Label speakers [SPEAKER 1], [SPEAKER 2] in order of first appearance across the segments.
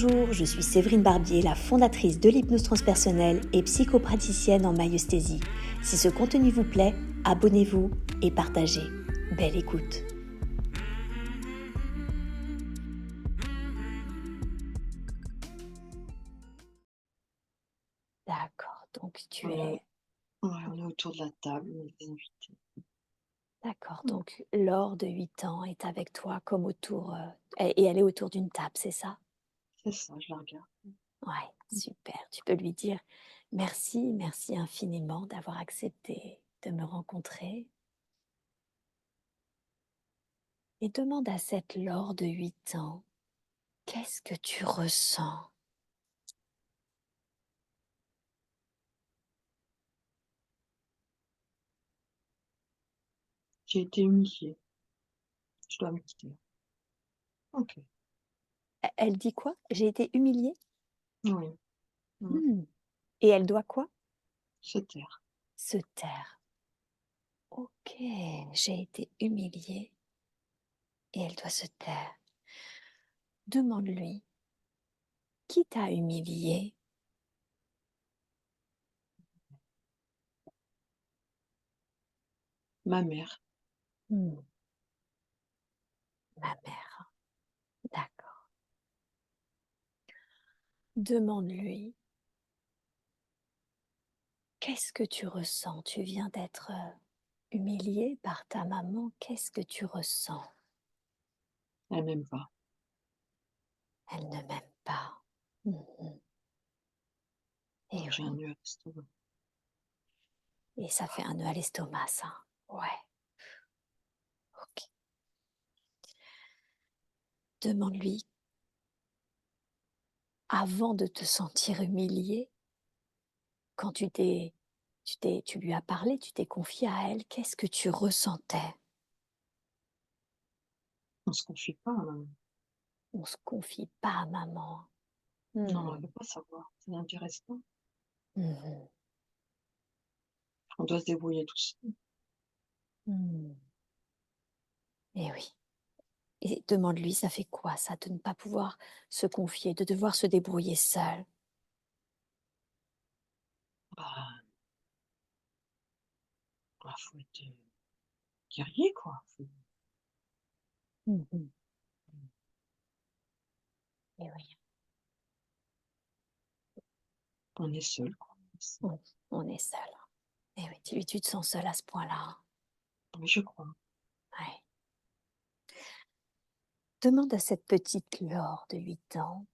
[SPEAKER 1] Bonjour, je suis Séverine Barbier, la fondatrice de l'hypnose transpersonnelle et psychopraticienne en myosthésie. Si ce contenu vous plaît, abonnez-vous et partagez. Belle écoute. D'accord, donc tu
[SPEAKER 2] On est
[SPEAKER 1] es...
[SPEAKER 2] on est autour de la table, on est des invités.
[SPEAKER 1] D'accord, donc Laure de 8 ans est avec toi comme autour... et elle est autour d'une table, c'est ça?
[SPEAKER 2] C'est ça, je la regarde.
[SPEAKER 1] Ouais, super. Tu peux lui dire merci infiniment d'avoir accepté de me rencontrer. Et demande à cette Laure de 8 ans, qu'est-ce que tu ressens?
[SPEAKER 2] J'ai été humiliée, je dois me quitter. OK,
[SPEAKER 1] Elle dit quoi? J'ai été humiliée?
[SPEAKER 2] oui,
[SPEAKER 1] Hmm. Et elle doit quoi?
[SPEAKER 2] se taire.
[SPEAKER 1] Se taire. Ok, j'ai été humiliée et elle doit se taire. Demande-lui, qui t'a humiliée?
[SPEAKER 2] Ma mère,
[SPEAKER 1] Hmm. Ma mère, d'accord. Demande-lui, qu'est-ce que tu ressens? Tu viens d'être humiliée par ta maman, qu'est-ce que tu ressens?
[SPEAKER 2] elle m'aime pas.
[SPEAKER 1] Elle ne m'aime pas. Mhm. Et
[SPEAKER 2] J'ai un
[SPEAKER 1] oui,
[SPEAKER 2] nœud à l'estomac.
[SPEAKER 1] et ça fait un nœud à l'estomac, ça. Ouais, ok. Demande-lui, avant de te sentir humiliée, quand tu lui as parlé, tu t'es confiée à elle, qu'est-ce que tu ressentais?
[SPEAKER 2] On se confie pas, maman.
[SPEAKER 1] On se confie pas à maman.
[SPEAKER 2] Non, elle
[SPEAKER 1] Hmm.
[SPEAKER 2] veut pas savoir, ça l'intéresse pas.
[SPEAKER 1] Mhm.
[SPEAKER 2] On doit se débrouiller tout seul.
[SPEAKER 1] Hmm. Et oui. Et demande-lui, ça fait quoi ça, de ne pas pouvoir se confier, de devoir se débrouiller seule?
[SPEAKER 2] Bah, faut être, guerrier, quoi.
[SPEAKER 1] Mhm. Et oui,
[SPEAKER 2] On est seul, quoi.
[SPEAKER 1] on est seul. Et oui, tu te sens seule à ce point-là.
[SPEAKER 2] Mais je crois.
[SPEAKER 1] Ouais. Demande à cette petite Laure de 8 ans,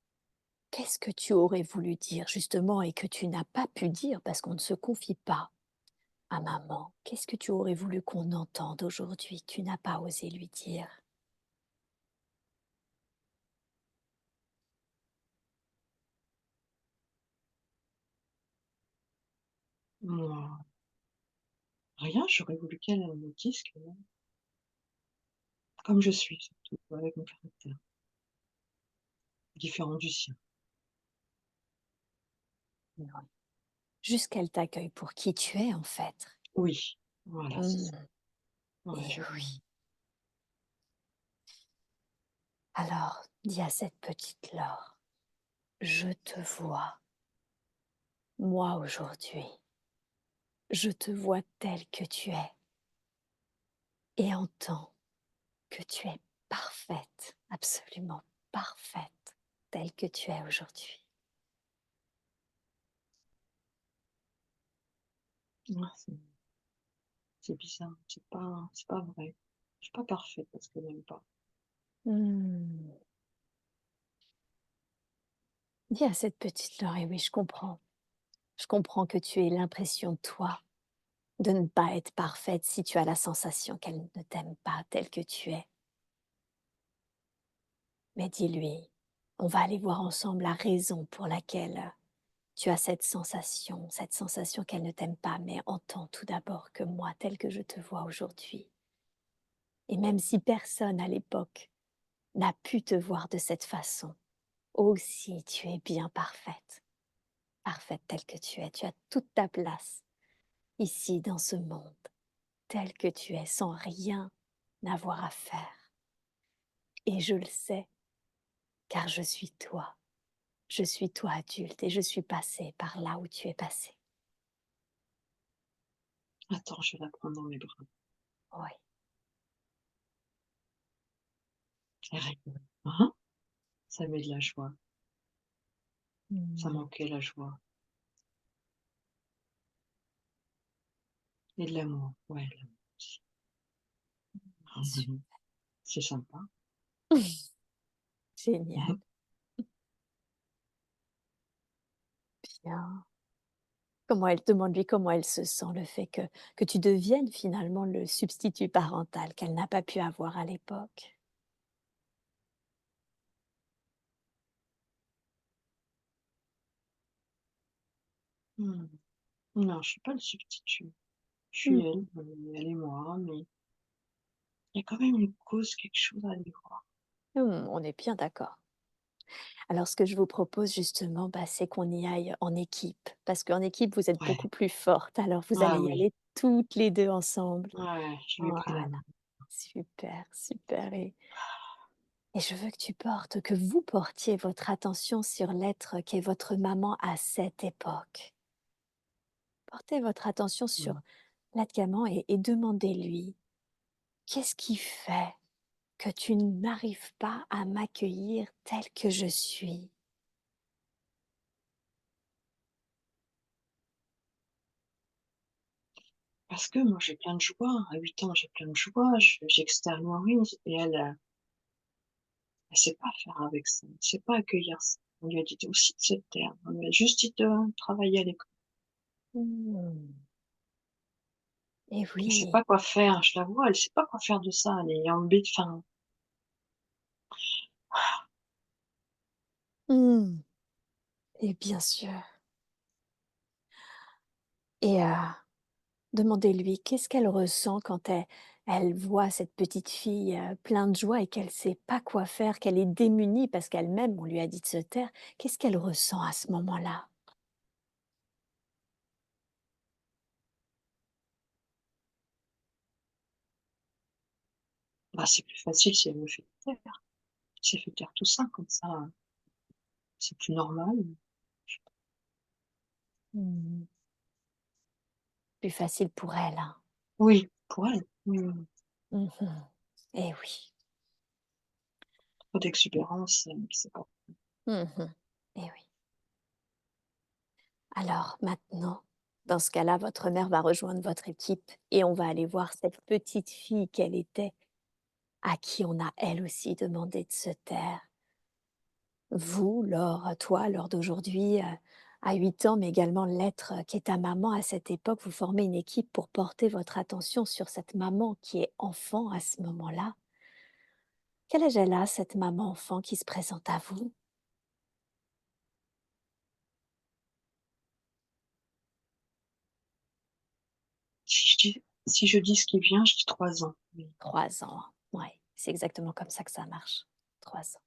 [SPEAKER 1] qu'est-ce que tu aurais voulu dire justement et que tu n'as pas pu dire parce qu'on ne se confie pas à maman? Qu'est-ce que tu aurais voulu qu'on entende aujourd'hui que tu n'as pas osé lui dire?
[SPEAKER 2] Moi, rien, j'aurais voulu qu'elle me dise que comme je suis, surtout, avec mon caractère, différent du sien.
[SPEAKER 1] Oui. Juste qu'elle t'accueille pour qui tu es en fait.
[SPEAKER 2] Oui, voilà, c'est ça.
[SPEAKER 1] Mm.
[SPEAKER 2] Ouais,
[SPEAKER 1] Et
[SPEAKER 2] je
[SPEAKER 1] oui. Alors, dis à cette petite Laure, je te vois, moi aujourd'hui, je te vois telle que tu es et entends que tu es parfaite, absolument parfaite, telle que tu es aujourd'hui.
[SPEAKER 2] ah, c'est bizarre, c'est pas vrai. Je suis pas parfaite parce qu'elle m'aime pas.
[SPEAKER 1] Hmm. Dis à cette petite Laurie, oui, je comprends. Je comprends que tu aies l'impression, toi, de ne pas être parfaite si tu as la sensation qu'elle ne t'aime pas telle que tu es. Mais dis-lui, on va aller voir ensemble la raison pour laquelle tu as cette sensation qu'elle ne t'aime pas, mais entends tout d'abord que moi, telle que je te vois aujourd'hui, et même si personne à l'époque n'a pu te voir de cette façon, aussi tu es bien parfaite, parfaite telle que tu as toute ta place ici dans ce monde, telle que tu es, sans rien avoir à faire. Et je le sais, car je suis toi. Je suis toi adulte et je suis passée par là où tu es passé.
[SPEAKER 2] Attends, je vais la prendre dans mes bras.
[SPEAKER 1] Oui.
[SPEAKER 2] Elle rigole. Hein? Ça met de la joie. Ça
[SPEAKER 1] Mmh.
[SPEAKER 2] manquait la joie et de l'amour. Ouais, l'amour aussi.
[SPEAKER 1] Su
[SPEAKER 2] C'est sympa.
[SPEAKER 1] Génial, bien. Comment elle demande-lui comment elle se sent, le fait que tu deviennes finalement le substitut parental qu'elle n'a pas pu avoir à l'époque.
[SPEAKER 2] Mmh. Non, je suis pas le substitut. Je suis
[SPEAKER 1] Mmh.
[SPEAKER 2] elle, elle est moi, mais il y a quand même une cause, quelque chose à aller voir.
[SPEAKER 1] Mmh, on est bien d'accord. Alors ce que je vous propose justement, bah, c'est qu'on y aille en équipe, parce qu'en équipe, vous êtes
[SPEAKER 2] Ouais.
[SPEAKER 1] beaucoup plus fortes. Alors vous allez
[SPEAKER 2] Ah
[SPEAKER 1] y
[SPEAKER 2] oui.
[SPEAKER 1] aller toutes les 2 ensemble.
[SPEAKER 2] Ouais, je lui ai pris la
[SPEAKER 1] Voilà,
[SPEAKER 2] main.
[SPEAKER 1] super, super et je veux que tu portes que vous portiez votre attention sur l'être qu'est votre maman à cette époque. Portez votre attention
[SPEAKER 2] Mmh.
[SPEAKER 1] sur l'être gamin et demandez-lui: «Qu'est-ce qui fait que tu n'arrives pas à m'accueillir telle que je suis?»
[SPEAKER 2] Parce que moi, j'ai plein de joie. À 8 ans, j'ai plein de joie, j'extériorise et elle sait pas faire avec ça, elle sait pas accueillir ça. On lui a dit aussi de se taire, on lui a juste dit de travailler à l'école.
[SPEAKER 1] Mmh. Et
[SPEAKER 2] Elle sait
[SPEAKER 1] oui.
[SPEAKER 2] pas quoi faire, je la vois, elle sait pas quoi faire de ça, elle est enfin,
[SPEAKER 1] Mmh. Et bien sûr. Et demandez-lui qu'est-ce qu'elle ressent quand elle voit cette petite fille, plein de joie et qu'elle sait pas quoi faire, qu'elle est démunie parce qu'elle-même, on lui a dit de se taire. Qu'est-ce qu'elle ressent à ce moment-là?
[SPEAKER 2] bah, c'est plus facile si elle me fait taire. Si elle fait taire tout ça, comme ça, c'est plus normal.
[SPEAKER 1] Mmh. Plus facile pour elle, hein.
[SPEAKER 2] Oui, pour elle, oui, oui, oui.
[SPEAKER 1] Mmh. Et oui.
[SPEAKER 2] Trop d'exubérance, c'est pas
[SPEAKER 1] Mmh. Et oui. Alors maintenant, dans ce cas-là, votre mère va rejoindre votre équipe et on va aller voir cette petite fille qu'elle était, à qui on a elle aussi demandé de se taire. Vous, toi, lors d'aujourd'hui, à 8 ans, mais également l'être qui est ta maman à cette époque, vous formez une équipe pour porter votre attention sur cette maman qui est enfant à ce moment-là. Quel âge elle a, cette maman enfant qui se présente à vous?
[SPEAKER 2] si je dis ce qui vient, je dis 3 ans, oui.
[SPEAKER 1] 3 ans. Ouais, c'est exactement comme ça que ça marche. 3 ans.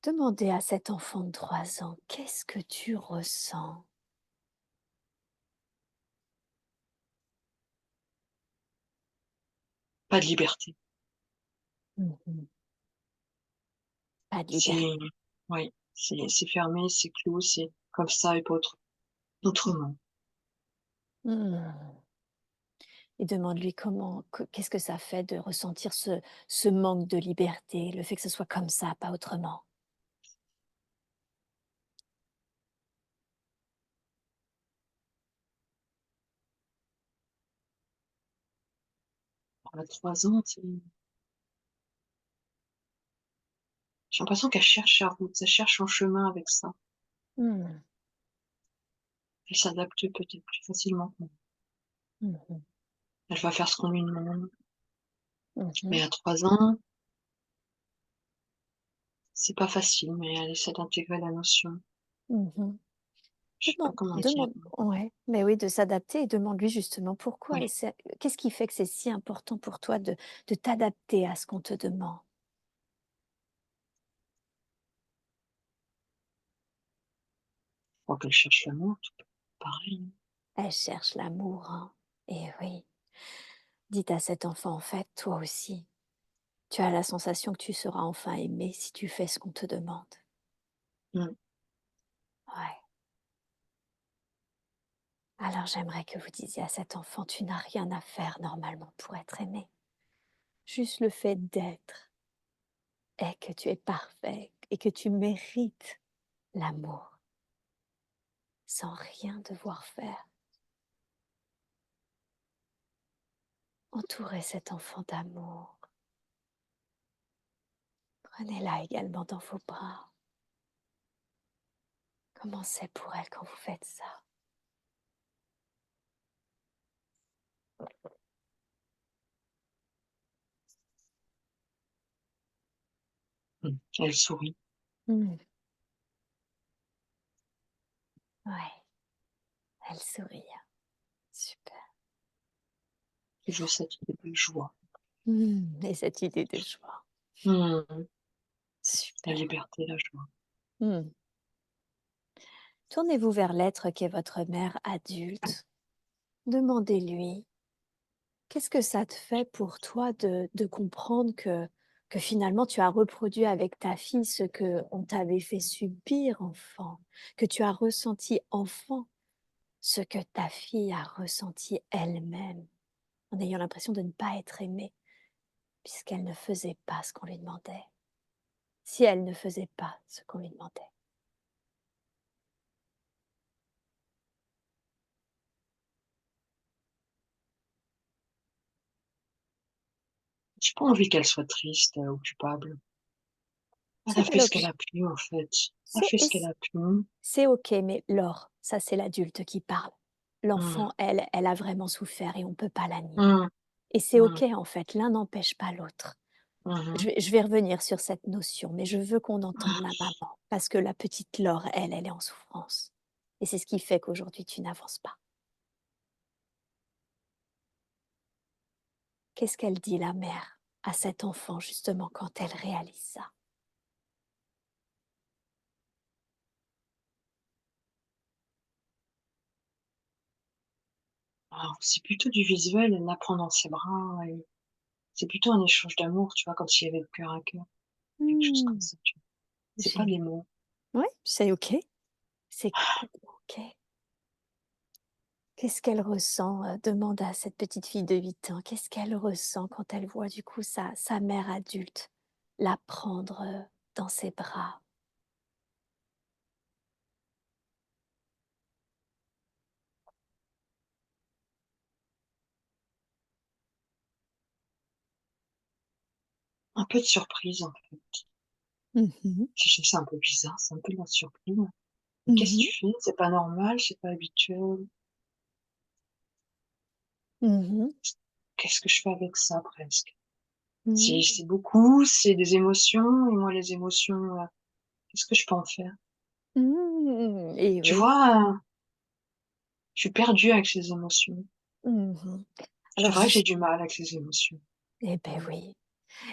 [SPEAKER 1] Demandez à cet enfant de 3 ans, qu'est-ce que tu ressens?
[SPEAKER 2] Pas de liberté.
[SPEAKER 1] Mhm. Pas de
[SPEAKER 2] C'est
[SPEAKER 1] liberté.
[SPEAKER 2] oui, c'est fermé, c'est clos, c'est comme ça et pas autrement.
[SPEAKER 1] Hmm. Et demande-lui qu'est-ce que ça fait de ressentir ce manque de liberté, le fait que ce soit comme ça, pas autrement.
[SPEAKER 2] À 3 ans, c'est j'ai l'impression qu'elle cherche sa route, elle cherche son chemin avec ça.
[SPEAKER 1] Hmm.
[SPEAKER 2] Elle s'adapte peut-être plus facilement que moi.
[SPEAKER 1] Mhm.
[SPEAKER 2] Elle va faire ce qu'on lui demande,
[SPEAKER 1] Mhm.
[SPEAKER 2] mais à 3 ans, c'est pas facile, mais elle essaie d'intégrer la notion.
[SPEAKER 1] Mhm.
[SPEAKER 2] Je sais pas comment dire.
[SPEAKER 1] Ouais, mais oui, de s'adapter et demande-lui justement pourquoi
[SPEAKER 2] Oui,
[SPEAKER 1] qu'est-ce qui fait que c'est si important pour toi de t'adapter à ce qu'on te demande.
[SPEAKER 2] je crois qu'elle cherche l'amour, tout pareil, hein.
[SPEAKER 1] Elle cherche l'amour, hein. Et oui, dites à cet enfant, en fait, toi aussi, tu as la sensation que tu seras enfin aimé si tu fais ce qu'on te demande.
[SPEAKER 2] Mmh.
[SPEAKER 1] Ouais. Alors j'aimerais que vous disiez à cet enfant, tu n'as rien à faire normalement pour être aimé. Juste le fait d'être est que tu es parfait et que tu mérites l'amour sans rien devoir faire. Entourez cet enfant d'amour. Prenez-la également dans vos bras. Comment c'est pour elle quand vous faites ça?
[SPEAKER 2] Elle sourit.
[SPEAKER 1] Mmh. Ouais, elle sourit. Super.
[SPEAKER 2] Toujours cette idée de joie.
[SPEAKER 1] Et cette idée de joie.
[SPEAKER 2] Mmh. La
[SPEAKER 1] Super.
[SPEAKER 2] liberté, la joie.
[SPEAKER 1] Mmh. Tournez-vous vers l'être qu'est votre mère adulte. Demandez-lui, qu'est-ce que ça te fait pour toi de comprendre que finalement tu as reproduit avec ta fille ce que on t'avait fait subir enfant, que tu as ressenti enfant ce que ta fille a ressenti elle-même, en ayant l'impression de ne pas être aimée, puisqu'elle ne faisait pas ce qu'on lui demandait, si elle ne faisait pas ce qu'on lui demandait.
[SPEAKER 2] J'ai pas envie qu'elle soit triste, ou coupable. Elle a
[SPEAKER 1] C'est
[SPEAKER 2] fait
[SPEAKER 1] elle
[SPEAKER 2] ce
[SPEAKER 1] ok,
[SPEAKER 2] qu'elle a pu, en fait. Elle a
[SPEAKER 1] c'est
[SPEAKER 2] fait ce qu'elle a pu.
[SPEAKER 1] c'est ok, mais Laure, ça c'est l'adulte qui parle.
[SPEAKER 2] Mmh.
[SPEAKER 1] L'enfant, elle a vraiment souffert et on ne peut pas la nier.
[SPEAKER 2] Mmh.
[SPEAKER 1] Et c'est
[SPEAKER 2] Mmh.
[SPEAKER 1] ok en fait, l'un n'empêche pas l'autre.
[SPEAKER 2] Mmh mh.
[SPEAKER 1] Je vais revenir sur cette notion, mais je veux qu'on entende la maman, parce que la petite Laure, elle est en souffrance. Et c'est ce qui fait qu'aujourd'hui tu n'avances pas. Qu'est-ce qu'elle dit la mère à cet enfant justement quand elle réalise ça?
[SPEAKER 2] Alors, c'est plutôt du visuel, elle la prend dans ses bras et c'est plutôt un échange d'amour, tu vois? Comme s'il y avait de cœur à cœur, quelque chose comme
[SPEAKER 1] Mmh,
[SPEAKER 2] ça, tu vois? C'est pas
[SPEAKER 1] génial.
[SPEAKER 2] des mots.
[SPEAKER 1] Ouais, c'est ok, c'est complètement ok. Qu'est-ce qu'elle ressent? Demande à cette petite fille de 8 ans, qu'est-ce qu'elle ressent quand elle voit du coup sa mère adulte la prendre, dans ses bras?
[SPEAKER 2] Un peu de surprise, en fait.
[SPEAKER 1] Mmh mh.
[SPEAKER 2] C'est un peu bizarre, c'est un peu de la surprise. «Mais qu'est-ce que
[SPEAKER 1] Mmh.
[SPEAKER 2] tu fais? C'est pas normal, c'est pas habituel.
[SPEAKER 1] Mmh.
[SPEAKER 2] Qu'est-ce que je fais avec ça?» presque.
[SPEAKER 1] Mmh.
[SPEAKER 2] C'est beaucoup, c'est des émotions et moi les émotions, qu'est-ce que je peux en faire?
[SPEAKER 1] Mmh et
[SPEAKER 2] Tu
[SPEAKER 1] oui.
[SPEAKER 2] vois, je suis perdue avec ces émotions.
[SPEAKER 1] Mmh.
[SPEAKER 2] C'est
[SPEAKER 1] Alors
[SPEAKER 2] vrai que j'ai
[SPEAKER 1] juste
[SPEAKER 2] du mal avec ces émotions.
[SPEAKER 1] eh beh,
[SPEAKER 2] Mmh.
[SPEAKER 1] oui,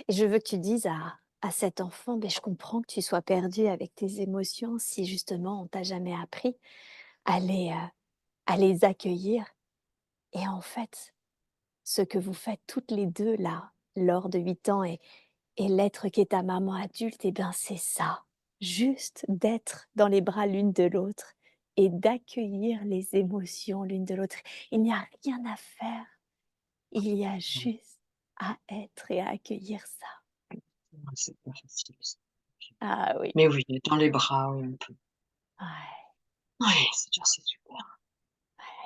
[SPEAKER 1] et je veux que tu dises à cet enfant: «Beh, je comprends que tu sois perdu avec tes émotions si justement on t'a jamais appris à les accueillir, et en fait, ce que vous faites toutes les 2 là, Laure de 8 ans et l'être qui est ta maman adulte, et ben, c'est ça. Juste d'être dans les bras l'une de l'autre et d'accueillir les émotions l'une de l'autre. Il n'y a rien à faire, il y a
[SPEAKER 2] Mmh.
[SPEAKER 1] juste à être et à accueillir ça.
[SPEAKER 2] Ouais, c'est pas facile ça. OK.
[SPEAKER 1] Ah oui,
[SPEAKER 2] Mais oui, dans les bras, oui, un peu.
[SPEAKER 1] ouais,
[SPEAKER 2] Ouais, c'est déjà c'est super.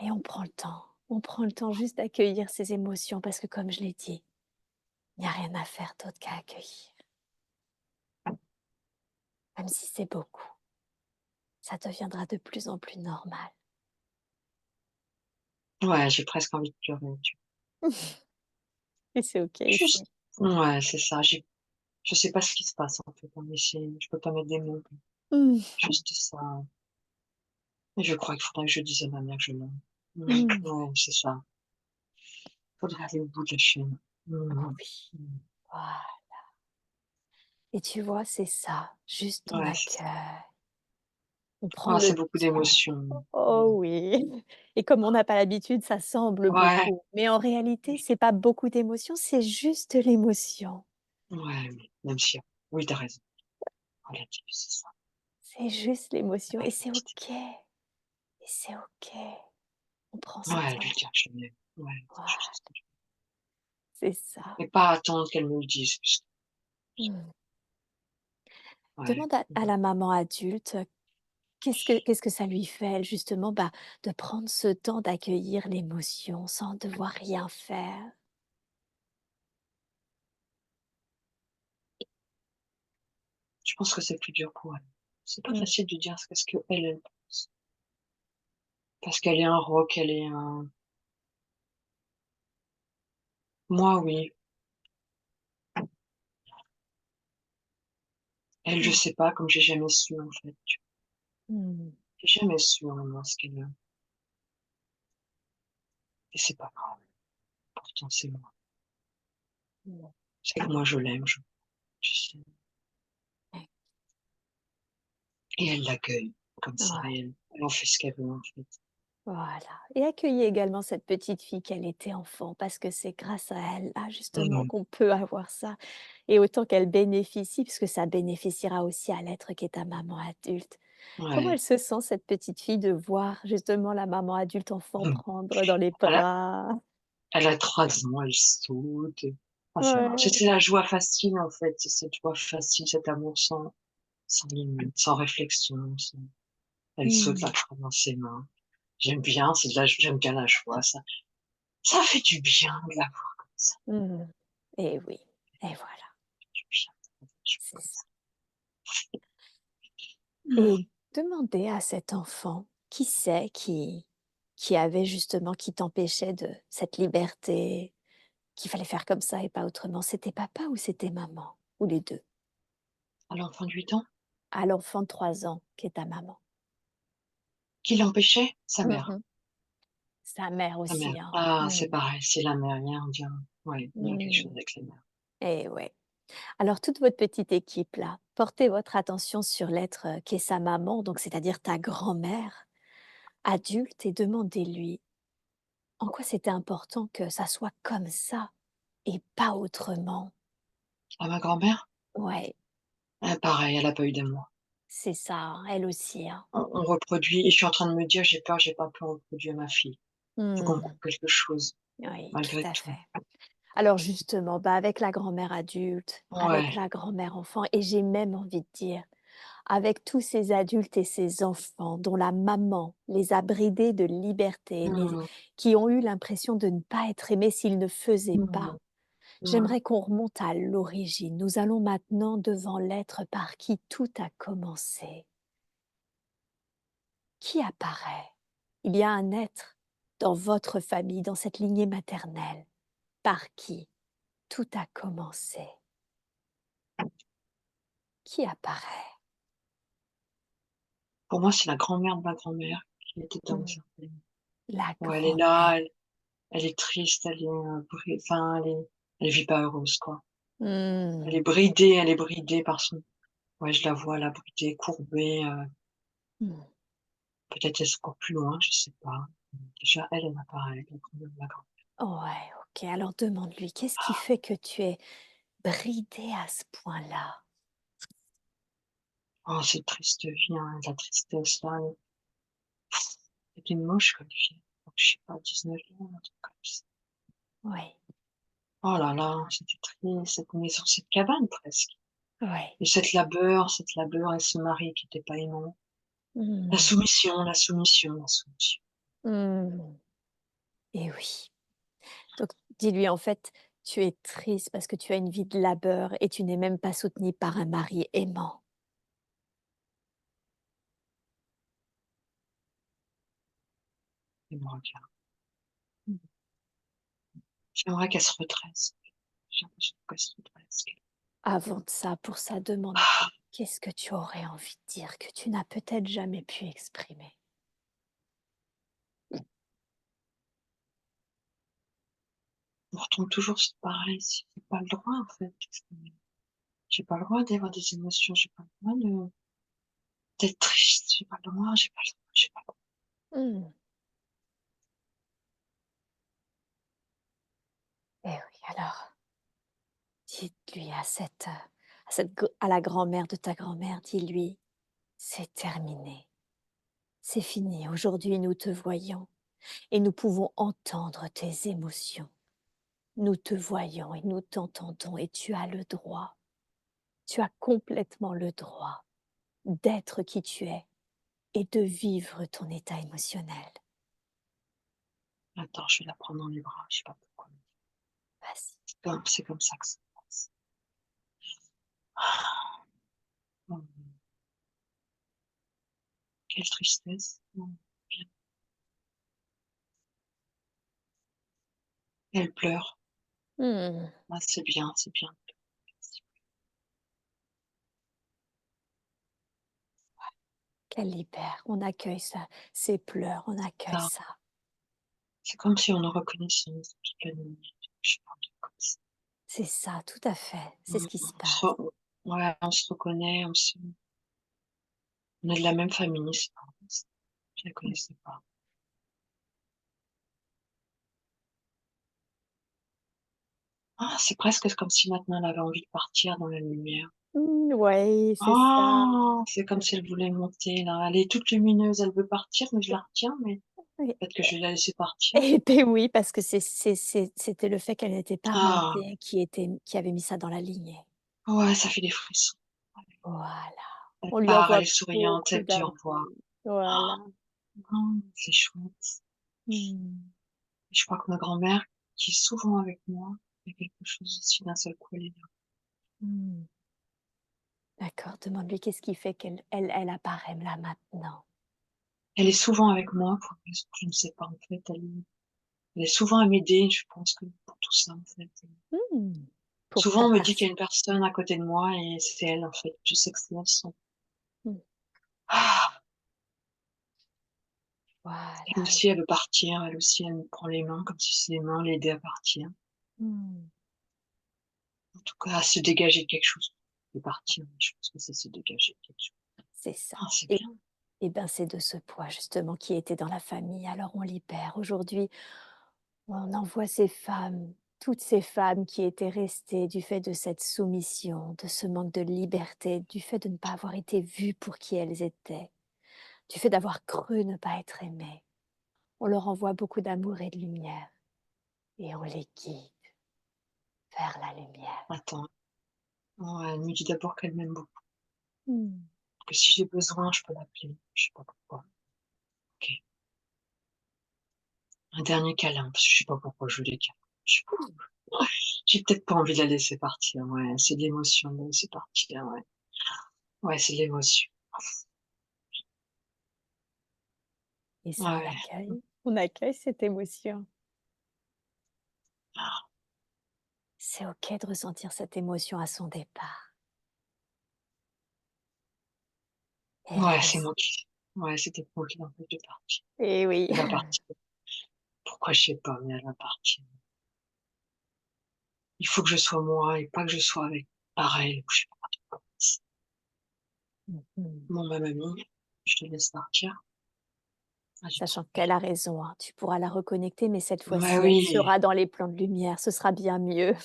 [SPEAKER 1] et on prend le temps. On prend le temps juste d'accueillir ces émotions parce que comme je l'ai dit, il n'y a rien à faire d'autre qu'à accueillir. Même si c'est beaucoup, ça deviendra de plus en plus normal.
[SPEAKER 2] Ouais, j'ai presque envie de pleurer, tu vois?
[SPEAKER 1] Et c'est OK aussi.
[SPEAKER 2] Juste ouais, c'est ça, je sais pas ce qui se passe en fait, hein, mais c'est je peux pas mettre des mots.
[SPEAKER 1] Mmh.
[SPEAKER 2] Juste ça. Et je crois qu'il faudrait que je dise à ma mère que je l'aime.
[SPEAKER 1] Mmh.
[SPEAKER 2] Ouais, c'est ça. Faudrait aller au bout de la chaîne.
[SPEAKER 1] Oh
[SPEAKER 2] Mmh.
[SPEAKER 1] oui.
[SPEAKER 2] Mmh.
[SPEAKER 1] Voilà, et tu vois, c'est ça, juste on
[SPEAKER 2] Ouais, c'est ça.
[SPEAKER 1] accueille, on prend
[SPEAKER 2] Ah, c'est
[SPEAKER 1] le
[SPEAKER 2] beaucoup
[SPEAKER 1] temps.
[SPEAKER 2] d'émotions.
[SPEAKER 1] Oh oui, et comme on n'a pas l'habitude, ça semble
[SPEAKER 2] Ouais,
[SPEAKER 1] beaucoup, mais en réalité, c'est pas beaucoup d'émotions, c'est juste l'émotion.
[SPEAKER 2] ouais, mais même si oui, tu as raison. Relatif, c'est ça.
[SPEAKER 1] C'est juste l'émotion
[SPEAKER 2] Pas
[SPEAKER 1] et
[SPEAKER 2] la
[SPEAKER 1] c'est
[SPEAKER 2] tristesse.
[SPEAKER 1] OK et c'est OK. On prend ce
[SPEAKER 2] Ouais, lui
[SPEAKER 1] temps.
[SPEAKER 2] dire que je l'aime. Ouais, c'est
[SPEAKER 1] Ouais,
[SPEAKER 2] juste.
[SPEAKER 1] c'est ça.
[SPEAKER 2] Et pas attendre qu'elle me le dise, parce que
[SPEAKER 1] Mmh.
[SPEAKER 2] ouais.
[SPEAKER 1] Demande à la maman adulte, qu'est-ce que ça lui fait, elle, justement, bah, de prendre ce temps d'accueillir l'émotion sans devoir rien faire?
[SPEAKER 2] Je pense que c'est plus dur pour elle. C'est pas
[SPEAKER 1] Mmh.
[SPEAKER 2] facile de dire ce qu'elle, elle pense. Parce qu'elle est un roc, elle est un moi oui, elle je
[SPEAKER 1] Mmh.
[SPEAKER 2] sais pas, comme j'ai jamais su en fait,
[SPEAKER 1] Mmh.
[SPEAKER 2] j'ai jamais su vraiment ce qu'elle, et c'est pas grave, pourtant c'est moi.
[SPEAKER 1] Mmh.
[SPEAKER 2] C'est que moi je l'aime, je sais,
[SPEAKER 1] Ouais.
[SPEAKER 2] et elle l'accueille comme ça
[SPEAKER 1] Ouais.
[SPEAKER 2] et elle en fait ce qu'elle veut en fait.
[SPEAKER 1] Voilà et accueillez également cette petite fille qu'elle était enfant parce que c'est grâce à elle, là, justement,
[SPEAKER 2] Mmh.
[SPEAKER 1] qu'on peut avoir ça et autant qu'elle bénéficie, puisque ça bénéficiera aussi à l'être qui est ta maman adulte. Comment elle
[SPEAKER 2] Ouais.
[SPEAKER 1] se sent cette petite fille de voir justement la maman adulte enfant
[SPEAKER 2] Mmh.
[SPEAKER 1] prendre dans les
[SPEAKER 2] Elle a
[SPEAKER 1] bras?
[SPEAKER 2] elle a 3 ans, elle saute, ah ça va.
[SPEAKER 1] Ouais.
[SPEAKER 2] C'est la joie facile en fait, c'est cette joie facile, cet amour sans limite, sans réflexion, sans elle saute, la
[SPEAKER 1] Mmh.
[SPEAKER 2] prend dans ses mains. J'aime bien la joie, ça fait du bien de la voir comme ça,
[SPEAKER 1] Mmh. Et oui et voilà,
[SPEAKER 2] du bien d'avoir des joie
[SPEAKER 1] c'est
[SPEAKER 2] comme
[SPEAKER 1] ça
[SPEAKER 2] ça.
[SPEAKER 1] et demandez à cet enfant qui c'est qui avait justement qui t'empêchait de cette liberté, qu'il fallait faire comme ça et pas autrement. C'était papa ou c'était maman? Ou les 2?
[SPEAKER 2] À l'enfant de 8 ans,
[SPEAKER 1] À l'enfant de 3 ans qui est ta maman?
[SPEAKER 2] qui l'empêchait? Sa
[SPEAKER 1] Mmh
[SPEAKER 2] mère,
[SPEAKER 1] mh. Sa mère
[SPEAKER 2] sa mère.
[SPEAKER 1] aussi, hein?
[SPEAKER 2] Ah, c'est
[SPEAKER 1] Mmh.
[SPEAKER 2] pareil, c'est la mère, il y a un bien ouais, il y a quelque chose
[SPEAKER 1] Mmh.
[SPEAKER 2] avec la mère.
[SPEAKER 1] Et ouais. Alors toute votre petite équipe là, portez votre attention sur l'être, qui est sa maman, donc c'est-à-dire ta grand-mère adulte et demandez-lui en quoi c'était important que ça soit comme ça et pas autrement.
[SPEAKER 2] Ah, ma grand-mère?
[SPEAKER 1] Ouais,
[SPEAKER 2] Ah, pareil, elle a pas eu d'amour.
[SPEAKER 1] c'est ça, hein, elle aussi, hein.
[SPEAKER 2] On reproduit et je suis en train de me dire: J'ai pas pu reproduire ma fille». Faut qu'on
[SPEAKER 1] Mmh.
[SPEAKER 2] trouve quelque chose,
[SPEAKER 1] Oui, tout
[SPEAKER 2] malgré
[SPEAKER 1] à
[SPEAKER 2] tout.
[SPEAKER 1] fait. Alors justement, bah, avec la grand-mère adulte, avec
[SPEAKER 2] Ouais,
[SPEAKER 1] la grand-mère enfant et j'ai même envie de dire, avec tous ces adultes et ces enfants dont la maman les a bridés de liberté,
[SPEAKER 2] mmh,
[SPEAKER 1] qui ont eu l'impression de ne pas être aimés s'ils ne faisaient pas.
[SPEAKER 2] mmh, mmh.
[SPEAKER 1] J'aimerais qu'on remonte à l'origine. Nous allons maintenant devant l'être par qui tout a commencé. Qui apparaît? Il y a un être dans votre famille, dans cette lignée maternelle, par qui tout a commencé. Qui apparaît?
[SPEAKER 2] Pour moi, c'est la grand-mère de ma grand-mère qui était dans
[SPEAKER 1] Mmh.
[SPEAKER 2] certaines
[SPEAKER 1] La
[SPEAKER 2] ouais, elle est là,
[SPEAKER 1] grand-mère.
[SPEAKER 2] elle est triste, elle est, enfin, elle vit pas heureuse, quoi.
[SPEAKER 1] Mmh.
[SPEAKER 2] Elle est bridée par son ouais, je la vois là, bridée, courbée,
[SPEAKER 1] Mmh.
[SPEAKER 2] peut-être est-ce encore plus loin, je sais pas. Déjà elle m'apparaît, la grand-mère de ma grand
[SPEAKER 1] Ouais, OK. Alors demande-lui, qu'est-ce qui fait que tu es bridée à ce point-là?
[SPEAKER 2] oh, cette triste vie, hein, la tristesse là, c'était moche comme vie. Donc je sais pas, 19 ans, un truc comme ça.
[SPEAKER 1] Oui,
[SPEAKER 2] Oh là là, c'était triste, cette maison, cette cabane presque.
[SPEAKER 1] oui.
[SPEAKER 2] Et cette labeur et ce mari qui était pas aimant. La
[SPEAKER 1] Mmh.
[SPEAKER 2] soumission, la soumission, la soumission.
[SPEAKER 1] Mmh. Et oui. Donc dis-lui, en fait, tu es triste parce que tu as une vie de labeur et tu n'es même pas soutenue par un mari aimant.
[SPEAKER 2] Elle me regarde.
[SPEAKER 1] Mmh.
[SPEAKER 2] J'aimerais qu'elle se redresse. J'ai l'impression qu'elle se redresse, qu'elle
[SPEAKER 1] Avant de ça, pour ça,
[SPEAKER 2] ah!
[SPEAKER 1] demande-lui, qu'est-ce que tu aurais envie de dire que tu n'as peut-être jamais pu exprimer?
[SPEAKER 2] On retombe toujours sur pareil, j'ai pas le droit en fait d'exprimer. J'ai pas le droit d'avoir des émotions, j'ai pas le droit d'être triste, j'ai pas le droit, j'ai pas le droit, j'ai pas le droit.
[SPEAKER 1] Mmh. Eh oui, alors dites-lui à cette, à la grand-mère de ta grand-mère, dis-lui c'est terminé, c'est fini. Aujourd'hui, nous te voyons et nous pouvons entendre tes émotions. Nous te voyons et nous t'entendons et tu as le droit, tu as complètement le droit d'être qui tu es et de vivre ton état émotionnel.
[SPEAKER 2] Attends, je vais la prendre dans les bras, je sais pas pourquoi.
[SPEAKER 1] Vas-y.
[SPEAKER 2] C'est comme ça que ça passe. Oh, quelle tristesse. Oh, bien. Elle pleure.
[SPEAKER 1] Mmh,
[SPEAKER 2] Ah, c'est bien, c'est bien.
[SPEAKER 1] qu'elle libère. On accueille ça, ces pleurs, on accueille
[SPEAKER 2] Ça,
[SPEAKER 1] ça.
[SPEAKER 2] c'est comme si on nous reconnaissait toute la nuit. Je sais pas, un truc comme ça.
[SPEAKER 1] C'est ça, tout à fait, c'est ce qui se
[SPEAKER 2] On se
[SPEAKER 1] passe.
[SPEAKER 2] ouais, on se reconnaît, on est de la même famille, c'est marrant ça. Je la connaissais pas. Ah, c'est presque comme si maintenant elle avait envie de partir dans la lumière.
[SPEAKER 1] Mmh, ouais, c'est ça.
[SPEAKER 2] Ah! C'est comme si elle voulait monter là. Elle est toute lumineuse, elle veut partir, mais je la retiens, mais
[SPEAKER 1] Oui.
[SPEAKER 2] peut-être que je vais la laisser partir.
[SPEAKER 1] Eh beh, oui, parce que c'était le fait qu'elle n'était pas
[SPEAKER 2] Ah!
[SPEAKER 1] montée qui avait mis ça dans la lignée.
[SPEAKER 2] Ouais, ça fait des frissons.
[SPEAKER 1] Voilà.
[SPEAKER 2] Elle
[SPEAKER 1] On lui
[SPEAKER 2] part, elle
[SPEAKER 1] envoie
[SPEAKER 2] est souriante,
[SPEAKER 1] beaucoup
[SPEAKER 2] elle dit au revoir.
[SPEAKER 1] d'amour. Voilà.
[SPEAKER 2] C'est chouette.
[SPEAKER 1] Mmh.
[SPEAKER 2] Je crois que ma grand-mère, qui est souvent avec moi, il y a quelque chose aussi d'un seul coup, elle est là.
[SPEAKER 1] Mmh. D'accord, demande-lui qu'est-ce qui fait qu'elle apparaît là maintenant?
[SPEAKER 2] Elle est souvent avec moi pour une raison que je ne sais pas en fait, elle est souvent à m'aider, je pense que pour tout ça en fait.
[SPEAKER 1] Mmh. Pour
[SPEAKER 2] Souvent
[SPEAKER 1] faire
[SPEAKER 2] on me dit qu'il y
[SPEAKER 1] partie.
[SPEAKER 2] a une personne à côté de moi et c'est elle en fait, je sais que c'est elle sans
[SPEAKER 1] Mmh.
[SPEAKER 2] ah! Elle
[SPEAKER 1] Voilà.
[SPEAKER 2] aussi elle veut partir, elle aussi elle me prend les mains comme si ses mains l'aidaient à partir.
[SPEAKER 1] Mmh.
[SPEAKER 2] En tout cas à se dégager de quelque chose. De partir, je pense que c'est se dégager de quelque chose.
[SPEAKER 1] C'est ça.
[SPEAKER 2] Ah c'est
[SPEAKER 1] Et
[SPEAKER 2] bien.
[SPEAKER 1] ben, c'est de ce poids justement qui était dans la famille, alors on libère. Aujourd'hui, on envoie ces femmes, toutes ces femmes qui étaient restées du fait de cette soumission, de ce manque de liberté, du fait de ne pas avoir été vues pour qui elles étaient, du fait d'avoir cru ne pas être aimées. On leur envoie beaucoup d'amour et de lumière et on les guide vers la lumière.
[SPEAKER 2] Attends, oh, elle me dit d'abord qu'elle m'aime beaucoup,
[SPEAKER 1] Mmh.
[SPEAKER 2] que si j'ai besoin, je peux l'appeler, je sais pas pourquoi. OK. Un dernier câlin, parce que je sais pas pourquoi je veux des câlins. Je sais pas. J'ai peut-être pas envie de la laisser partir, ouais, c'est de l'émotion de la laisser partir, ouais. Ouais, c'est de l'émotion.
[SPEAKER 1] Et ça,
[SPEAKER 2] Ouais.
[SPEAKER 1] on accueille cette émotion.
[SPEAKER 2] Ah,
[SPEAKER 1] C'est OK de ressentir cette émotion à son départ et elle
[SPEAKER 2] ouais, c'est
[SPEAKER 1] reste.
[SPEAKER 2] moi qui ouais, c'était moi qui l'empêche de partir.
[SPEAKER 1] Et oui.
[SPEAKER 2] Elle va partir. Pourquoi, je sais pas, mais elle va partir. Il faut que je sois moi et pas que je sois avec pareil, ou je sais pas, un truc comme ça.
[SPEAKER 1] Mmh mh.
[SPEAKER 2] Bon, bah, mamie, je te laisse partir. Ah, j'ai trop
[SPEAKER 1] Sachant
[SPEAKER 2] peur.
[SPEAKER 1] qu'elle a raison, hein, tu pourras la reconnecter, mais cette
[SPEAKER 2] Bah,
[SPEAKER 1] fois-ci, elle
[SPEAKER 2] oui,
[SPEAKER 1] sera dans les plans de lumière, ce sera bien mieux.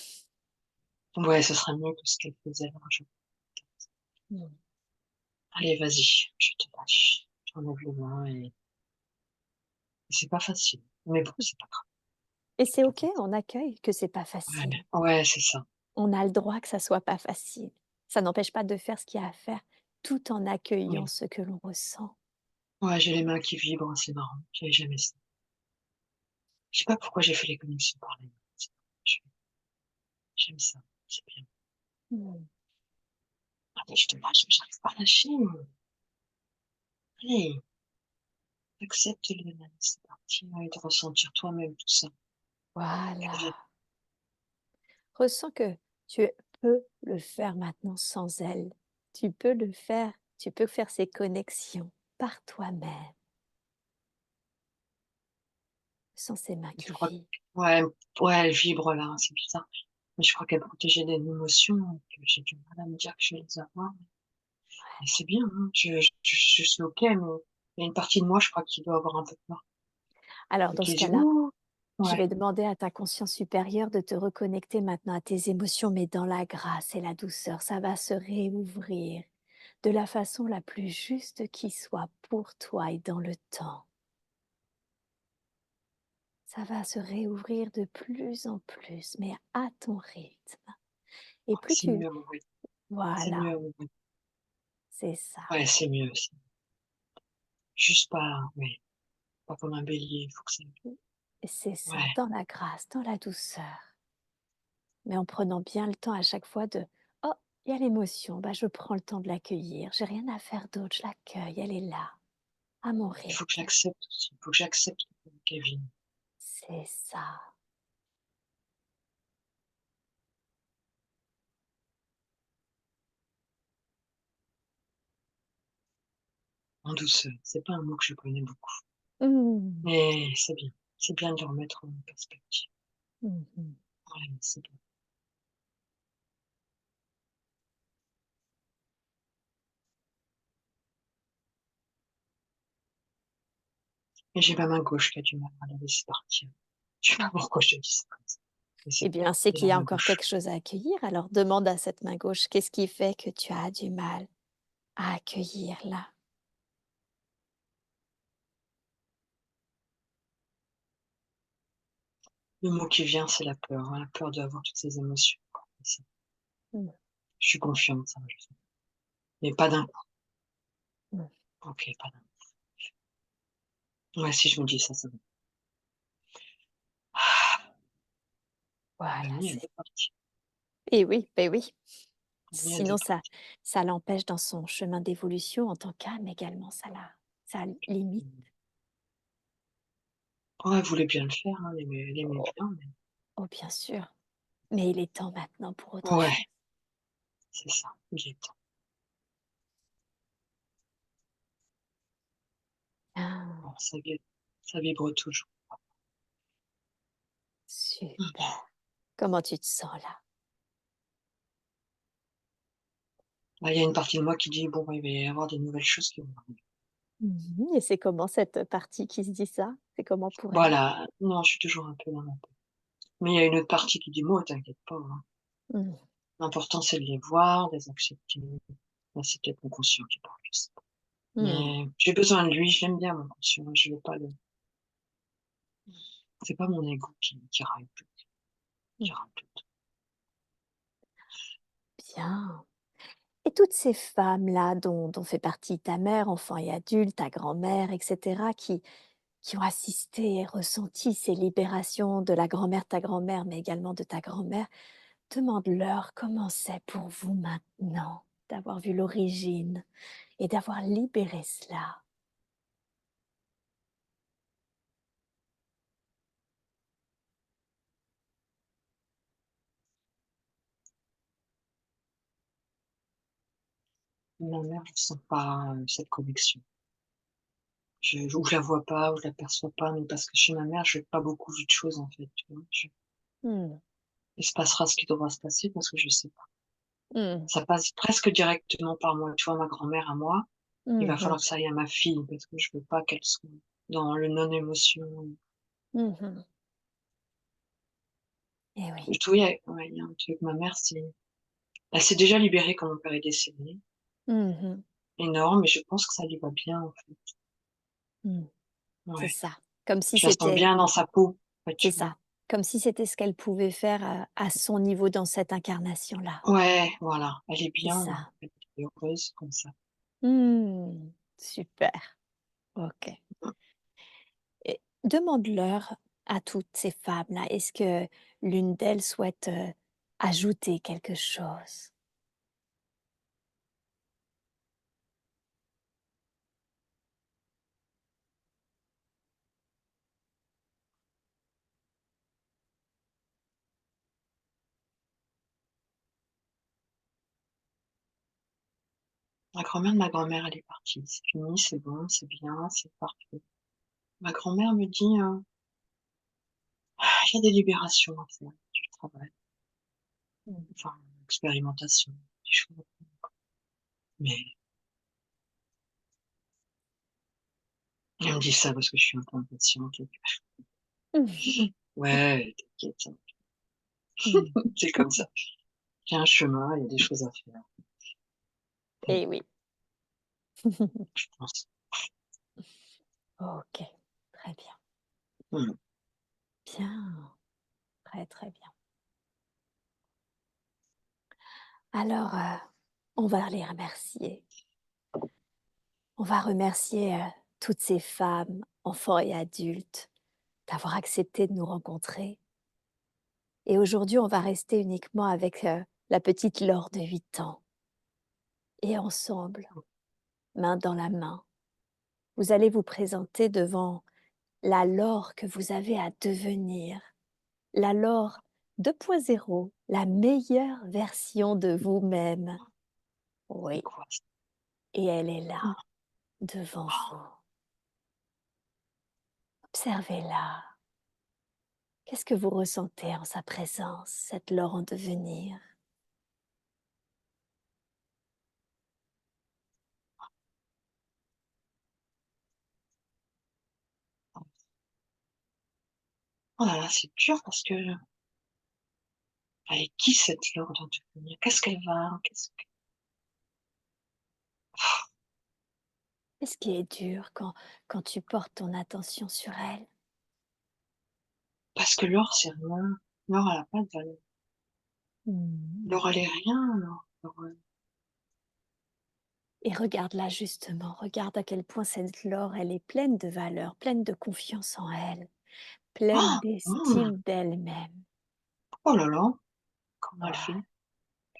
[SPEAKER 2] ouais, ce serait mieux que ce qu'elle faisait là, je
[SPEAKER 1] Mmh.
[SPEAKER 2] allez, vas-y, je te lâche. J'enlève les mains et c'est pas facile, mais bon, c'est pas grave.
[SPEAKER 1] Et c'est OK, on accueille que c'est pas
[SPEAKER 2] Ouais,
[SPEAKER 1] facile.
[SPEAKER 2] ouais, c'est ça.
[SPEAKER 1] On a le droit que ça soit pas facile. Ça n'empêche pas de faire ce qu'il y a à faire, tout en accueillant
[SPEAKER 2] Oui.
[SPEAKER 1] ce que l'on ressent.
[SPEAKER 2] Ouais, j'ai les mains qui vibrent, c'est marrant. J'avais jamais ça. Je sais pas pourquoi j'ai fait les connexions par les mains. Je j'aime ça, c'est bien.
[SPEAKER 1] Mmh.
[SPEAKER 2] Allez, je te lâche, mais j'arrive pas à lâcher. Allez, accepte-le, là, c'est parti, ouais, de ressentir toi-même tout ça.
[SPEAKER 1] Voilà.
[SPEAKER 2] Purée.
[SPEAKER 1] Ressens que tu peux le faire maintenant sans elle. Tu peux le faire, tu peux faire ces connexions par toi-même. Sans ses mains
[SPEAKER 2] Je
[SPEAKER 1] qui
[SPEAKER 2] crois
[SPEAKER 1] vibrent.
[SPEAKER 2] ouais, ouais, elle vibre là, c'est bizarre. Mais je crois qu'elle protégeait des émotions et que j'ai du mal à me dire que je vais les avoir. Mais c'est bien, hein, je suis OK, mais il y a une partie de moi, je crois, qui doit avoir un peu peur
[SPEAKER 1] Alors
[SPEAKER 2] et
[SPEAKER 1] dans
[SPEAKER 2] qui
[SPEAKER 1] ce
[SPEAKER 2] dit:
[SPEAKER 1] cas-là,
[SPEAKER 2] «Ouh!»
[SPEAKER 1] je
[SPEAKER 2] Ouais,
[SPEAKER 1] vais demander à ta conscience supérieure de te reconnecter maintenant à tes émotions, mais dans la grâce et la douceur. Ça va se réouvrir de la façon la plus juste qui soit pour toi et dans le temps. Ça va se réouvrir de plus en plus, mais à ton rythme. Et
[SPEAKER 2] Oh,
[SPEAKER 1] plus
[SPEAKER 2] c'est
[SPEAKER 1] tu...
[SPEAKER 2] mieux, oui, c'est
[SPEAKER 1] Voilà,
[SPEAKER 2] mieux, oui.
[SPEAKER 1] c'est ça.
[SPEAKER 2] Ouais, c'est mieux, c'est juste pas, oui, pas comme un bélier, il faut que ça,
[SPEAKER 1] C'est ça,
[SPEAKER 2] ouais,
[SPEAKER 1] dans la grâce, dans la douceur. Mais en prenant bien le temps à chaque fois de: «Oh, il y a l'émotion, bah, je prends le temps de l'accueillir. J'ai rien à faire d'autre, je l'accueille, elle est là, à mon
[SPEAKER 2] il faut que
[SPEAKER 1] rythme».
[SPEAKER 2] j'accepte aussi, il faut que j'accepte qu'elle vienne.
[SPEAKER 1] C'est ça.
[SPEAKER 2] En douceur, c'est pas un mot que je connais beaucoup,
[SPEAKER 1] Mmh.
[SPEAKER 2] mais c'est bien de le remettre en perspective.
[SPEAKER 1] Mmh mh.
[SPEAKER 2] Ouais, c'est bien. Et j'ai ma main gauche qui a du mal à la laisser partir. Je sais pas
[SPEAKER 1] Mmh.
[SPEAKER 2] pourquoi je te dis ça comme ça, mais
[SPEAKER 1] Eh bien, c'est
[SPEAKER 2] c'est
[SPEAKER 1] qu'il
[SPEAKER 2] la
[SPEAKER 1] y a
[SPEAKER 2] main
[SPEAKER 1] encore
[SPEAKER 2] gauche.
[SPEAKER 1] quelque chose à accueillir, alors demande à cette main gauche, qu'est-ce qui fait que tu as du mal à accueillir là?
[SPEAKER 2] Le mot qui vient, c'est la peur d'avoir toutes ces émotions, quoi. C'est ça.
[SPEAKER 1] Mmh.
[SPEAKER 2] Je suis confiante, ça va le faire. Mais pas d'un coup.
[SPEAKER 1] Mmh.
[SPEAKER 2] OK, pas d'un coup. Ouais, si je me dis ça, ça va. Ah,
[SPEAKER 1] Voilà,
[SPEAKER 2] mamie, elle
[SPEAKER 1] c'est
[SPEAKER 2] est partie.
[SPEAKER 1] eh oui, beh oui.
[SPEAKER 2] Mamie, elle est
[SPEAKER 1] Sinon
[SPEAKER 2] partie.
[SPEAKER 1] ça l'empêche dans son chemin d'évolution en tant qu'âme également, ça limite.
[SPEAKER 2] Mmh. Ouais, elle voulait bien le faire, hein, elle aimait
[SPEAKER 1] Oh,
[SPEAKER 2] bien, mais
[SPEAKER 1] oh bien sûr, mais il est temps maintenant pour autre
[SPEAKER 2] ouais,
[SPEAKER 1] chose.
[SPEAKER 2] c'est ça, il est temps.
[SPEAKER 1] Ah,
[SPEAKER 2] Bon, ça vibre toujours. Mmh.
[SPEAKER 1] super. Comment tu te sens là?
[SPEAKER 2] Là, il y a une partie de moi qui dit: «Bon, il va y avoir des nouvelles choses qui vont arriver».
[SPEAKER 1] Mmh. Et c'est comment cette partie qui se dit ça? C'est comment pour elle?
[SPEAKER 2] Voilà, non, je suis toujours un peu dans la tête. Mais il y a une autre partie qui dit: «Moi, t'inquiète pas, hein,
[SPEAKER 1] Mmh.
[SPEAKER 2] l'important c'est de les voir, de les accepter». Là, c'est peut-être mon conscient qui parle, je sais pas.
[SPEAKER 1] Mmh.
[SPEAKER 2] Mais j'ai besoin de lui, je l'aime bien mon conscient, je veux pas le c'est pas mon ego qui râle tout,
[SPEAKER 1] Mmh.
[SPEAKER 2] qui râle tout.
[SPEAKER 1] Bien. Et toutes ces femmes-là dont fait partie ta mère, enfant et adulte, ta grand-mère et cetera, qui ont assisté et ressenti ces libérations de la grand-mère de ta grand-mère, mais également de ta grand-mère, demande-leur comment c'est pour vous maintenant d'avoir vu l'origine et d'avoir libéré cela.
[SPEAKER 2] Ma mère, je sens pas, cette connexion. Ou je la vois pas, ou je l'aperçois pas, mais parce que chez ma mère, j'ai pas beaucoup vu de choses, en fait, tu vois? Je
[SPEAKER 1] Mmh.
[SPEAKER 2] Il se passera ce qui devra se passer parce que je sais pas.
[SPEAKER 1] Mmh.
[SPEAKER 2] Ça passe presque directement par moi. Tu vois, ma grand-mère à moi, il va
[SPEAKER 1] Mmh.
[SPEAKER 2] falloir que ça aille à ma fille parce que je veux pas qu'elle soit dans le non-émotion.
[SPEAKER 1] Mmh. Eh oui.
[SPEAKER 2] Je trouvais ouais, il y a un truc, ma mère, elle s'est déjà libérée quand mon père est décédé.
[SPEAKER 1] Mmh.
[SPEAKER 2] Énorme, et je pense que ça lui va bien, en fait.
[SPEAKER 1] Mmh. C'est
[SPEAKER 2] Ouais.
[SPEAKER 1] ça. Comme si
[SPEAKER 2] Je la sens
[SPEAKER 1] c'était
[SPEAKER 2] bien dans sa peau, en fait,
[SPEAKER 1] c'est
[SPEAKER 2] tu vois?
[SPEAKER 1] ça. Comme si c'était ce qu'elle pouvait faire à son niveau dans cette incarnation-là.
[SPEAKER 2] Ouais, voilà, elle est
[SPEAKER 1] C'est
[SPEAKER 2] bien,
[SPEAKER 1] ça.
[SPEAKER 2] elle est heureuse comme ça.
[SPEAKER 1] Mmh. Super. OK. Et demande-leur à toutes ces femmes-là, est-ce que l'une d'elles souhaite, ajouter quelque chose?
[SPEAKER 2] La grand-mère de ma grand-mère, elle est partie. C'est fini, c'est bon, c'est bien, c'est parfait. Ma grand-mère me dit, «Il y a des libérations à faire, du travail,
[SPEAKER 1] Mmh.
[SPEAKER 2] enfin, expérimentation, des choses, mais» elle me dit ça parce que je suis un peu impatiente et que «Ouais, t'inquiète, hein,
[SPEAKER 1] Mmh.
[SPEAKER 2] c'est comme ça. Il y a un chemin, il y a des choses à faire».
[SPEAKER 1] Et oui.
[SPEAKER 2] je pense.
[SPEAKER 1] Ok, très bien.
[SPEAKER 2] Mmh.
[SPEAKER 1] Bien, très très bien. Alors, on va les remercier. On va remercier toutes ces femmes, enfants et adultes, d'avoir accepté de nous rencontrer. Et aujourd'hui, on va rester uniquement avec la petite Laure de 8 ans. Et ensemble, main dans la main, vous allez vous présenter devant la Laure que vous avez à devenir, la Laure 2.0, la meilleure version de vous-même.
[SPEAKER 2] C'est
[SPEAKER 1] Oui,
[SPEAKER 2] quoi ça?
[SPEAKER 1] et elle est là,
[SPEAKER 2] Mmh.
[SPEAKER 1] devant
[SPEAKER 2] Oh!
[SPEAKER 1] vous. Observez-la. Qu'est-ce que vous ressentez en sa présence, cette Laure en devenir?
[SPEAKER 2] Oh là là, c'est dur parce que elle est qui cette Laure dans devenir? Qu'est-ce qu'elle va? Qu'est-ce que
[SPEAKER 1] Qu'est-ce qui est dur quand tu portes ton attention sur elle?
[SPEAKER 2] parce que Laure, c'est rien. Laure, elle a pas de valeur.
[SPEAKER 1] Mmh.
[SPEAKER 2] Laure, elle est rien, Laure. Laure,
[SPEAKER 1] Et regarde-la justement, regarde à quel point cette Laure, elle est pleine de valeur, pleine de confiance en elle, pleine
[SPEAKER 2] oh!
[SPEAKER 1] d'estime d'elle-même.
[SPEAKER 2] Oh là là, comment elle fait?
[SPEAKER 1] Ouais.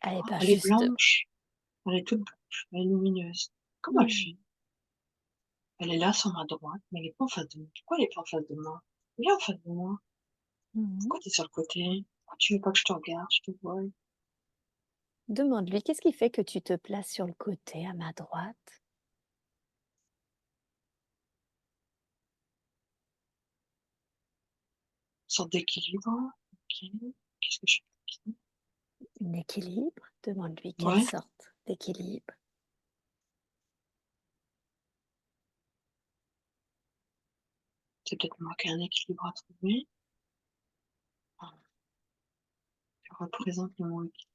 [SPEAKER 1] Eh ben
[SPEAKER 2] Elle est
[SPEAKER 1] juste,
[SPEAKER 2] blanche, elle est toute blanche, elle est lumineuse. Comment elle
[SPEAKER 1] mmh,
[SPEAKER 2] fait? Elle est là sur ma droite, mais elle est pas en face de moi. Pourquoi elle est pas en face de moi? Viens en face de moi.
[SPEAKER 1] mmh.
[SPEAKER 2] Pourquoi tu es sur le côté? Pourquoi tu veux pas que je te regarde, je te voie?
[SPEAKER 1] Demande-lui, qu'est-ce qui fait que tu te places sur le côté, à ma droite?
[SPEAKER 2] Sorte d'équilibre. OK. Qu'est-ce que je fais ici?
[SPEAKER 1] L'équilibre? Demande-lui quelle
[SPEAKER 2] Ouais,
[SPEAKER 1] sorte d'équilibre.
[SPEAKER 2] c'est peut-être moi qui ai un équilibre à trouver. Ah, je représente le mot équilibre.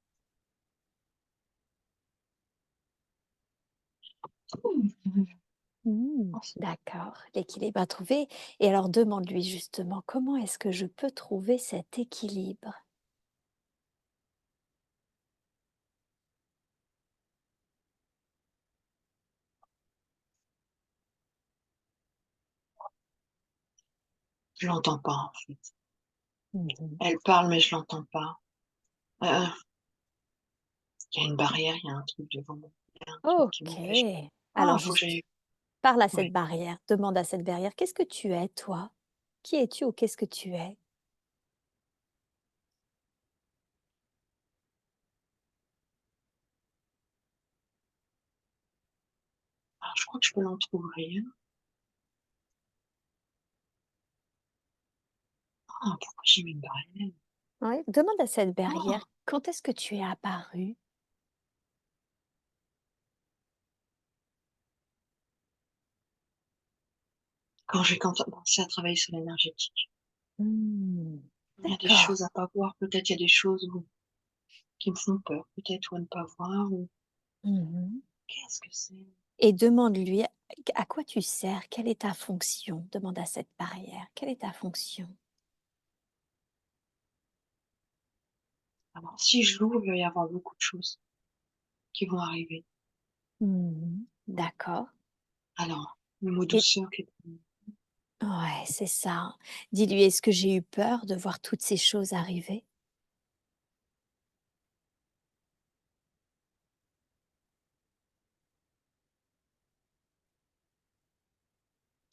[SPEAKER 1] Mmh,
[SPEAKER 2] Oh, c'est
[SPEAKER 1] d'accord, l'équilibre à trouver. Et alors demande-lui justement, comment est-ce que je peux trouver cet équilibre?
[SPEAKER 2] je l'entends pas, en fait.
[SPEAKER 1] Mmh.
[SPEAKER 2] Elle parle, mais je l'entends pas. Il y a une barrière, il y a un truc devant moi. Il y a un truc qui
[SPEAKER 1] OK.
[SPEAKER 2] m'empêche.
[SPEAKER 1] Alors
[SPEAKER 2] Faut que
[SPEAKER 1] juste,
[SPEAKER 2] j'aille
[SPEAKER 1] parle à cette
[SPEAKER 2] ouais.
[SPEAKER 1] barrière, demande à cette barrière, qu'est-ce que tu es toi? Qui es-tu ou qu'est-ce que tu es?
[SPEAKER 2] Alors je crois que je peux l'entrouvrir. Pourquoi j'ai mis une barrière?
[SPEAKER 1] Oui, demande à cette barrière,
[SPEAKER 2] Oh!
[SPEAKER 1] quand est-ce que tu es apparu?
[SPEAKER 2] Quand j'ai commencé à travailler sur l'énergétique.
[SPEAKER 1] Mmh,
[SPEAKER 2] Il y a des
[SPEAKER 1] d'accord.
[SPEAKER 2] choses à pas voir, peut-être il y a des choses qui me font peur, peut-être ou à ne pas voir ou
[SPEAKER 1] Mmh.
[SPEAKER 2] qu'est-ce que c'est?
[SPEAKER 1] Et demande-lui, à quoi tu sers? Quelle est ta fonction? Demande à cette barrière, quelle est ta fonction?
[SPEAKER 2] Alors si je l'ouvre, il va y avoir beaucoup de choses qui vont arriver.
[SPEAKER 1] Mmh. D'accord.
[SPEAKER 2] Alors, le mot
[SPEAKER 1] Et
[SPEAKER 2] douceur qui est
[SPEAKER 1] ouais, c'est ça. Dis-lui, est-ce que j'ai eu peur de voir toutes ces choses arriver?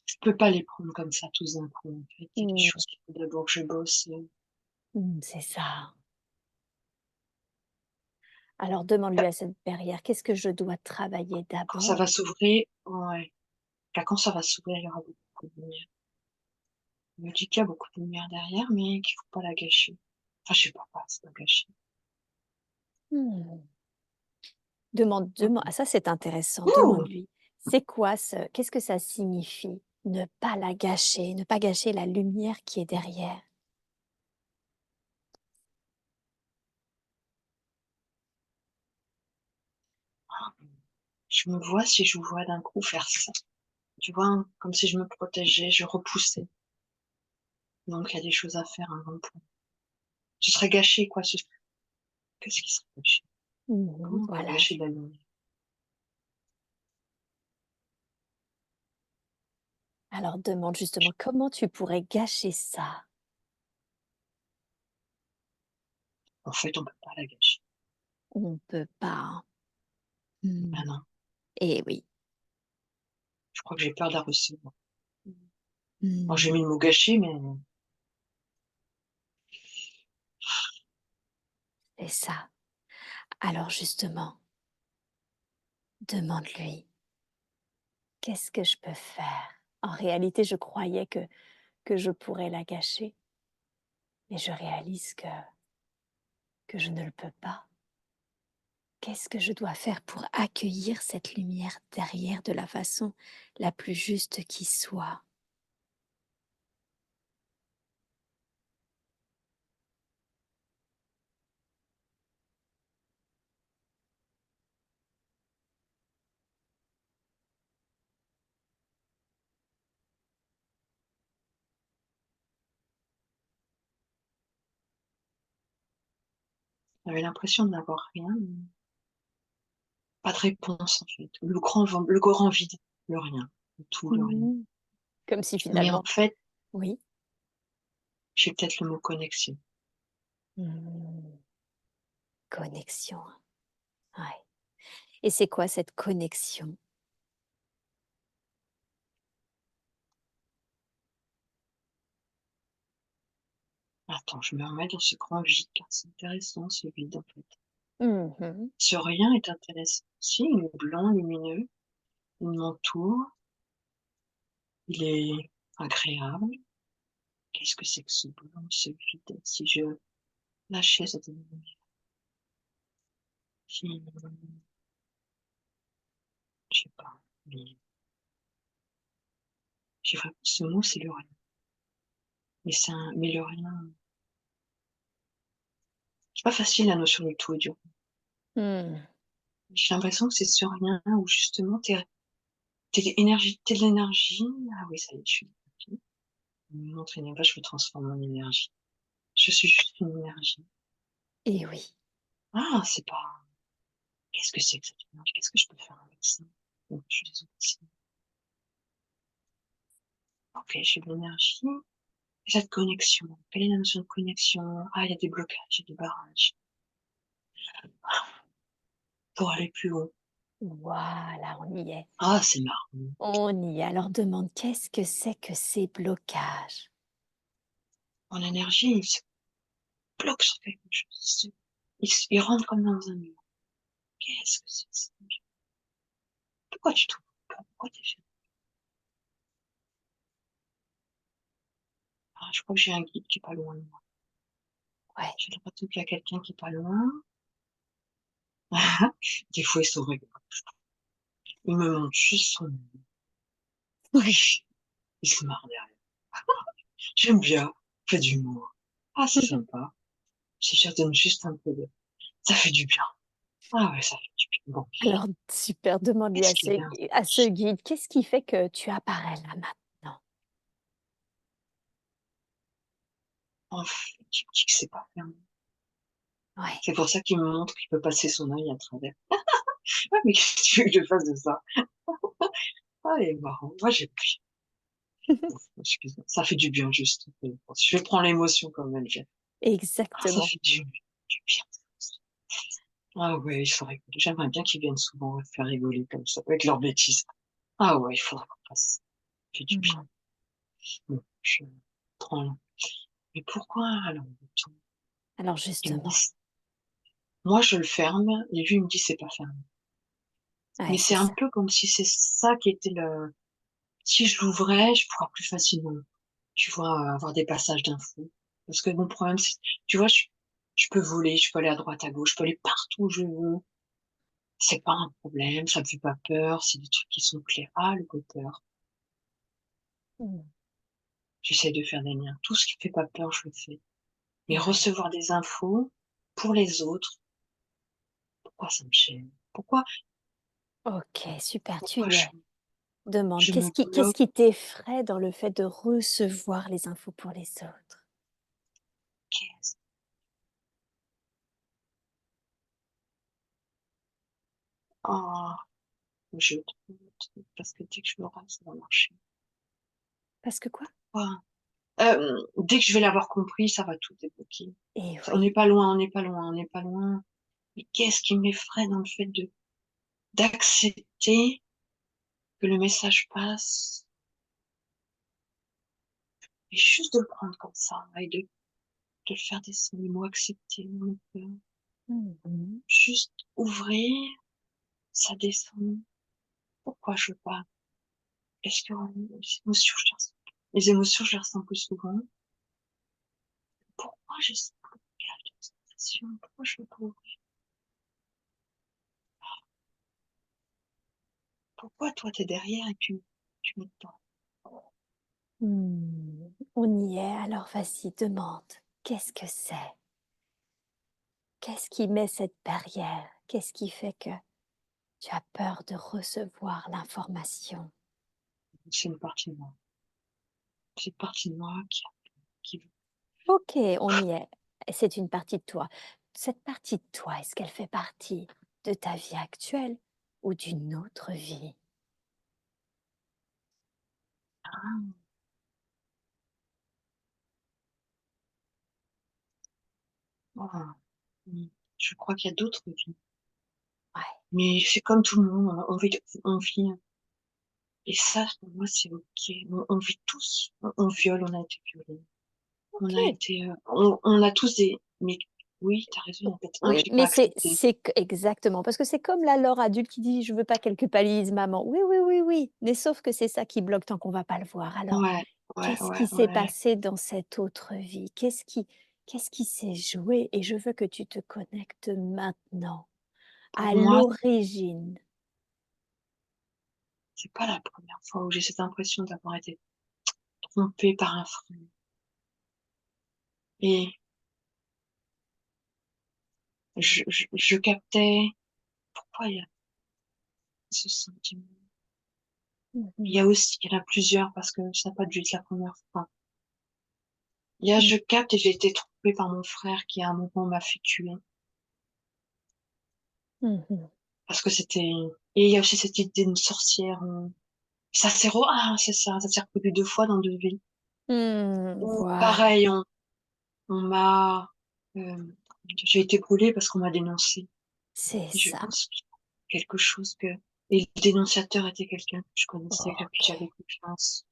[SPEAKER 2] je peux pas les prendre comme ça tous d'un coup, en fait. Il y a des
[SPEAKER 1] Mmh,
[SPEAKER 2] choses qu'il faut d'abord que je bosse,
[SPEAKER 1] c'est ça. Alors demande-lui à cette barrière, qu'est-ce que je dois travailler
[SPEAKER 2] quand ça va
[SPEAKER 1] d'abord?
[SPEAKER 2] s'ouvrir ouais, là, quand ça va s'ouvrir, il y aura beaucoup de lumière. Il me dit qu'il y a beaucoup de lumière derrière, mais qu'il faut pas la gâcher. Enfin, je sais pas, c'est pas gâcher.
[SPEAKER 1] Mmh.
[SPEAKER 2] Mmh
[SPEAKER 1] Ah ça c'est intéressant,
[SPEAKER 2] Ouh!
[SPEAKER 1] demande-lui. C'est quoi qu'est-ce que ça signifie? Ne pas la gâcher, ne pas gâcher la lumière qui est derrière.
[SPEAKER 2] je me vois si je vois d'un coup faire ça. Tu vois? Comme si je me protégeais, je repoussais. Donc il y a des choses à faire avant le point. Ce serait gâché quoi, qu'est-ce qui serait gâché?
[SPEAKER 1] Mmh.
[SPEAKER 2] Comment on peut
[SPEAKER 1] Voilà.
[SPEAKER 2] gâcher de la lumière?
[SPEAKER 1] Alors demande justement comment tu pourrais gâcher ça?
[SPEAKER 2] En fait, on peut pas la gâcher.
[SPEAKER 1] On peut pas, hein. Mmh.
[SPEAKER 2] Ah non,
[SPEAKER 1] Eh oui.
[SPEAKER 2] je crois que j'ai peur de la recevoir. Alors
[SPEAKER 1] Mmh.
[SPEAKER 2] j'ai mis le mot gâcher, mais
[SPEAKER 1] C'est ça. Alors justement, demande-lui: «Qu'est-ce que je peux faire?» En réalité, je croyais que je pourrais la gâcher, mais je réalise que je ne le peux pas. Qu'est-ce que je dois faire pour accueillir cette lumière derrière de la façon la plus juste qui soit?
[SPEAKER 2] j'avais l'impression de n'avoir rien, pas de réponse en fait. Le grand vide, le rien, le tout, le rien.
[SPEAKER 1] Mmh. Comme si
[SPEAKER 2] Mais en
[SPEAKER 1] finalement
[SPEAKER 2] fait,
[SPEAKER 1] oui.
[SPEAKER 2] j'ai peut-être le mot connexion.
[SPEAKER 1] Mmh. Connexion, ouais. Et c'est quoi cette connexion?
[SPEAKER 2] Attends, je me remets dans ce grand vide, car c'est intéressant ce vide en fait.
[SPEAKER 1] Mmh mh.
[SPEAKER 2] Ce rien est intéressant aussi, il est blanc, lumineux, il m'entoure, il est agréable. Qu'est-ce que c'est que ce blanc, ce vide? Si je lâchais cette énergie, si, je sais pas, mais j'ai vraiment ce mot, c'est le rien. Mais le rien, c'est pas facile la notion du tout et du rien.
[SPEAKER 1] Mmh.
[SPEAKER 2] J'ai l'impression que c'est ce rien où justement t'es de l'énergie. Ah oui, ça y est, je suis de l'énergie. M'entraîner pas, je me transforme en énergie. Je suis juste une énergie.
[SPEAKER 1] Et oui.
[SPEAKER 2] Ah, c'est pas qu'est-ce que c'est que cette énergie? Qu'est-ce que je peux faire avec ça? Donc j'ai des outils. OK, j'ai de l'énergie. Et cette connexion, quelle est la notion de connexion? Ah, il y a des blocages, il y a des barrages. Pour aller plus haut.
[SPEAKER 1] Voilà, on y est.
[SPEAKER 2] Ah, c'est marrant.
[SPEAKER 1] On y est. Alors demande: «Qu'est-ce que c'est que ces blocages?»
[SPEAKER 2] Mon énergie, il se bloque sur quelque chose. Il rentre comme dans un mur. Qu'est-ce que c'est que ça? Pourquoi tu t'ouvres pas? Pourquoi tu es fermé? Ah, je crois que j'ai un guide qui est pas loin de moi.
[SPEAKER 1] Ouais.
[SPEAKER 2] J'ai l'impression qu'il y a quelqu'un qui est pas loin. Des fois, ils sont rigolos. Il me montre juste son nez. Il se marre derrière. J'aime bien. Il fait du d'humour. Ah, c'est sympa. Si je donne juste un peu de ça fait du bien. Ah ouais, ça fait du bien. Bon,
[SPEAKER 1] Alors super, demande-lui
[SPEAKER 2] qu'est-ce qu'il y a?
[SPEAKER 1] à ce guide: «Qu'est-ce qui fait que tu apparais là maintenant?»
[SPEAKER 2] En fait, je me dis que c'est pas fermé.
[SPEAKER 1] Ouais.
[SPEAKER 2] C'est pour ça qu'il me montre qu'il peut passer son œil à travers. Ouais, mais qu'est-ce que tu veux que je fasse de ça? Ah, il est marrant. Moi, j'ai pris. Bon, excuse-moi, ça fait du bien juste. Je prends l'émotion comme elle vient. Ah, ça
[SPEAKER 1] Exactement.
[SPEAKER 2] fait du bien. Ah ouais, il faut rigoler. J'aimerais bien qu'ils viennent souvent me faire rigoler comme ça, avec leurs bêtises. Ah ouais, il faudrait qu'on fasse ça. Ça fait du bien.
[SPEAKER 1] Mmh.
[SPEAKER 2] Bon, je prends là. Mais pourquoi alors autant?
[SPEAKER 1] Alors
[SPEAKER 2] Il me
[SPEAKER 1] justement,
[SPEAKER 2] dit moi je le ferme et lui il me dit: «C'est pas fermé». Mais
[SPEAKER 1] ouais, c'est
[SPEAKER 2] c'est un
[SPEAKER 1] ça.
[SPEAKER 2] peu comme si c'est ça qui était le si je l'ouvrais, je pourrais plus facilement, tu vois, avoir des passages d'infos. Parce que mon problème, c'est tu vois, je peux voler, je peux aller à droite, à gauche, je peux aller partout où je veux. C'est pas un problème, ça me fait pas peur, c'est des trucs qui sont clairs. Ah, le co-peur.
[SPEAKER 1] Mmh.
[SPEAKER 2] J'essaie de faire des liens. Tout ce qui fait pas peur, je le fais. Mais
[SPEAKER 1] Ouais.
[SPEAKER 2] recevoir des infos pour les autres, pourquoi ça me gêne? Pourquoi
[SPEAKER 1] OK, super, tu
[SPEAKER 2] Pourquoi
[SPEAKER 1] y es. Demande,
[SPEAKER 2] je me
[SPEAKER 1] qu'est-ce
[SPEAKER 2] bloque?
[SPEAKER 1] qui t'effraie dans le fait de recevoir les infos pour les autres?
[SPEAKER 2] Qu'est-ce oh, je doute, parce que dès que je me rase, ça va marcher.
[SPEAKER 1] Parce que quoi?
[SPEAKER 2] Pourquoi? Dès que je vais l'avoir compris, ça va tout débloquer.
[SPEAKER 1] Eh
[SPEAKER 2] On
[SPEAKER 1] oui.
[SPEAKER 2] n'est pas loin, on n'est pas loin, on n'est pas loin. Mais qu'est-ce qui m'effraie dans le fait de d'accepter que le message passe et juste de le prendre comme ça et de le faire descendre, le mot accepter, mon cœur.
[SPEAKER 1] Mmh.
[SPEAKER 2] Juste ouvrir, ça descend. Pourquoi je veux pas? Est-ce que les émotions, je les ressens plus souvent. Pourquoi j'ai ce blocage de sensation? Pourquoi je veux pas ouvrir? Pourquoi toi, tu es derrière et tu m'aides pas?
[SPEAKER 1] Mmh. On y est, alors vas-y, demande. Qu'est-ce que c'est? Qu'est-ce qui met cette barrière? Qu'est-ce qui fait que tu as peur de recevoir l'information?
[SPEAKER 2] C'est une partie de moi. C'est une partie de moi qui veut
[SPEAKER 1] OK, on y est. C'est une partie de toi. Cette partie de toi, est-ce qu'elle fait partie de ta vie actuelle ou d'une autre vie?
[SPEAKER 2] ah, oh, mmh, je crois qu'il y a d'autres vies.
[SPEAKER 1] Ouais,
[SPEAKER 2] Mais c'est comme tout le monde, on vit et ça pour moi c'est OK. On vit tous, on viole, on a été violés. On a
[SPEAKER 1] OK.
[SPEAKER 2] été, on a tous des mais oui, tu as raison, il y en a peut-être un que
[SPEAKER 1] Oui,
[SPEAKER 2] j'ai pas
[SPEAKER 1] mais
[SPEAKER 2] accepté.
[SPEAKER 1] exactement, parce que c'est comme la Laure adulte qui dit: «Je veux pas qu'elle culpabilise maman». Oui, oui, oui, oui, mais sauf que c'est ça qui bloque tant qu'on va pas le voir. Alors,
[SPEAKER 2] Ouais, ouais,
[SPEAKER 1] qu'est-ce
[SPEAKER 2] ouais,
[SPEAKER 1] qui s'est
[SPEAKER 2] ouais.
[SPEAKER 1] passé dans cette autre vie? Qu'est-ce qui s'est joué? Et je veux que tu te connectes maintenant,
[SPEAKER 2] Pour
[SPEAKER 1] à
[SPEAKER 2] moi,
[SPEAKER 1] l'origine.
[SPEAKER 2] c'est pas la première fois où j'ai cette impression d'avoir été trompée par un frère et je captais pourquoi il y a ce sentiment.
[SPEAKER 1] Mmh mh.
[SPEAKER 2] Il y en a plusieurs parce que ça n'a pas dû être la première fois. Il y a je capte et j'ai été trompée par mon frère qui à un moment m'a fait tuer
[SPEAKER 1] Mmh mh.
[SPEAKER 2] parce que c'était et il y a aussi cette idée d'une sorcière, ça s'est c'est ça s'est reproduit 2 fois dans 2 vies
[SPEAKER 1] Mmh,
[SPEAKER 2] où
[SPEAKER 1] voilà,
[SPEAKER 2] pareil on m'a, j'ai été brûlée parce qu'on m'a dénoncée
[SPEAKER 1] c'est
[SPEAKER 2] et je
[SPEAKER 1] ça.
[SPEAKER 2] pense quelque chose que et le dénonciateur était quelqu'un que je connaissais, à qui
[SPEAKER 1] OK.
[SPEAKER 2] j'avais confiance.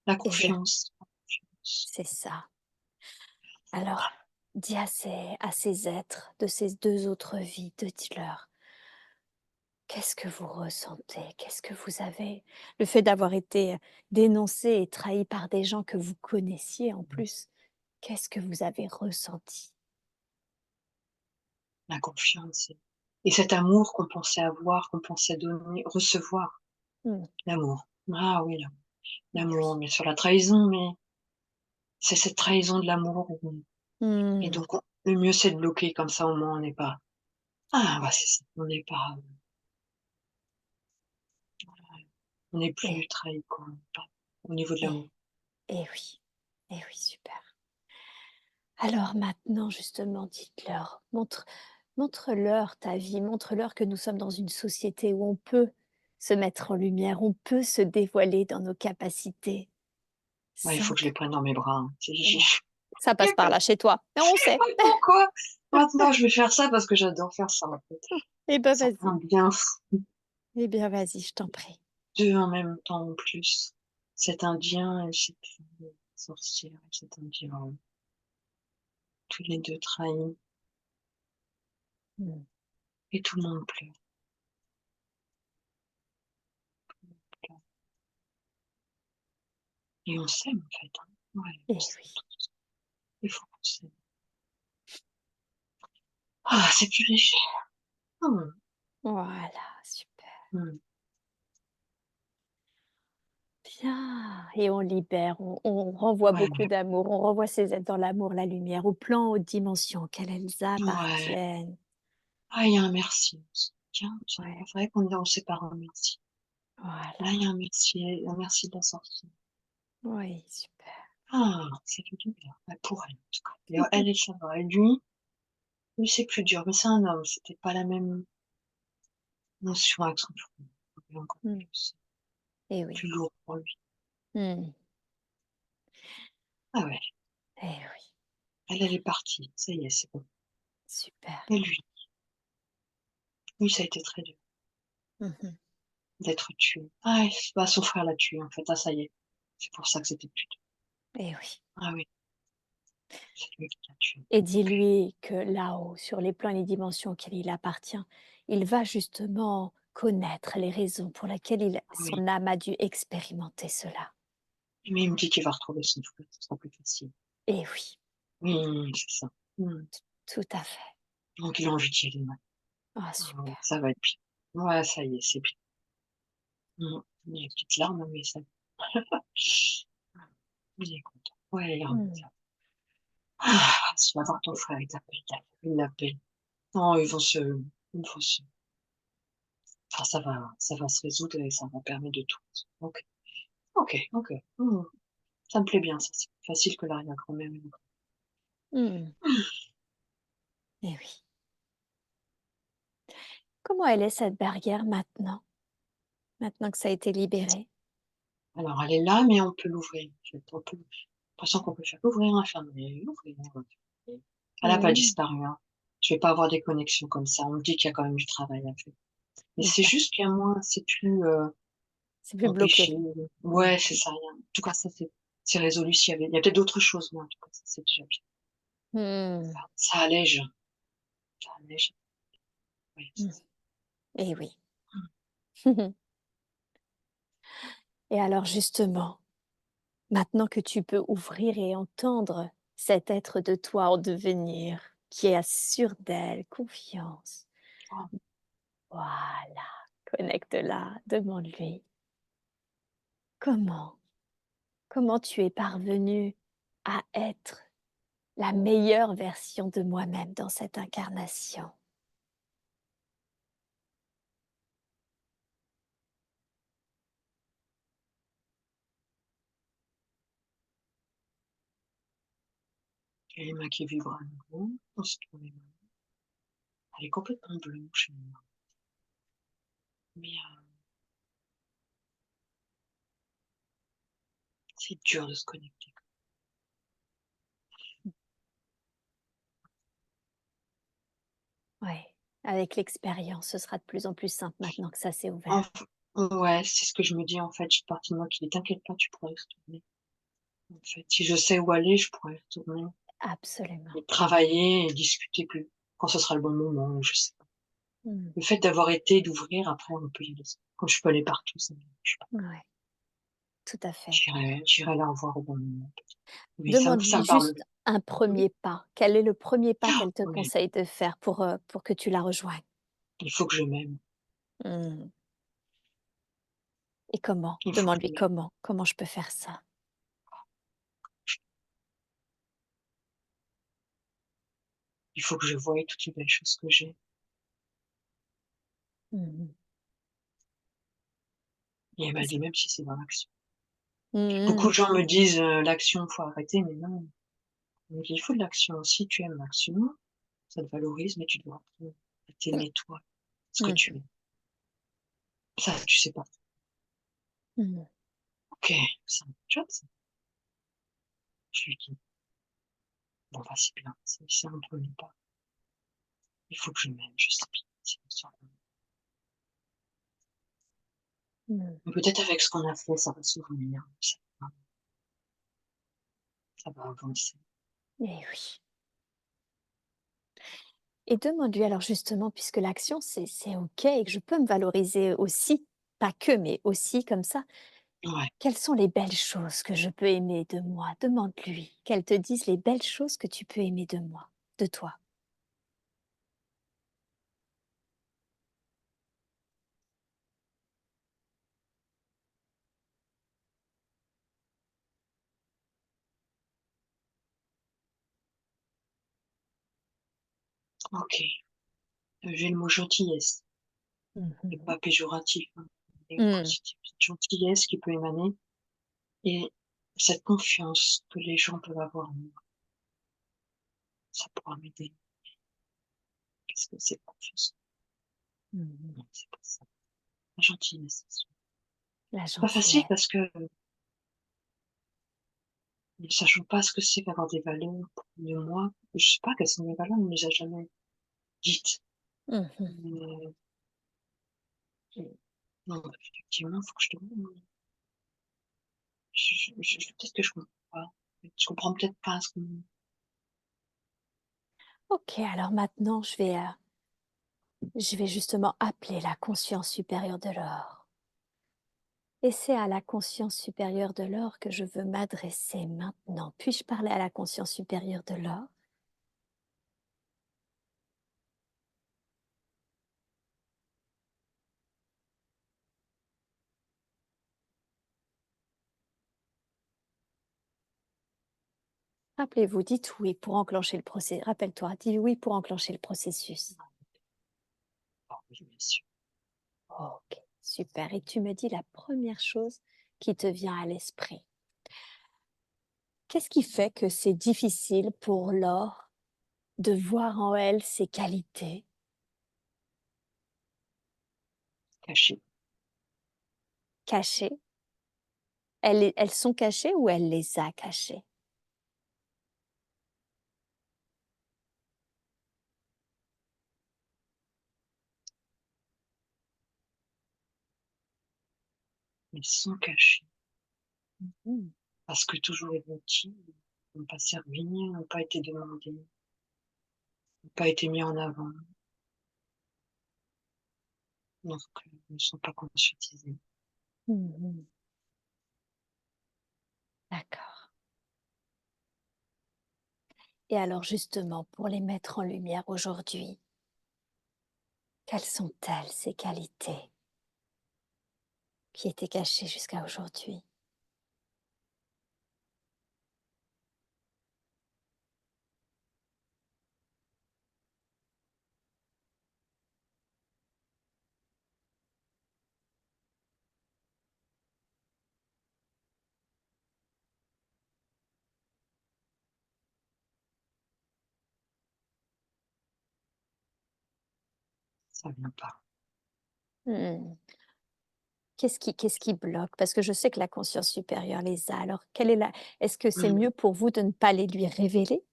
[SPEAKER 2] La
[SPEAKER 1] Eh bien,
[SPEAKER 2] confiance, la confiance.
[SPEAKER 1] c'est ça. Alors, dis à ces êtres de ces 2 autres vies, de dis-leur: «Qu'est-ce que vous ressentez? Qu'est-ce que vous avez?» Le fait d'avoir été, dénoncé et trahi par des gens que vous connaissiez en plus, qu'est-ce que vous avez ressenti?
[SPEAKER 2] La confiance et cet amour qu'on pensait avoir, qu'on pensait donner, recevoir.
[SPEAKER 1] Mmh.
[SPEAKER 2] L'amour. Ah oui,
[SPEAKER 1] Eh
[SPEAKER 2] l'amour,
[SPEAKER 1] oui.
[SPEAKER 2] mais sur la trahison, mais c'est cette trahison de l'amour où et
[SPEAKER 1] Mmh.
[SPEAKER 2] donc le mieux c'est de bloquer comme ça au moins on n'est pas ah bah, c'est ça, on n'est
[SPEAKER 1] Et
[SPEAKER 2] plus trahi quoi, au niveau de
[SPEAKER 1] et
[SPEAKER 2] l'amour.
[SPEAKER 1] et oui. Et oui, super. Alors maintenant justement, dites-leur, montre-leur ta vie, montre-leur que nous sommes dans une société où on peut se mettre en lumière, on peut se dévoiler dans nos capacités
[SPEAKER 2] Ouais, il faut
[SPEAKER 1] sans
[SPEAKER 2] que je
[SPEAKER 1] que
[SPEAKER 2] les prenne dans mes bras, hein. C'est
[SPEAKER 1] ouais, ça passe par là chez toi, mais on sait.
[SPEAKER 2] ouais, pourquoi? Maintenant je vais faire ça parce que j'adore faire ça en fait.
[SPEAKER 1] Eh ben,
[SPEAKER 2] Ça fait un
[SPEAKER 1] vas-y.
[SPEAKER 2] bien fou,
[SPEAKER 1] Eh bien, vas-y, je t'en prie.
[SPEAKER 2] 2 en même temps en plus. Cet indien et cette femme sorcière et cet indien, tous les 2 trahis
[SPEAKER 1] Mmh.
[SPEAKER 2] et tout le monde pleure. Et on s'aime en fait, hein. Ouais, on
[SPEAKER 1] Eh
[SPEAKER 2] s'aime
[SPEAKER 1] oui,
[SPEAKER 2] tous. Il faut qu'on s'aime. Ah, c'est plus léger. Mmh.
[SPEAKER 1] voilà, super.
[SPEAKER 2] Mmh.
[SPEAKER 1] Bien et on libère, on renvoie
[SPEAKER 2] Ouais,
[SPEAKER 1] beaucoup d'amour, on renvoie ces êtres dans l'amour, la lumière, au plan, aux dimensions auxquelles elles
[SPEAKER 2] ouais.
[SPEAKER 1] appartiennent.
[SPEAKER 2] Ah, il y a un merci. tiens, c'est
[SPEAKER 1] Ouais,
[SPEAKER 2] vrai qu'on s'est pas remercié. Là,
[SPEAKER 1] voilà.
[SPEAKER 2] il y a un merci de la sortie.
[SPEAKER 1] Oui, super.
[SPEAKER 2] Ah, ça fait du bien. Bah, pour elle, en tout cas. Et elle, ça va. Et lui, c'est plus dur, mais c'est un homme, c'était pas la même notion avec son frère. Et encore
[SPEAKER 1] Mmh. Eh oui.
[SPEAKER 2] plus lourd pour lui.
[SPEAKER 1] Mmh.
[SPEAKER 2] Ah ouais,
[SPEAKER 1] Eh oui,
[SPEAKER 2] elle est partie. Ça y est, c'est bon.
[SPEAKER 1] super.
[SPEAKER 2] Et lui, ça a été très dur
[SPEAKER 1] Mmh.
[SPEAKER 2] d'être tué. Ah, bah, son frère l'a tué, en fait. Ah, ça y est. C'est pour ça que c'était plus dur.
[SPEAKER 1] Eh oui.
[SPEAKER 2] Ah oui, c'est lui qui l'a tué.
[SPEAKER 1] Et
[SPEAKER 2] OK.
[SPEAKER 1] dis-lui que là-haut, sur les plans et les dimensions auxquels il appartient, il va justement connaître les raisons pour lesquelles
[SPEAKER 2] Ah oui.
[SPEAKER 1] son âme a dû expérimenter cela.
[SPEAKER 2] Mais il me dit qu'il va retrouver son frère, ce sera plus facile.
[SPEAKER 1] Eh oui,
[SPEAKER 2] Oui, c'est ça. Mmh.
[SPEAKER 1] tout à fait.
[SPEAKER 2] Donc il a envie d'y aller maintenant.
[SPEAKER 1] Ah
[SPEAKER 2] Ah oui,
[SPEAKER 1] super.
[SPEAKER 2] ça va être bien. Ouais, ça y est, c'est bien. Mmh. Il y a une petite larme, mais ça il est content. Ouais, il est remonté.
[SPEAKER 1] Mmh.
[SPEAKER 2] Ah, tu vas voir ton frère, il l'appelle. Non, ils vont se enfin ça va se résoudre et ça va permettre de tout. OK. OK, OK. Mmh. Ça me plaît bien ça, c'est plus facile que l'arrière-grand-mère et le grand
[SPEAKER 1] Mmh. Eh oui. Comment elle est cette barrière maintenant? Maintenant que ça a été libéré?
[SPEAKER 2] alors elle est là, mais on peut l'ouvrir, en fait, on peut l'impression qu'on peut faire l'ouvrir, la fermer, l'ouvrir, la fermer. Elle a pas
[SPEAKER 1] Mmh.
[SPEAKER 2] disparu, hein. Je vais pas avoir des connexions comme ça. On me dit qu'il y a quand même du travail à faire. Mais c'est
[SPEAKER 1] D'accord.
[SPEAKER 2] juste qu'il y a moins c'est plus,
[SPEAKER 1] C'est plus bloqué.
[SPEAKER 2] empêché.
[SPEAKER 1] Mmh.
[SPEAKER 2] Ouais, c'est ça, en tout cas ça c'est résolu. Il y a peut-être d'autres choses, mais en tout cas ça c'est déjà bien.
[SPEAKER 1] Mmh.
[SPEAKER 2] Ça allège, ouais,
[SPEAKER 1] Mmh.
[SPEAKER 2] c'est ça.
[SPEAKER 1] Eh oui.
[SPEAKER 2] Mmh.
[SPEAKER 1] Et alors justement, maintenant que tu peux ouvrir et entendre cet être de toi en devenir, qui assure d'elle confiance,
[SPEAKER 2] Oh,
[SPEAKER 1] voilà, connecte-la, demande-lui comment, comment tu es parvenue à être la meilleure version de moi-même dans cette incarnation.
[SPEAKER 2] j'ai les mains qui vibrent à nouveau, on se tourne les mains. Elle est complètement blanche, mais c'est dur de se connecter.
[SPEAKER 1] Ouais, avec l'expérience, ce sera de plus en plus simple maintenant que ça s'est ouvert.
[SPEAKER 2] Enf ouais, c'est ce que je me dis, en fait. J'ai une partie de moi qui dit: «T'inquiète pas, tu pourras y retourner». En fait, si je sais où aller, je pourrais y retourner
[SPEAKER 1] Absolument.
[SPEAKER 2] et travailler et discuter plus quand ce sera le bon moment ou je sais pas.
[SPEAKER 1] Mmh.
[SPEAKER 2] Le fait d'avoir été, d'ouvrir, après on peut y aller. Comme je peux aller partout, ça me dérange pas.
[SPEAKER 1] Ouais, tout à fait.
[SPEAKER 2] J'irai la revoir au bon moment peut-être. Oui, ça
[SPEAKER 1] Demande-lui
[SPEAKER 2] me parle
[SPEAKER 1] juste
[SPEAKER 2] bien.
[SPEAKER 1] un
[SPEAKER 2] Oui.
[SPEAKER 1] premier pas. Quel est le premier pas
[SPEAKER 2] Ah,
[SPEAKER 1] qu'elle te
[SPEAKER 2] ouais,
[SPEAKER 1] conseille de faire pour que tu la rejoignes?
[SPEAKER 2] il faut que je m'aime.
[SPEAKER 1] Mmh. Et comment?
[SPEAKER 2] Il faut que je
[SPEAKER 1] Demande-lui
[SPEAKER 2] m'aime.
[SPEAKER 1] comment? Comment je peux faire ça?
[SPEAKER 2] Il faut que je voie toutes les belles choses que j'ai
[SPEAKER 1] Mmh.
[SPEAKER 2] et elle m'a
[SPEAKER 1] Parce
[SPEAKER 2] dit: «Même si c'est dans l'action». Beaucoup
[SPEAKER 1] mmh
[SPEAKER 2] de gens me disent, «L'action, faut arrêter», mais non. Donc il faut de l'action. Si tu aimes l'action, ça te valorise, mais tu dois apprendre à t'aimer toi, ce que tu
[SPEAKER 1] Mmh.
[SPEAKER 2] es. Ça, tu sais pas.
[SPEAKER 1] Mmh.
[SPEAKER 2] OK, c'est un job ça. Je lui dis: «Bon, bah, c'est bien, c'est un premier pas. Il faut que je m'aime, je sais bien, c'est une histoire d'amour».
[SPEAKER 1] Mmh.
[SPEAKER 2] Mais peut-être avec ce qu'on a fait, ça va s'ouvrir, ça va avancer.
[SPEAKER 1] Eh oui. Et demande-lui alors justement, puisque l'action c'est OK et que je peux me valoriser aussi, pas que, mais aussi comme ça,
[SPEAKER 2] Ouais,
[SPEAKER 1] quelles sont les belles choses que je peux aimer de moi? Demande-lui, qu'elle te dise les belles choses que tu peux aimer de moi, de toi.
[SPEAKER 2] OK. J'ai le mot gentillesse. et
[SPEAKER 1] Mhm.
[SPEAKER 2] pas péjoratif, hein, mais
[SPEAKER 1] Mm.
[SPEAKER 2] positif. Cette gentillesse qui peut émaner et cette confiance que les gens peuvent avoir en moi, ça pourra m'aider. Qu'est-ce que c'est confiance?
[SPEAKER 1] Mhm.
[SPEAKER 2] Non, c'est pas ça. La gentillesse,
[SPEAKER 1] La
[SPEAKER 2] c'est pas facile
[SPEAKER 1] gentillesse.
[SPEAKER 2] parce que ne sachant pas ce que c'est qu'avoir des valeurs de moi, je sais pas quelles sont mes valeurs, on ne les a jamais dites.
[SPEAKER 1] Mhm.
[SPEAKER 2] Mais, non, effectivement, faut que je te peut-être que je comprends pas. Je comprends peut-être pas ce qu'on
[SPEAKER 1] Ok, alors maintenant, je vais justement appeler la conscience supérieure de l'or. Et c'est à la conscience supérieure de l'or que je veux m'adresser maintenant. Puis-je parler à la conscience supérieure de l'or? Rappelez-vous, dites oui pour enclencher le processus. Rappelle-toi, dis oui pour enclencher le processus.
[SPEAKER 2] oui, bien sûr.
[SPEAKER 1] Ok, super. Et tu me dis la première chose qui te vient à l'esprit. Qu'est-ce qui fait que c'est difficile pour Laure de voir en elle ses qualités
[SPEAKER 2] Caché.
[SPEAKER 1] cachées? Elles sont cachées ou elle les a cachées?
[SPEAKER 2] Ils sont cachés.
[SPEAKER 1] Mhm.
[SPEAKER 2] Parce que toujours évoqués, n'ont pas servi, n'ont pas été demandés, n'ont pas été mis en avant, donc ne sont pas conscientisés.
[SPEAKER 1] Mhm. D'accord. Et alors justement, pour les mettre en lumière aujourd'hui, quelles sont-elles ces qualités qui étaient cachées jusqu'à aujourd'hui?
[SPEAKER 2] Ça vient pas.
[SPEAKER 1] Hmm. Qu'est-ce qui bloque? Parce que je sais que la conscience supérieure les a. Alors, quelle est la est-ce que c'est
[SPEAKER 2] Mmh.
[SPEAKER 1] mieux pour vous de ne pas les lui révéler?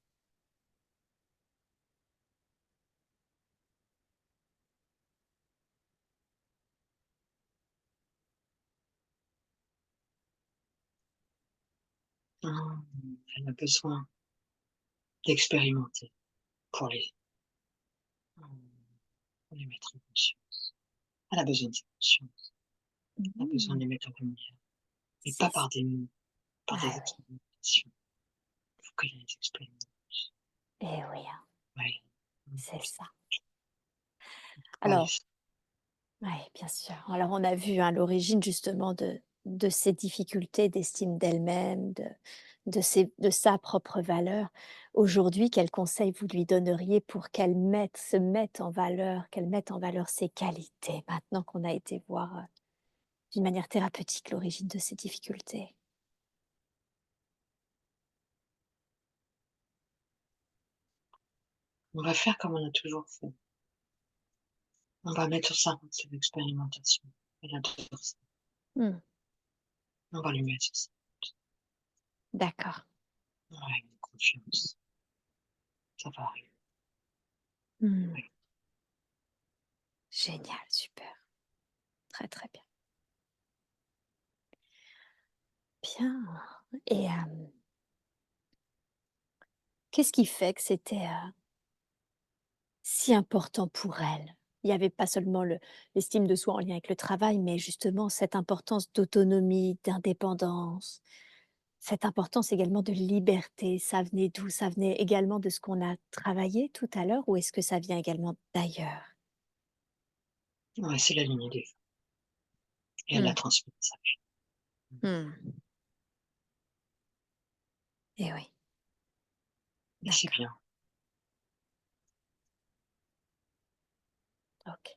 [SPEAKER 2] Elle a besoin d'expérimenter pour les pour les mettre en conscience. Elle a besoin de cette conscience. Elle a besoin de
[SPEAKER 1] Mmh.
[SPEAKER 2] les mettre en lumière, mais
[SPEAKER 1] C'est
[SPEAKER 2] pas
[SPEAKER 1] ç
[SPEAKER 2] par des mots, par des
[SPEAKER 1] ah oui,
[SPEAKER 2] expérimentations. Il faut qu'elle les expérimente.
[SPEAKER 1] eh oui, hein,
[SPEAKER 2] Ouais.
[SPEAKER 1] c'est ça.
[SPEAKER 2] Pas
[SPEAKER 1] Alors
[SPEAKER 2] laisser.
[SPEAKER 1] oui, bien sûr. Alors on a vu, hein, l'origine justement de ces difficultés d'estime d'elle-même, de sa propre valeur. Aujourd'hui, quels conseils vous lui donneriez pour qu'elle se mette en valeur, qu'elle mette en valeur ses qualités, maintenant qu'on a été voir, d'une manière thérapeutique l'origine de ces difficultés?
[SPEAKER 2] On va faire comme on a toujours fait. On va mettre ça dans cette expérimentation. Elle adore ça.
[SPEAKER 1] Mmh,
[SPEAKER 2] On va lui mettre ça.
[SPEAKER 1] d'accord.
[SPEAKER 2] Ouais, une confiance. Ça va arriver.
[SPEAKER 1] Mmh,
[SPEAKER 2] Ouais.
[SPEAKER 1] génial, super, très, très bien. Bien et qu'est-ce qui fait que c'était, si important pour elle? Il y avait pas seulement l'estime de soi en lien avec le travail, mais justement cette importance d'autonomie, d'indépendance, cette importance également de liberté. Ça venait d'où? Ça venait également de ce qu'on a travaillé tout à l'heure ou est-ce que ça vient également d'ailleurs?
[SPEAKER 2] Ouais, c'est la lignée des femmes et elle l'a
[SPEAKER 1] Mmh.
[SPEAKER 2] transmis à sa fille.
[SPEAKER 1] Mmh. Et oui,
[SPEAKER 2] Et c'est
[SPEAKER 1] d'accord,
[SPEAKER 2] bien.
[SPEAKER 1] OK.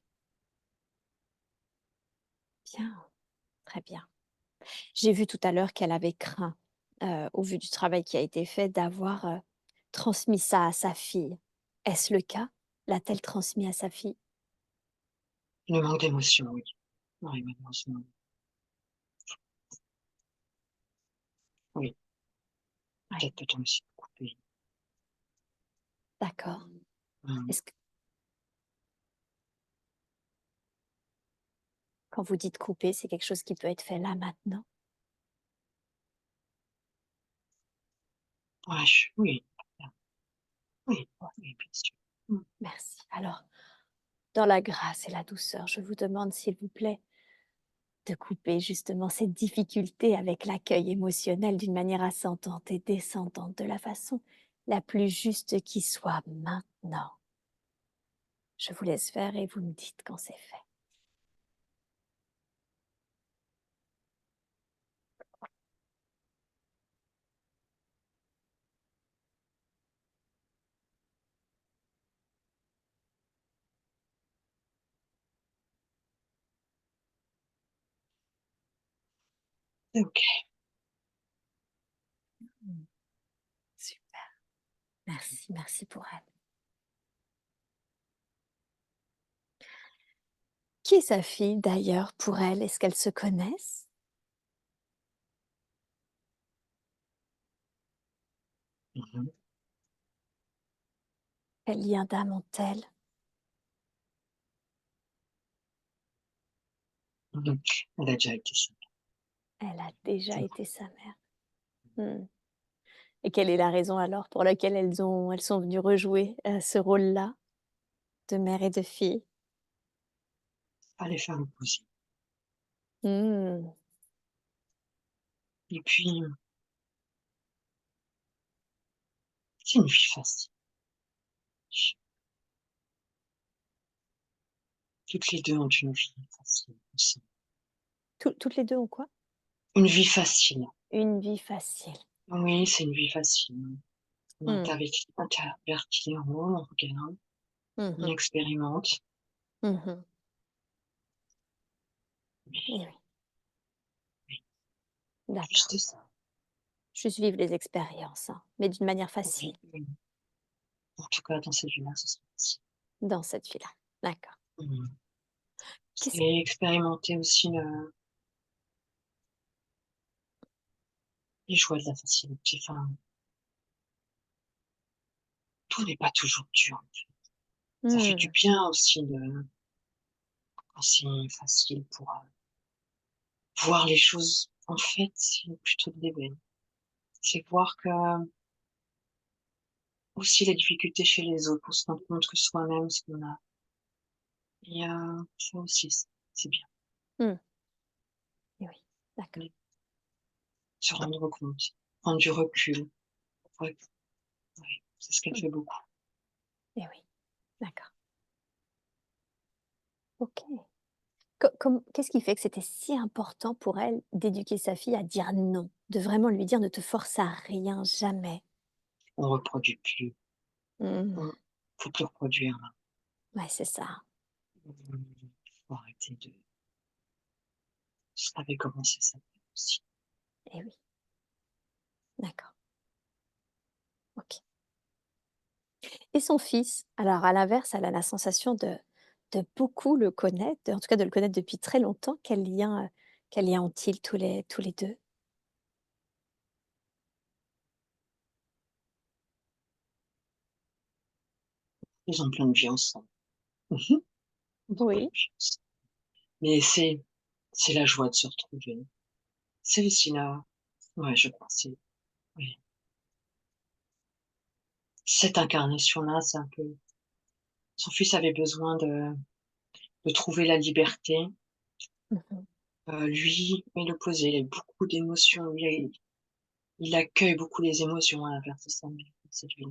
[SPEAKER 1] Bien, très bien. J'ai vu tout à l'heure qu'elle avait craint, au vu du travail qui a été fait, d'avoir, transmis ça à sa fille. Est-ce le cas? L'a-t-elle transmis à sa fille?
[SPEAKER 2] Le manque d'émotion, oui. Oui, malheureusement, oui.
[SPEAKER 1] Ouais,
[SPEAKER 2] Peut-être peut-on aussi couper.
[SPEAKER 1] d'accord.
[SPEAKER 2] Mmh.
[SPEAKER 1] Est-ce que quand vous dites couper, c'est quelque chose qui peut être fait là, maintenant?
[SPEAKER 2] Ouais, je oui, oui,
[SPEAKER 1] Ouais,
[SPEAKER 2] oui, bien sûr. Mmh.
[SPEAKER 1] merci. Alors, dans la grâce et la douceur, je vous demande, s'il vous plaît, de couper justement cette difficulté avec l'accueil émotionnel d'une manière ascendante et descendante, de la façon la plus juste qui soit maintenant. Je vous laisse faire et vous me dites quand c'est fait.
[SPEAKER 2] C'est OK.
[SPEAKER 1] Mmh. Super. Merci, merci pour elle. Qui est sa fille d'ailleurs pour elle? Est-ce qu'elles se connaissent?
[SPEAKER 2] Mmh mh.
[SPEAKER 1] Quel lien d'âme ont-elles?
[SPEAKER 2] Mmh mh. Elle a déjà été ça.
[SPEAKER 1] Elle a déjà
[SPEAKER 2] C'est
[SPEAKER 1] été sa mère. Mmh. Et quelle est la raison alors pour laquelle elles sont venues rejouer, ce rôle-là de mère et de fille?
[SPEAKER 2] fallait faire l'opposé.
[SPEAKER 1] Mmh.
[SPEAKER 2] Et puis, c'est une vie facile. Toutes les 2 ont une vie facile aussi.
[SPEAKER 1] Toutes les 2 ont quoi?
[SPEAKER 2] Une vie facile.
[SPEAKER 1] Une vie facile.
[SPEAKER 2] Oui, c'est une vie facile. On
[SPEAKER 1] Mmh.
[SPEAKER 2] intervertit les rôles, on regarde,
[SPEAKER 1] Mmh
[SPEAKER 2] on
[SPEAKER 1] mh.
[SPEAKER 2] expérimente,
[SPEAKER 1] Mmh mh. Eh
[SPEAKER 2] mais
[SPEAKER 1] oui, d'accord.
[SPEAKER 2] juste ça.
[SPEAKER 1] Juste vivre les expériences, hein, mais d'une manière facile,
[SPEAKER 2] Oui, oui. En tout cas, dans cette vie-là, ce sera facile.
[SPEAKER 1] dans cette vie-là. D'accord.
[SPEAKER 2] Mmh.
[SPEAKER 1] Qu'est-ce
[SPEAKER 2] Et expérimenter aussi le les joies de la facilité. Enfin, tout n'est pas toujours dur. Ça fait du
[SPEAKER 1] mmh,
[SPEAKER 2] bien aussi de quand c'est facile pour, voir les choses en fait, c'est plutôt de l'éveil. C'est voir que aussi les difficultés chez les autres pour se rendre compte que soi-même ce qu'on a et ça aussi c'est bien.
[SPEAKER 1] mmh, eh oui, d'accord.
[SPEAKER 2] Oui, se rendre compte, prendre du recul. Ouais, ouais, c'est ce qu'elle
[SPEAKER 1] Mmh,
[SPEAKER 2] fait beaucoup.
[SPEAKER 1] eh oui, d'accord. OK. Qu'est-ce qui fait que c'était si important pour elle d'éduquer sa fille à dire non? De vraiment lui dire: «Ne te force à rien, jamais».
[SPEAKER 2] On reproduit plus,
[SPEAKER 1] Mmh.
[SPEAKER 2] on faut plus reproduire là.
[SPEAKER 1] Ouais, c'est ça.
[SPEAKER 2] Faut arrêter de je savais comment ça s'appelle aussi.
[SPEAKER 1] Eh oui, d'accord, OK. Et son fils? Alors à l'inverse, elle a la sensation de beaucoup le connaître, en tout cas de le connaître depuis très longtemps. Quel lien ont-ils tous les 2?
[SPEAKER 2] Ils ont plein de vie ensemble. Mmh mh. Ils ont plein
[SPEAKER 1] Oui.
[SPEAKER 2] de vie ensemble. Mais c'est la joie de se retrouver. C'est aussi la ouais, je crois, c'est oui. Cette incarnation-là, c'est un peu son fils avait besoin de trouver la liberté,
[SPEAKER 1] Mmh mh.
[SPEAKER 2] lui est l'opposé, il a beaucoup d'émotions, lui, il accueille beaucoup les émotions à l'inverse de sa mère, cette vie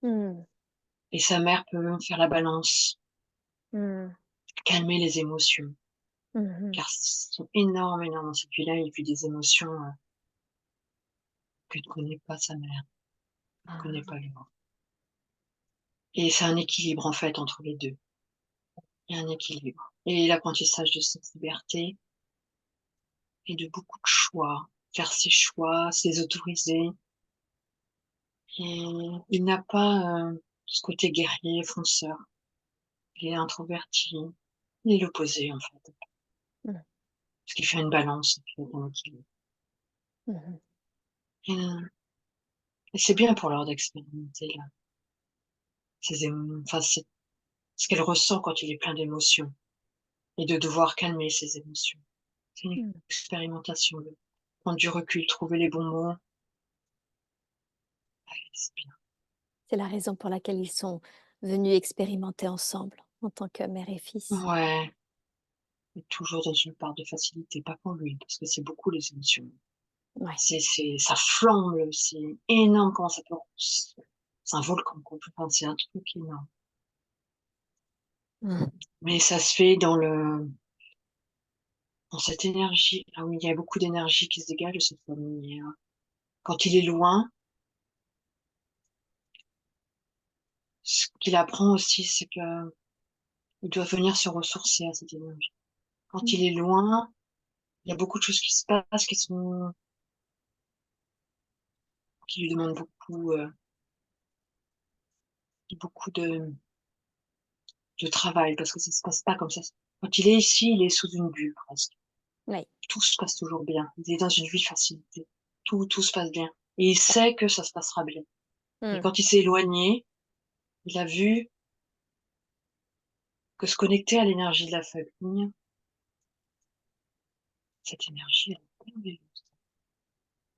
[SPEAKER 1] Mmh.
[SPEAKER 2] et sa mère peut faire la balance,
[SPEAKER 1] Mmh.
[SPEAKER 2] calmer les émotions,
[SPEAKER 1] Mmh mh.
[SPEAKER 2] car ce sont énormes, énormes dans cette vie-là, il vit des émotions, que ne connaît pas sa mère, ne connaît
[SPEAKER 1] Ah.
[SPEAKER 2] pas lui. Et c'est un équilibre, en fait, entre les 2. Il y a un équilibre et l'apprentissage de cette liberté et de beaucoup de choix. Faire ses choix, se les autoriser. Et il n'a pas ce côté guerrier, fonceur. Il est introverti. Il est l'opposé, en fait.
[SPEAKER 1] Mmh.
[SPEAKER 2] Ce qui fait une balance, en fait, un équilibre.
[SPEAKER 1] Mmh.
[SPEAKER 2] Et c'est bien pour l'heure d'expérimenter là, enfin, ce qu'elle ressent quand il est plein d'émotions et de devoir calmer ses émotions. C'est une
[SPEAKER 1] Mmh.
[SPEAKER 2] expérimentation, prendre du recul, trouver les bons mots. Ouais, c'est bien.
[SPEAKER 1] C'est la raison pour laquelle ils sont venus expérimenter ensemble, en tant que mère et fils.
[SPEAKER 2] Ouais, et toujours dans une part de facilité, pas pour lui, parce que c'est beaucoup les émotions.
[SPEAKER 1] Ouais.
[SPEAKER 2] Ça flambe, c'est énorme comment ça peut, c'est un volcan, quoi. Enfin, c'est un truc énorme.
[SPEAKER 1] Mmh.
[SPEAKER 2] Mais ça se fait dans cette énergie. Ah oui, il y a beaucoup d'énergie qui se dégage de cette famille, hein. Quand il est loin, ce qu'il apprend aussi, c'est qu'il doit venir se ressourcer à cette énergie. Quand
[SPEAKER 1] Mmh.
[SPEAKER 2] il est loin, il y a beaucoup de choses qui se passent qui lui demandent beaucoup de travail, parce que ça se passe pas comme ça. Quand il est ici, il est sous une bulle presque.
[SPEAKER 1] Oui.
[SPEAKER 2] Tout se passe toujours bien. Il est dans une vie de facilité. Tout se passe bien. Et il sait que ça se passera bien. Et
[SPEAKER 1] Mmh.
[SPEAKER 2] quand il s'est éloigné, il a vu que se connecter à l'énergie de la famille, cette énergie, elle est merveilleuse.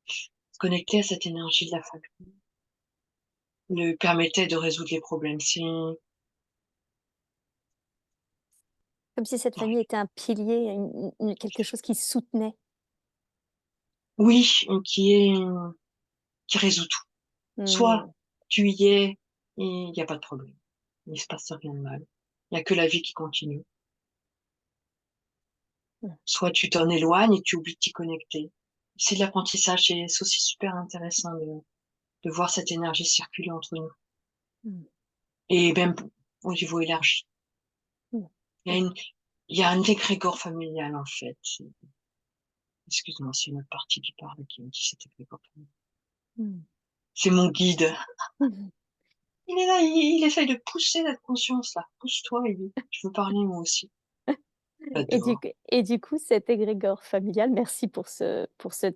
[SPEAKER 2] Se connecter à cette énergie de la famille lui permettait de résoudre les problèmes.
[SPEAKER 1] Comme si cette famille
[SPEAKER 2] Ouais.
[SPEAKER 1] était un pilier, une quelque chose qui soutenait.
[SPEAKER 2] Oui, et qui résout tout. Soit
[SPEAKER 1] Mmh.
[SPEAKER 2] tu y es et il y a pas de problème. Il se passe rien de mal. Il y a que la vie qui continue.
[SPEAKER 1] Mmh.
[SPEAKER 2] Soit tu t'en éloignes et tu oublies de t'y connecter. C'est de l'apprentissage et c'est aussi super intéressant de voir cette énergie circuler entre nous
[SPEAKER 1] Mmh.
[SPEAKER 2] et même au niveau élargi.
[SPEAKER 1] Mmh.
[SPEAKER 2] Il y a une il y a un égrégore familial, en fait. Excuse-moi, c'est une autre partie qui parle, qui me dit cet égrégore familial.
[SPEAKER 1] Mmh.
[SPEAKER 2] C'est mon guide.
[SPEAKER 1] Mmh.
[SPEAKER 2] Il est là, il essaye de pousser cette conscience-là. Pousse-toi, il dit. Je veux parler moi aussi. J'adore.
[SPEAKER 1] Et du coup, cet égrégore familial, merci pour ce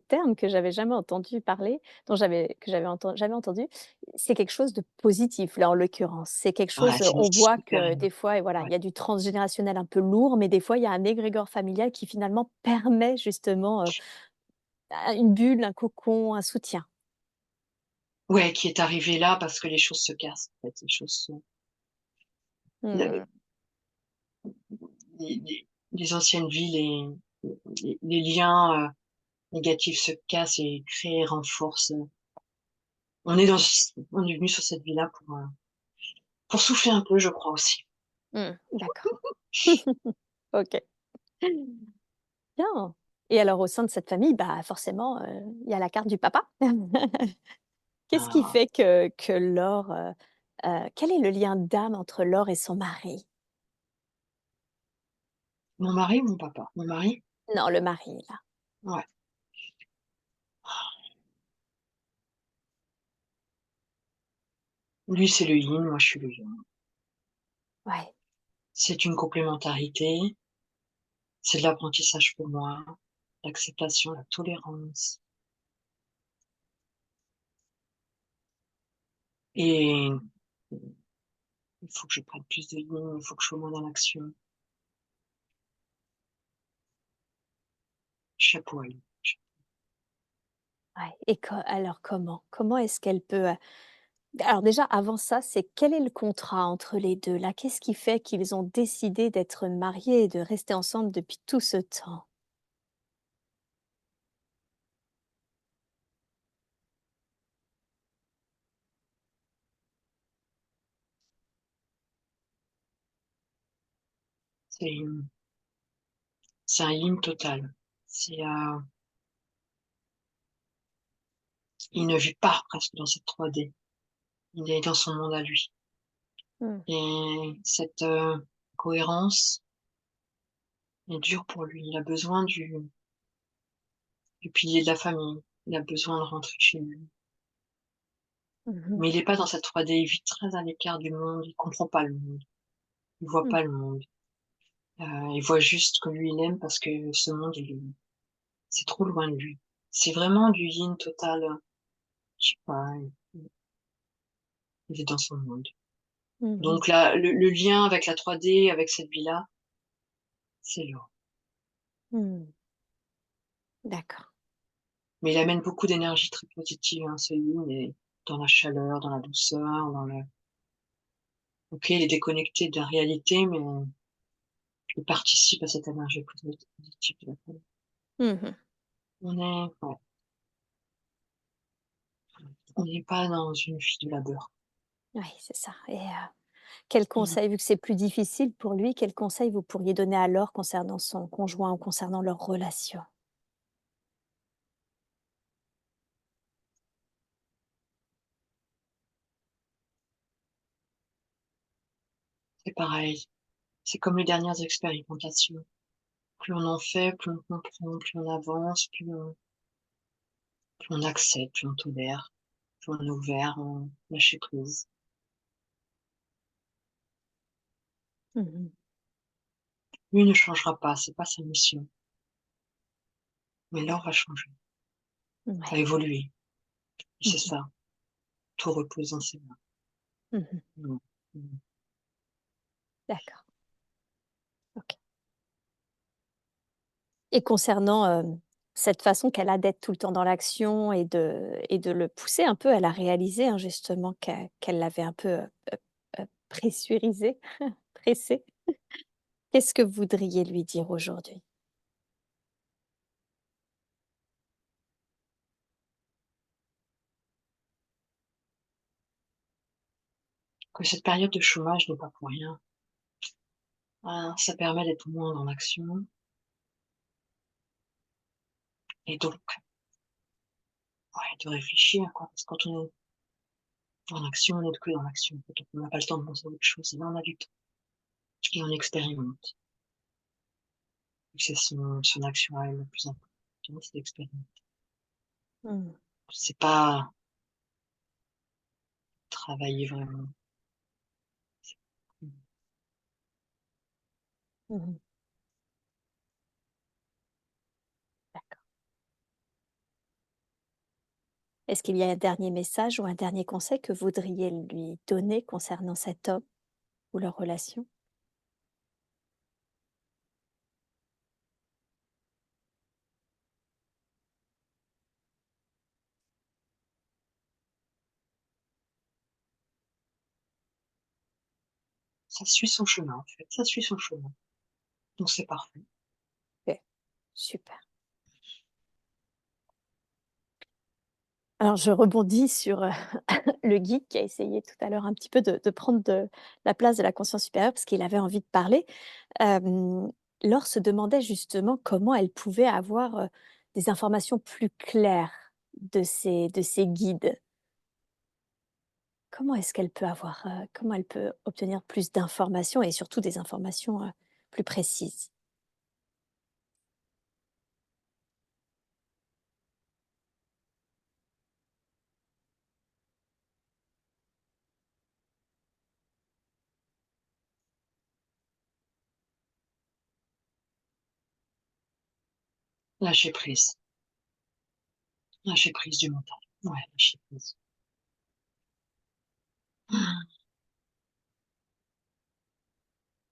[SPEAKER 1] terme que j'avais jamais entendu parler, dont j'avais que j'avais jamais entendu. C'est quelque chose de positif, là, en l'occurrence. C'est quelque
[SPEAKER 2] Ouais,
[SPEAKER 1] chose,
[SPEAKER 2] c'est une
[SPEAKER 1] on voit
[SPEAKER 2] super
[SPEAKER 1] que des
[SPEAKER 2] énergie.
[SPEAKER 1] fois et voilà, il
[SPEAKER 2] Ouais.
[SPEAKER 1] y a du transgénérationnel un peu lourd, mais des fois, il y a un égrégore familial qui finalement permet justement, une bulle, un cocon, un soutien.
[SPEAKER 2] Ouais, qui est arrivé là parce que les choses se cassent, en fait. Les choses sont
[SPEAKER 1] Mmh.
[SPEAKER 2] le les anciennes vies, les liens, négatifs se cassent et créent, renforcent. On est venu sur cette vie-là pour souffler un peu, je crois aussi.
[SPEAKER 1] Mmh. D'accord. OK. Bien. Et alors au sein de cette famille, bah, forcément, il y a la carte du papa. Qu'est-ce qui
[SPEAKER 2] Ah,
[SPEAKER 1] fait que Laure, quel est le lien d'âme entre Laure et son mari?
[SPEAKER 2] mon mari ou mon papa? Mon mari?
[SPEAKER 1] Non, le mari là.
[SPEAKER 2] Ouais. Lui, c'est le yin, moi, je suis le yang.
[SPEAKER 1] Ouais.
[SPEAKER 2] C'est une complémentarité, c'est de l'apprentissage pour moi, l'acceptation, la tolérance et il faut que je prenne plus de yin, il faut que je sois moins dans l'action. Chapeau à lui.
[SPEAKER 1] Ouais et alors comment? Comment est-ce qu'elle peut, alors déjà avant ça, c'est quel est le contrat entre les 2 là? Qu'est-ce qui fait qu'ils ont décidé d'être mariés et de rester ensemble depuis tout ce temps?
[SPEAKER 2] C'est c'est un yin total. Il ne vit pas presque dans cette 3D. Il est dans son monde à lui
[SPEAKER 1] Mmh.
[SPEAKER 2] et cette, cohérence est dure pour lui. Il a besoin du pilier de la famille. Il a besoin de rentrer chez lui.
[SPEAKER 1] Mmh.
[SPEAKER 2] Mais il est pas dans cette 3D, il vit très à l'écart du monde, il comprend pas le monde, il voit
[SPEAKER 1] Mmh.
[SPEAKER 2] pas le monde. Il voit juste que lui, il aime parce que ce monde, c'est trop loin de lui. C'est vraiment du yin total, je sais pas, il est dans son monde.
[SPEAKER 1] Mmh.
[SPEAKER 2] Donc là, le lien avec la 3D, avec cette vie-là, c'est lourd.
[SPEAKER 1] Mmh. D'accord.
[SPEAKER 2] Mais il amène beaucoup d'énergie très positive, hein, ce yin, et dans la chaleur, dans la douceur, dans le OK, il est déconnecté de la réalité, mais il participe à cette énergie positive de la famille.
[SPEAKER 1] Mmh.
[SPEAKER 2] Ouais, on n'est pas dans une vie de labeur.
[SPEAKER 1] Oui, c'est ça et quel
[SPEAKER 2] Mmh.
[SPEAKER 1] conseil, vu que c'est plus difficile pour lui, quel conseil vous pourriez donner alors concernant son conjoint ou concernant leur relation?
[SPEAKER 2] C'est pareil, c'est comme les dernières expérimentations. Plus on en fait, plus on comprend, plus on avance, plus on accepte, plus on tolère, plus on est ouvert, on lâcher prise.
[SPEAKER 1] Mmh.
[SPEAKER 2] Lui ne changera pas, c'est pas sa mission. Mais l'or va changer, va
[SPEAKER 1] Ouais.
[SPEAKER 2] évoluer. Et c'est
[SPEAKER 1] Mmh.
[SPEAKER 2] ça, tout repose dans ses mains.
[SPEAKER 1] Mmh.
[SPEAKER 2] Mmh. Mmh.
[SPEAKER 1] D'accord, OK. Et concernant, cette façon qu'elle a d'être tout le temps dans l'action et de le pousser un peu, elle a réalisé, hein, justement qu'elle l'avait un peu, pressurisé, pressé. Qu'est-ce que vous voudriez lui dire aujourd'hui?
[SPEAKER 2] Que cette période de chômage n'est pas pour rien. Ah, ça permet d'être moins dans l'action et donc, ouais, de réfléchir, quoi. Parce que quand on est dans l'action, on est que dans l'action. En fait, on n'a pas le temps de penser à autre chose. Et là, on a du temps et on expérimente. C'est son action à elle la plus importante, c'est d'expérimenter.
[SPEAKER 1] Mmh.
[SPEAKER 2] C'est pas travailler vraiment. Mmh.
[SPEAKER 1] Mmh. D'accord. Est-ce qu'il y a un dernier message ou un dernier conseil que vous voudriez lui donner concernant cet homme ou leur relation?
[SPEAKER 2] Ça suit son chemin, en fait, ça suit son chemin. Donc c'est parfait.
[SPEAKER 1] OK, super. Alors je rebondis sur, le guide qui a essayé tout à l'heure un petit peu de prendre de la place de la conscience supérieure parce qu'il avait envie de parler. Laure se demandait justement comment elle pouvait avoir, des informations plus claires de ses guides. Comment est-ce qu'elle peut avoir, comment elle peut obtenir plus d'informations et surtout des informations, plus précises?
[SPEAKER 2] Lâcher prise. Lâcher prise du mental. Ouais, lâcher prise.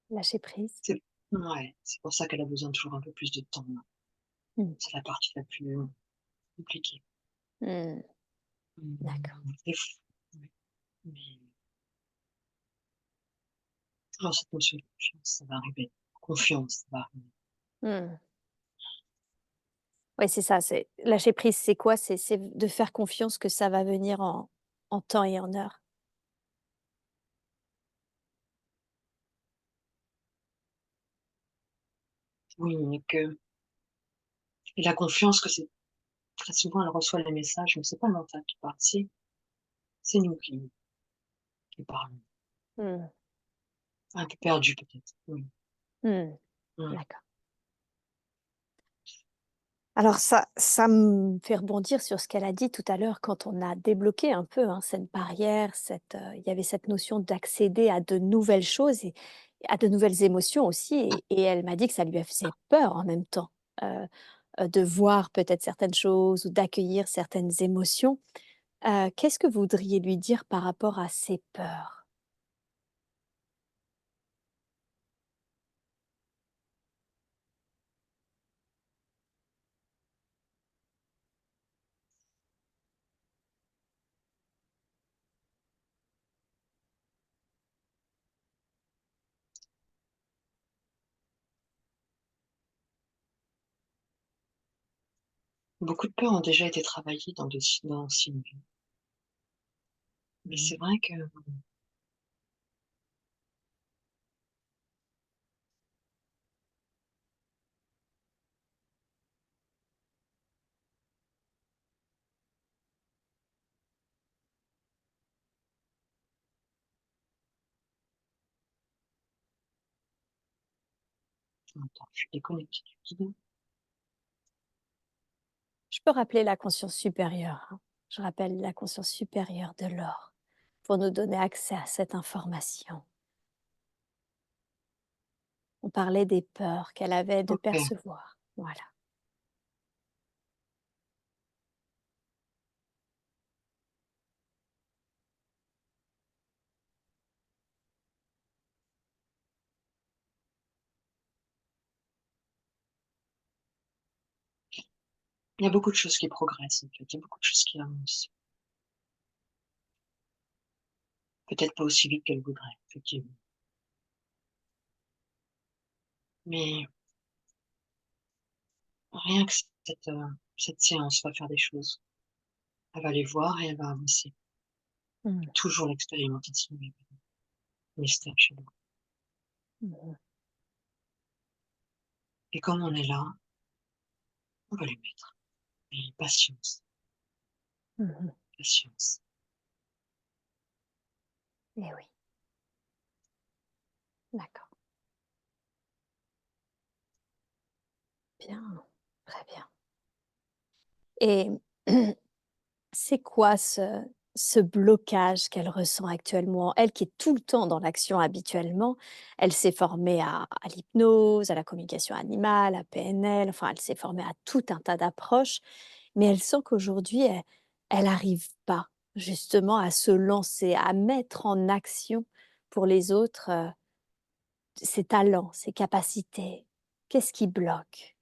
[SPEAKER 1] Lâcher prise?
[SPEAKER 2] C'est Ouais, c'est pour ça qu'elle a besoin de toujours un peu plus de temps.
[SPEAKER 1] Mmh.
[SPEAKER 2] C'est la partie la plus compliquée.
[SPEAKER 1] Mmh. D'accord.
[SPEAKER 2] Mmh, des f Ouais, mais toujours cette notion de confiance, ça va arriver. Confiance, ça va arriver.
[SPEAKER 1] Mmh. Ouais, c'est ça, c'est lâcher prise, c'est quoi? C'est de faire confiance que ça va venir en temps et en heure.
[SPEAKER 2] Oui, et la confiance que c'est très souvent elle reçoit les messages, mais c'est pas le mental qui parle, c'est nous qui parlons.
[SPEAKER 1] Mmh.
[SPEAKER 2] Un peu perdu peut-être, oui.
[SPEAKER 1] Mmh.
[SPEAKER 2] Mmh.
[SPEAKER 1] D'accord. Alors ça me fait rebondir sur ce qu'elle a dit tout à l'heure quand on a débloqué un peu, hein, cette barrière, il y avait cette notion d'accéder à de nouvelles choses et à de nouvelles émotions aussi et elle m'a dit que ça lui faisait peur en même temps, heu de voir peut-être certaines choses ou d'accueillir certaines émotions. Qu'est-ce que vous voudriez lui dire par rapport à ses peurs?
[SPEAKER 2] Beaucoup de peurs ont déjà été travaillées dans d'anciennes vies. Mais
[SPEAKER 1] Mmh.
[SPEAKER 2] c'est vrai que attends, je suis déconnectée du guide.
[SPEAKER 1] Je peux rappeler la conscience supérieure, hein. Je rappelle la conscience supérieure de l'or pour nous donner accès à cette information. On parlait des peurs qu'elle avait de
[SPEAKER 2] OK.
[SPEAKER 1] percevoir. Voilà.
[SPEAKER 2] Il y a beaucoup de choses qui progressent, en fait. Il y a beaucoup de choses qui avancent. Peut-être pas aussi vite qu'elle voudrait, effectivement. Mais rien que cette séance va faire des choses. Elle va les voir et elle va avancer.
[SPEAKER 1] Mmh.
[SPEAKER 2] Toujours l'expérimentation et le mystère chez nous.
[SPEAKER 1] Mmh.
[SPEAKER 2] Et comme on est là, on va les mettre. Et patience,
[SPEAKER 1] Mmh.
[SPEAKER 2] patience.
[SPEAKER 1] Eh oui, d'accord. Bien, très bien. Et c'est quoi ce blocage qu'elle ressent actuellement? Elle qui est tout le temps dans l'action habituellement, elle s'est formée à l'hypnose, à la communication animale, à PNL, enfin elle s'est formée à tout un tas d'approches, mais elle sent qu'aujourd'hui elle n'arrive pas justement à se lancer, à mettre en action pour les autres, ses talents, ses capacités. Qu'est-ce qui bloque?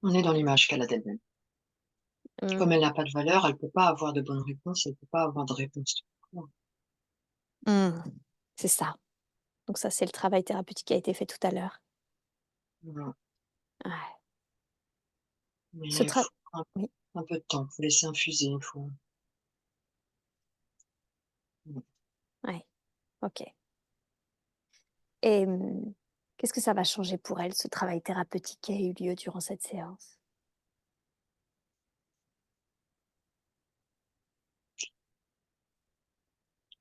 [SPEAKER 2] On est dans l'image qu'elle a d'elle-même. Comme
[SPEAKER 1] Mmh.
[SPEAKER 2] elle n'a pas de valeur, elle peut pas avoir de bonnes réponses, elle peut pas avoir de réponses tout court.
[SPEAKER 1] Mmh. C'est ça. Donc ça, c'est le travail thérapeutique qui a été fait tout à l'heure.
[SPEAKER 2] Voilà.
[SPEAKER 1] Ouais.
[SPEAKER 2] Mais
[SPEAKER 1] Ce
[SPEAKER 2] il
[SPEAKER 1] tra
[SPEAKER 2] faut
[SPEAKER 1] Oui,
[SPEAKER 2] un peu de temps, faut laisser infuser, il faut mmh.
[SPEAKER 1] ouais, OK. Et qu'est-ce que ça va changer pour elle, ce travail thérapeutique qui a eu lieu durant cette séance?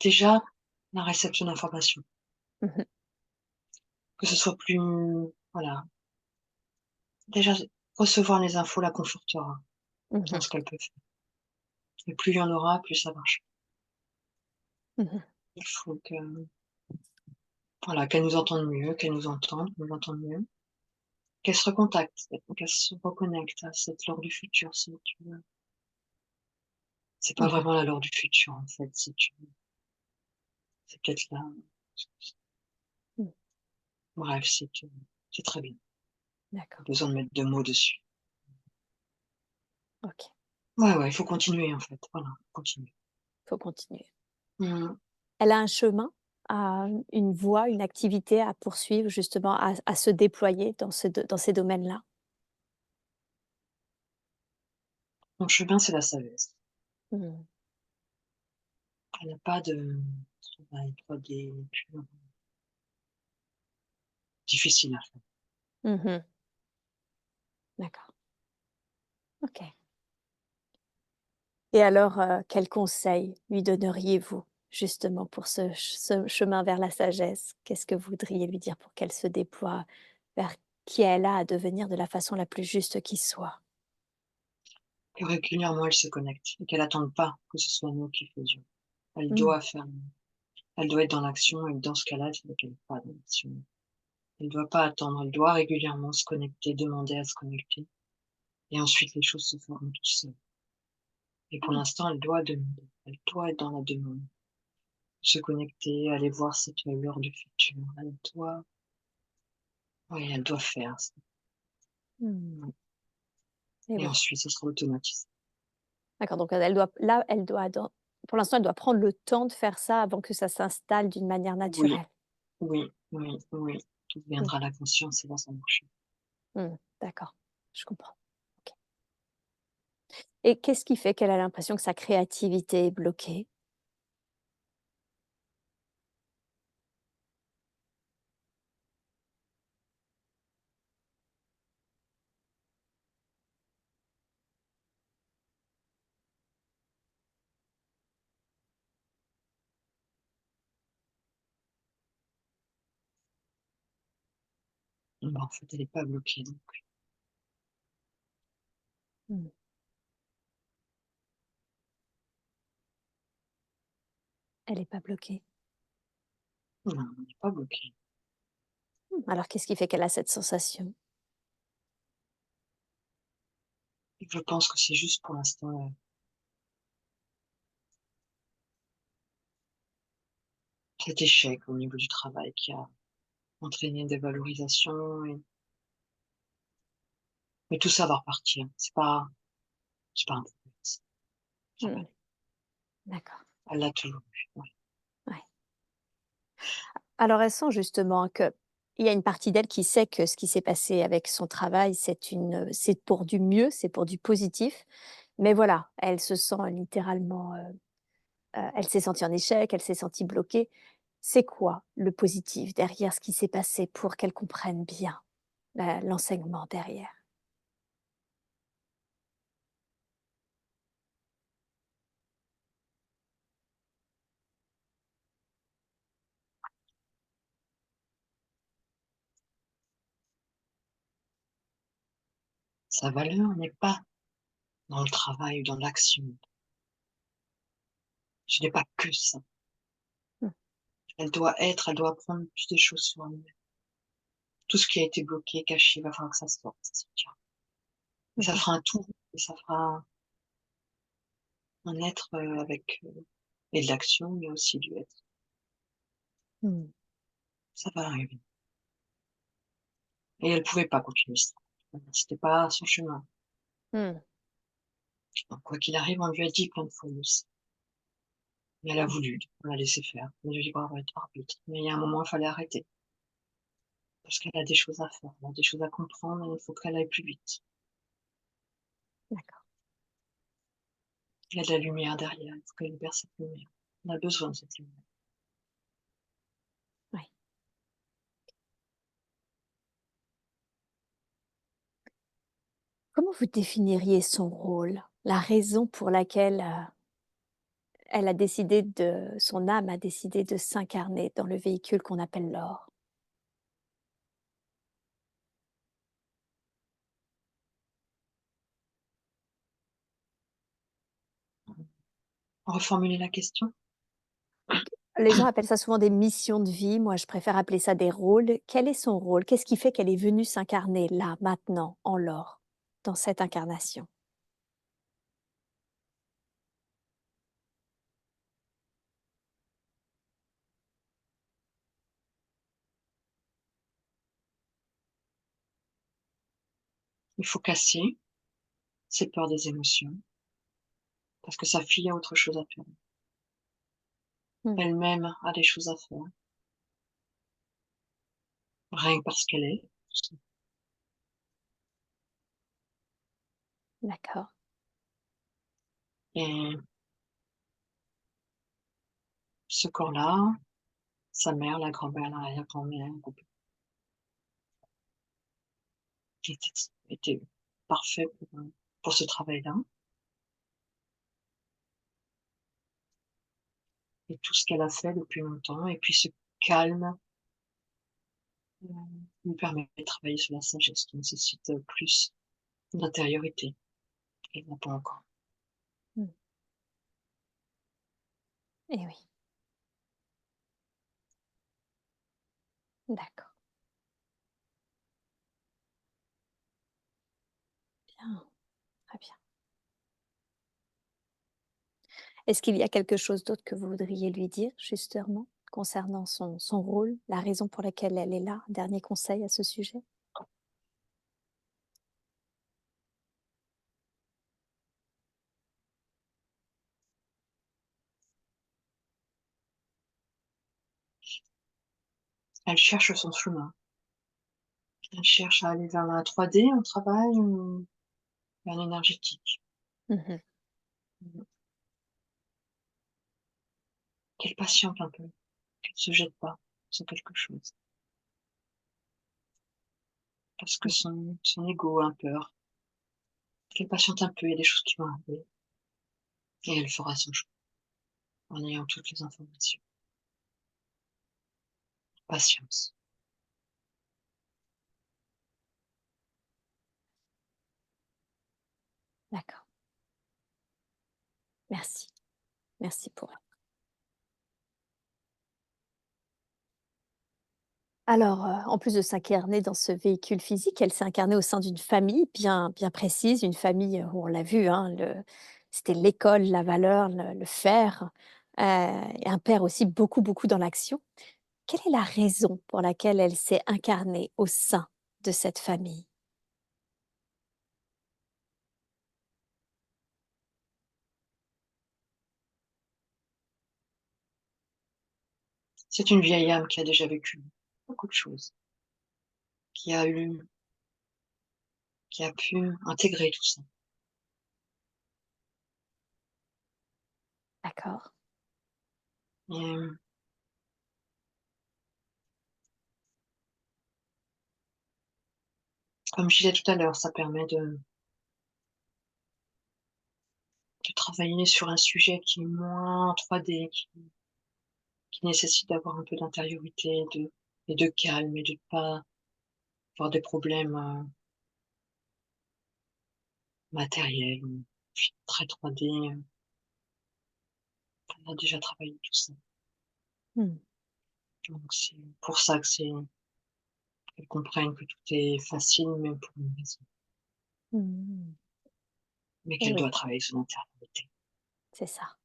[SPEAKER 2] Déjà, la réception d'informations,
[SPEAKER 1] Mmh mh.
[SPEAKER 2] que ce soit plus voilà, déjà recevoir les infos la confortera
[SPEAKER 1] Mmh
[SPEAKER 2] dans
[SPEAKER 1] mh.
[SPEAKER 2] ce qu'elle peut faire et plus il y en aura, plus ça marche.
[SPEAKER 1] Mmh mh.
[SPEAKER 2] Il faut que voilà, qu'elle nous entende mieux, qu'elle nous entende mieux, qu'elle se recontacte, qu'elle se reconnecte à cette Laure du futur, si tu veux. C'est pas
[SPEAKER 1] Mmh.
[SPEAKER 2] vraiment la Laure du futur, en fait, si tu veux. C'est peut-être la
[SPEAKER 1] Mmh.
[SPEAKER 2] bref, c'est très bien. Pas
[SPEAKER 1] D'accord,
[SPEAKER 2] besoin de mettre de mots dessus.
[SPEAKER 1] OK.
[SPEAKER 2] Ouais, ouais, il faut continuer, en fait, voilà, continuer.
[SPEAKER 1] Faut continuer.
[SPEAKER 2] Mmh.
[SPEAKER 1] Elle a un chemin, a une voie, une activité à poursuivre justement, à se déployer dans ces domaines-là?
[SPEAKER 2] Son chemin, c'est la sagesse.
[SPEAKER 1] Mmh.
[SPEAKER 2] Elle n'a pas de travail 3D pur, difficile à faire.
[SPEAKER 1] Mmh mh. D'accord, OK. Et alors, quels conseils lui donneriez-vous justement pour ce chemin vers la sagesse? Qu'est-ce que vous voudriez lui dire pour qu'elle se déploie vers qui elle a à devenir de la façon la plus juste qui soit?
[SPEAKER 2] Que régulièrement elle se connecte et qu'elle attende pas que ce soit nous qui faisions. Elle
[SPEAKER 1] Mmh,
[SPEAKER 2] doit faire elle doit être dans l'action et dans ce cas-là, il faudrait qu'elle est pas dans l'action. Elle doit pas attendre, elle doit régulièrement se connecter, demander à se connecter et ensuite les choses se feront toutes seules. Et pour
[SPEAKER 1] mmh,
[SPEAKER 2] l'instant, elle doit demander, elle doit être dans la demande, se connecter, aller voir cette lueur du futur. Elle doit oui, elle doit faire ça.
[SPEAKER 1] mmh,
[SPEAKER 2] Mmh
[SPEAKER 1] et
[SPEAKER 2] et
[SPEAKER 1] oui.
[SPEAKER 2] ensuite ce sera automatisé.
[SPEAKER 1] D'accord, donc elle doit là, elle doit dans pour l'instant, elle doit prendre le temps de faire ça avant que ça s'installe d'une manière
[SPEAKER 2] Oui,
[SPEAKER 1] naturelle.
[SPEAKER 2] oui, oui, oui, tout
[SPEAKER 1] Mmh,
[SPEAKER 2] viendra à la conscience et là ça marche.
[SPEAKER 1] mmh, d'accord, je comprends. OK, et qu'est-ce qui fait qu'elle a l'impression que sa créativité est bloquée?
[SPEAKER 2] Bah, en fait, elle est pas bloquée donc
[SPEAKER 1] Mmh, elle est pas bloquée.
[SPEAKER 2] non, elle est pas bloquée.
[SPEAKER 1] Mmh, alors qu'est-ce qui fait qu'elle a cette sensation?
[SPEAKER 2] Je pense que c'est juste pour l'instant, cet échec au niveau du travail qui a entraîné une dévalorisation et mais tout ça va repartir. C'est pas un problème ça. Ça va
[SPEAKER 1] Mmh,
[SPEAKER 2] aller.
[SPEAKER 1] d'accord,
[SPEAKER 2] Elle l'a toujours eu, ouais.
[SPEAKER 1] ouais. Alors elle sent justement qu'il y a une partie d'elle qui sait que ce qui s'est passé avec son travail, c'est pour du mieux, c'est pour du positif. Mais voilà, elle se sent littéralement, elle s'est sentie en échec, elle s'est sentie bloquée. C'est quoi le positif derrière ce qui s'est passé pour qu'elle comprenne bien l'enseignement derrière?
[SPEAKER 2] Sa valeur n'est pas dans le travail ou dans l'action. Ce n'est pas que ça.
[SPEAKER 1] Mmh,
[SPEAKER 2] Elle doit apprendre plus de choses sur elle-même. Tout ce qui a été bloqué, caché, il va falloir que ça sorte, ça sortira. Et ça
[SPEAKER 1] mmh
[SPEAKER 2] fera un tout et ça fera un être, avec, et de l'action, mais aussi du être.
[SPEAKER 1] mh,
[SPEAKER 2] Ça va arriver et elle pouvait pas continuer ça. C'était pas son chemin.
[SPEAKER 1] mmh,
[SPEAKER 2] Donc quoi qu'il arrive, on lui a dit plein de fois aussi. Mais elle a
[SPEAKER 1] mmh,
[SPEAKER 2] voulu, on l'a laissé faire, le libre arbitre. Mais il y a un moment, il fallait arrêter parce qu'elle a des choses à faire, elle a des choses à comprendre et il faut qu'elle aille plus vite.
[SPEAKER 1] d'accord,
[SPEAKER 2] Il y a de la lumière derrière, il faut qu'elle libère cette lumière. On a besoin de cette lumière.
[SPEAKER 1] ouais. Comment vous définiriez son rôle? La raison pour laquelle, elle a décidé de son âme a décidé de s'incarner dans le véhicule qu'on appelle l'or?
[SPEAKER 2] Reformuler la question?
[SPEAKER 1] Les gens appellent ça souvent des missions de vie, moi je préfère appeler ça des rôles. Quel est son rôle? Qu'est-ce qui fait qu'elle est venue s'incarner là, maintenant, en l'or, dans cette incarnation?
[SPEAKER 2] Il faut casser ses peurs des émotions parce que sa fille a autre chose à faire.
[SPEAKER 1] Mmh,
[SPEAKER 2] Elle-même a des choses à faire, rien que parce qu'elle est.
[SPEAKER 1] d'accord.
[SPEAKER 2] Et ce corps-là, sa mère, la grand-mère, l'arrière-grand-mère, était parfait pour ce travail-là. et tout ce qu'elle a fait depuis longtemps et puis ce calme, lui permet de travailler sur la sagesse qui nécessite, plus d'intériorité qu'elle n'a pas encore.
[SPEAKER 1] Mmh. Et oui, d'accord, bien, très bien. Est-ce qu'il y a quelque chose d'autre que vous voudriez lui dire, justement, concernant son rôle, la raison pour laquelle elle est là? Un dernier conseil à ce sujet?
[SPEAKER 2] Elle cherche son chemin. Elle cherche à aller vers la 3D en travail ou vers l'énergétique.
[SPEAKER 1] Mmh.
[SPEAKER 2] Mmh. Qu'elle patiente un peu, qu'elle se jette pas sur quelque chose. Parce que
[SPEAKER 1] Mmh.
[SPEAKER 2] son ego a peur. Qu'elle patiente un peu, il y a des choses qui vont arriver et elle fera son choix en ayant toutes les informations. Patience.
[SPEAKER 1] D'accord, merci. Merci pour elle. Alors, en plus de s'incarner dans ce véhicule physique, elle s'est incarnée au sein d'une famille bien précise, une famille, où on l'a vu, hein, c'était l'école, la valeur, le faire, et un père aussi beaucoup dans l'action. Quelle est la raison pour laquelle elle s'est incarnée au sein de cette famille?
[SPEAKER 2] C'est une vieille âme qui a déjà vécu beaucoup de choses, qui a eu qui a pu intégrer tout ça.
[SPEAKER 1] D'accord.
[SPEAKER 2] Et comme je disais tout à l'heure, ça permet de travailler sur un sujet qui est moins 3D, qui nécessite d'avoir un peu d'intériorité et de calme et de pas avoir des problèmes, matériels ou très 3D, on a déjà travaillé tout ça.
[SPEAKER 1] Mmh.
[SPEAKER 2] Donc c'est pour ça que c'est qu'elles comprennent que tout est facile, même pour une raison,
[SPEAKER 1] Mmh.
[SPEAKER 2] mais
[SPEAKER 1] Et
[SPEAKER 2] qu'elle
[SPEAKER 1] oui,
[SPEAKER 2] doit travailler son intériorité.
[SPEAKER 1] c'est ça.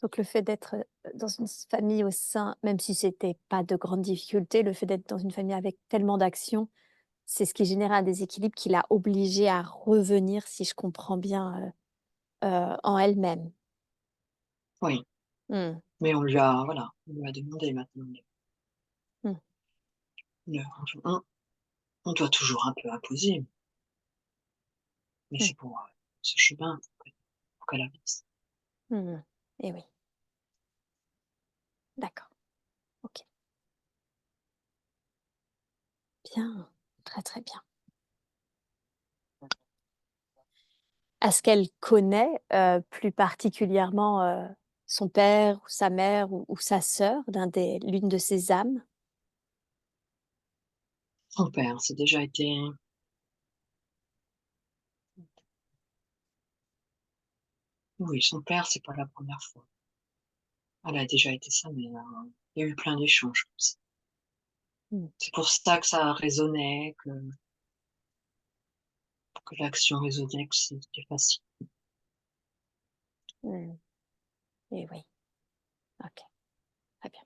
[SPEAKER 1] Donc le fait d'être, dans une famille au sein, même si c'était pas de grandes difficultés, le fait d'être dans une famille avec tellement d'actions, c'est ce qui génère un déséquilibre qui l'a obligée à revenir, si je comprends bien, en elle-même.
[SPEAKER 2] Oui,
[SPEAKER 1] Mmh.
[SPEAKER 2] mais on lui a voilà, on lui a demandé maintenant.
[SPEAKER 1] Mmh.
[SPEAKER 2] Le on doit toujours un peu imposer, mais
[SPEAKER 1] Mmh.
[SPEAKER 2] c'est pour, ce chemin, pour qu'elle avance.
[SPEAKER 1] Mmh. Et oui, d'accord, OK. Bien, très bien. Est-ce qu'elle connaît, plus particulièrement, son père ou sa mère ou sa sœur, l'une de ses âmes?
[SPEAKER 2] Son père, c'est déjà été oui, son père, c'est pas la première fois. Elle a déjà été sa mère, il y a eu plein d'échanges comme ça.
[SPEAKER 1] Mmh.
[SPEAKER 2] C'est pour ça que ça résonnait, que l'action résonnait, que c'était facile.
[SPEAKER 1] Mmh. Et oui, OK, très bien.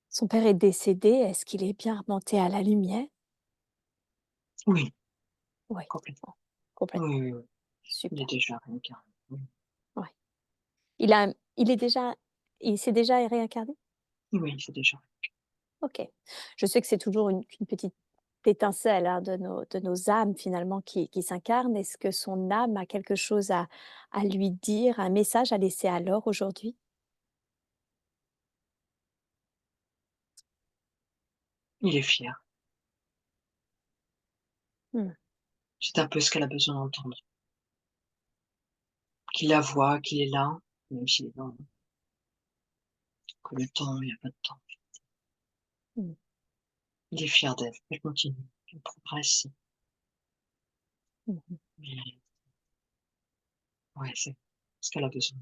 [SPEAKER 1] Son père est décédé, est-ce qu'il est bien remonté à la lumière?
[SPEAKER 2] Oui,
[SPEAKER 1] Oui,
[SPEAKER 2] complètement.
[SPEAKER 1] oh,
[SPEAKER 2] Oui,
[SPEAKER 1] complètement,
[SPEAKER 2] oui, oui. Il est
[SPEAKER 1] super,
[SPEAKER 2] déjà réincarné. Oui.
[SPEAKER 1] ouais. Il est déjà il s'est déjà réincarné?
[SPEAKER 2] Oui, il est déjà
[SPEAKER 1] OK. Je sais que c'est toujours qu'une petite étincelle, hein, de nos âmes finalement qui s'incarnent. Est-ce que son âme a quelque chose à lui dire, un message à laisser à l'or aujourd'hui?
[SPEAKER 2] il est fier.
[SPEAKER 1] Mmh.
[SPEAKER 2] C'est un peu ce qu'elle a besoin d'entendre. Qu'il la voit, qu'il est là, même s'il est dans que le temps, il y a pas de temps.
[SPEAKER 1] Mmh.
[SPEAKER 2] Il est fier d'elle, elle continue, elle progresse,
[SPEAKER 1] Mmh mh.
[SPEAKER 2] mais ouais, c'est ce qu'elle a besoin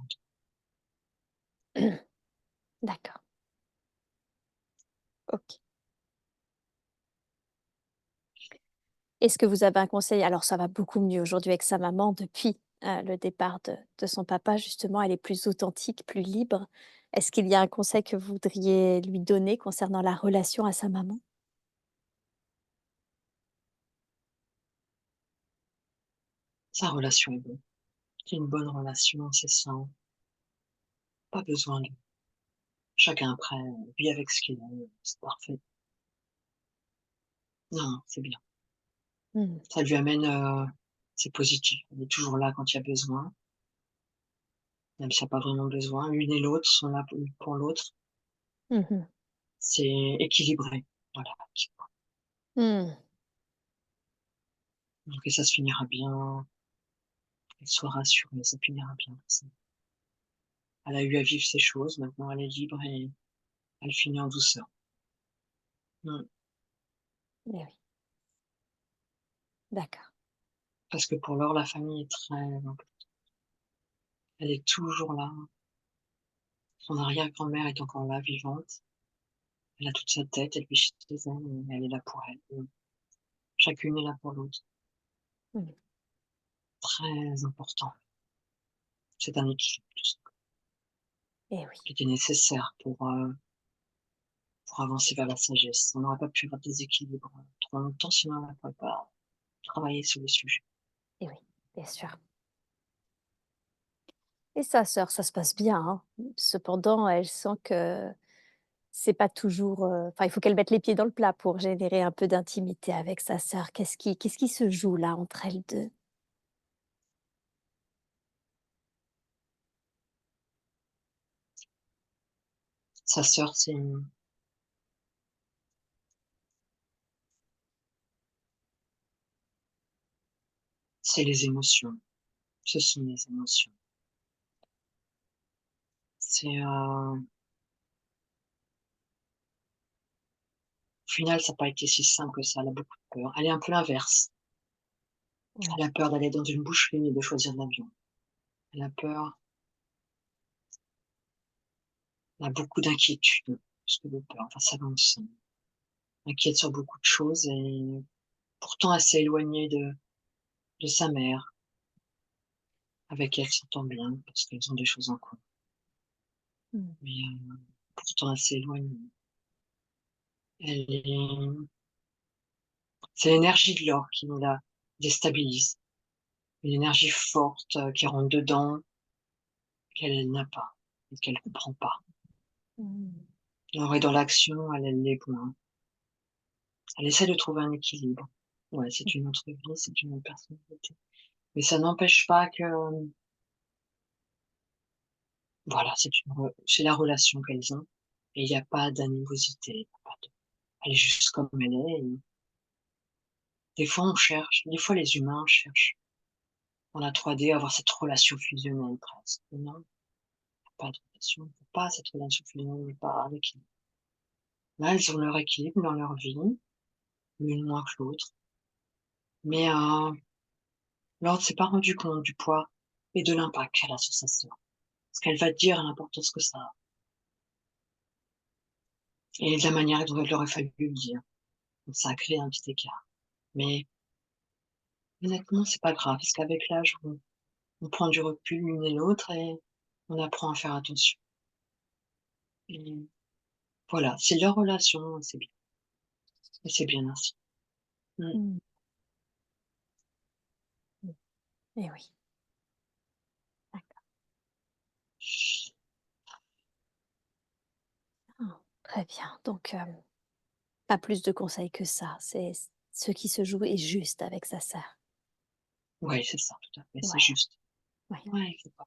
[SPEAKER 2] de
[SPEAKER 1] D'accord, OK. Est-ce que vous avez un conseil? Alors ça va beaucoup mieux aujourd'hui avec sa maman depuis, le départ de son papa justement, elle est plus authentique, plus libre. Est-ce qu'il y a un conseil que vous voudriez lui donner concernant la relation à sa maman?
[SPEAKER 2] sa relation est bonne. C'est une bonne relation, c'est sain, pas besoin de chacun après, vit avec ce qu'il a, c'est parfait. Non, c'est bien.
[SPEAKER 1] Mmh.
[SPEAKER 2] Ça lui amène, c'est positif. Elle est toujours là quand il y a besoin, même s'il y a pas vraiment besoin. L'une et l'autre sont là pour l'autre.
[SPEAKER 1] Mmh mh.
[SPEAKER 2] C'est équilibré, voilà,
[SPEAKER 1] Mmh.
[SPEAKER 2] donc et ça se finira bien, qu'elle soit rassurée, ça finira bien comme ça. Elle a eu à vivre ces choses, maintenant elle est libre et elle finit en douceur. Mmh.
[SPEAKER 1] Eh oui, d'accord.
[SPEAKER 2] Parce que pour Laure, la famille est très imp elle est toujours là. Son arrière-grand-mère est encore là, vivante. Elle a toute sa tête, elle vit chez elle, mais elle est là pour elle. Chacune est là pour l'autre.
[SPEAKER 1] Mmh.
[SPEAKER 2] Très important. C'est un équilibre, tout ça,
[SPEAKER 1] Eh oui,
[SPEAKER 2] qui était nécessaire pour avancer vers la sagesse. On n'aurait pas pu avoir des équilibres, trop longtemps, sinon on n'aurait pas travaillé sur le sujet.
[SPEAKER 1] eh oui, bien sûr. Et sa sœur, ça se passe bien, hein? Cependant, elle sent que c'est pas toujours, enfin, il faut qu'elle mette les pieds dans le plat pour générer un peu d'intimité avec sa sœur. Qu'est-ce qui se joue là entre elles 2?
[SPEAKER 2] Sa sœur, c'est les émotions. Ce sont les émotions. C'est, au final, ça n'a pas été si simple que ça. Elle a beaucoup de peur. Elle est un peu l'inverse.
[SPEAKER 1] Ouais.
[SPEAKER 2] Elle a peur d'aller dans une boucherie et de choisir l'avion. Elle a peur, elle a beaucoup d'inquiétudes, plus que de peur. Enfin, ça va ensemble. Inquiète sur beaucoup de choses et pourtant assez éloignée de sa mère. Avec elle, elle s'entend bien parce qu'ils ont des choses en commun.
[SPEAKER 1] Mmh.
[SPEAKER 2] Mais, pourtant assez éloignée. Elle est c'est l'énergie de l'or qui nous la déstabilise. Une énergie forte, qui rentre dedans, qu'elle, elle n'a pas et qu'elle comprend pas.
[SPEAKER 1] Mmh.
[SPEAKER 2] Alors et dans l'action, elle, elle l'est moins. Elle essaie de trouver un équilibre. Ouais, c'est une autre vie, c'est une autre personnalité. Mais ça n'empêche pas que, voilà, c'est la relation qu'elles ont et il y a pas d'animosité, il y a pas de elle est juste comme elle est et des fois on cherche, des fois les humains cherchent dans la 3D à avoir cette relation fusionnelle presque. Non, il y a pas de relation, il y a pas cette relation fusionnelle, il y a pas d'équilibre. Là, elles ont leur équilibre dans leur vie, l'une moins que l'autre, mais l'autre s'est pas rendu compte du poids et de l'impact qu'elle a sur sa sœur. Ce qu'elle va dire, l'importance que ça a et de la manière dont il aurait fallu le dire. Donc ça a créé un petit écart. Mais honnêtement, c'est pas grave parce qu'avec l'âge, on prend du recul l'une et l'autre et on apprend à faire attention et voilà, c'est leur relation, c'est bien et c'est bien ainsi. Mmh.
[SPEAKER 1] Mmh. Mmh. Eh oui, d'accord. Ah, très bien. Donc, pas plus de conseils que ça. C'est ce qui se joue est juste avec sa sœur.
[SPEAKER 2] Ouais, c'est ça, tout à fait, c'est
[SPEAKER 1] Ouais,
[SPEAKER 2] juste.
[SPEAKER 1] ouais,
[SPEAKER 2] Ouais, c'est pas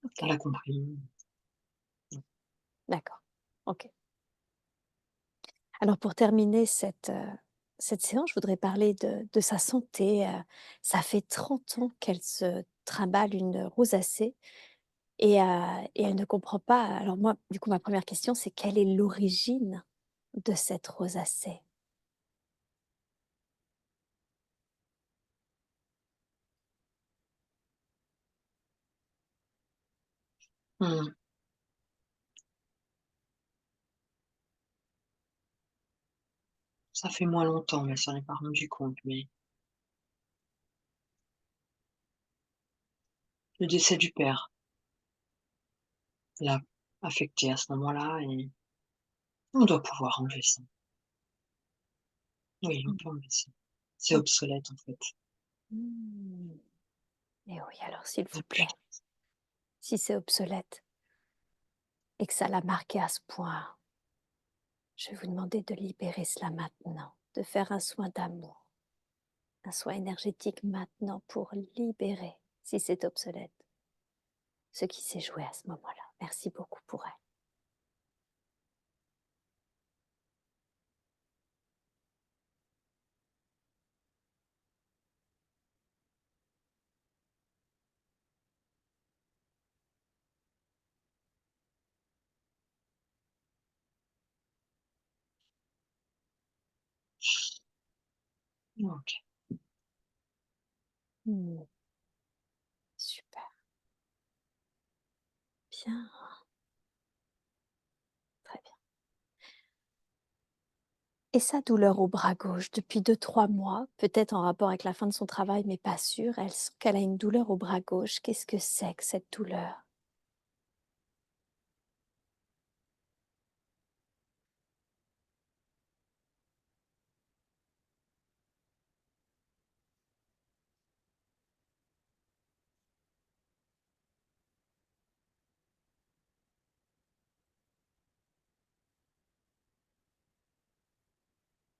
[SPEAKER 1] OK,
[SPEAKER 2] elle a compris.
[SPEAKER 1] d'accord. OK. Alors pour terminer cette séance, je voudrais parler de sa santé, ça fait 30 ans qu'elle se trimballe une rosacée. Et elle ne comprend pas. Alors moi, du coup, ma première question, c'est quelle est l'origine de cette rosacée?
[SPEAKER 2] Mmh. Ça fait moins longtemps, mais elle s'en est pas rendue compte, mais le décès du père l'a affectée à ce moment-là et on doit pouvoir enlever ça. Oui, on
[SPEAKER 1] Mmh.
[SPEAKER 2] peut enlever ça. C'est
[SPEAKER 1] OK.
[SPEAKER 2] obsolète, en fait.
[SPEAKER 1] Mmh. Et oui, alors s'il
[SPEAKER 2] Il y
[SPEAKER 1] vous
[SPEAKER 2] a plus
[SPEAKER 1] plaît, si c'est obsolète et que ça l'a marqué à ce point, je vais vous demander de libérer cela maintenant, de faire un soin d'amour, un soin énergétique maintenant pour libérer, si c'est obsolète, ce qui s'est joué à ce moment-là. Merci beaucoup pour elle.
[SPEAKER 2] OK.
[SPEAKER 1] Mmh. Super, bien, très bien. Et sa douleur au bras gauche depuis 2 3 mois, peut-être en rapport avec la fin de son travail, mais pas sûr, elle sent qu'elle a une douleur au bras gauche. Qu'est-ce que c'est que cette douleur?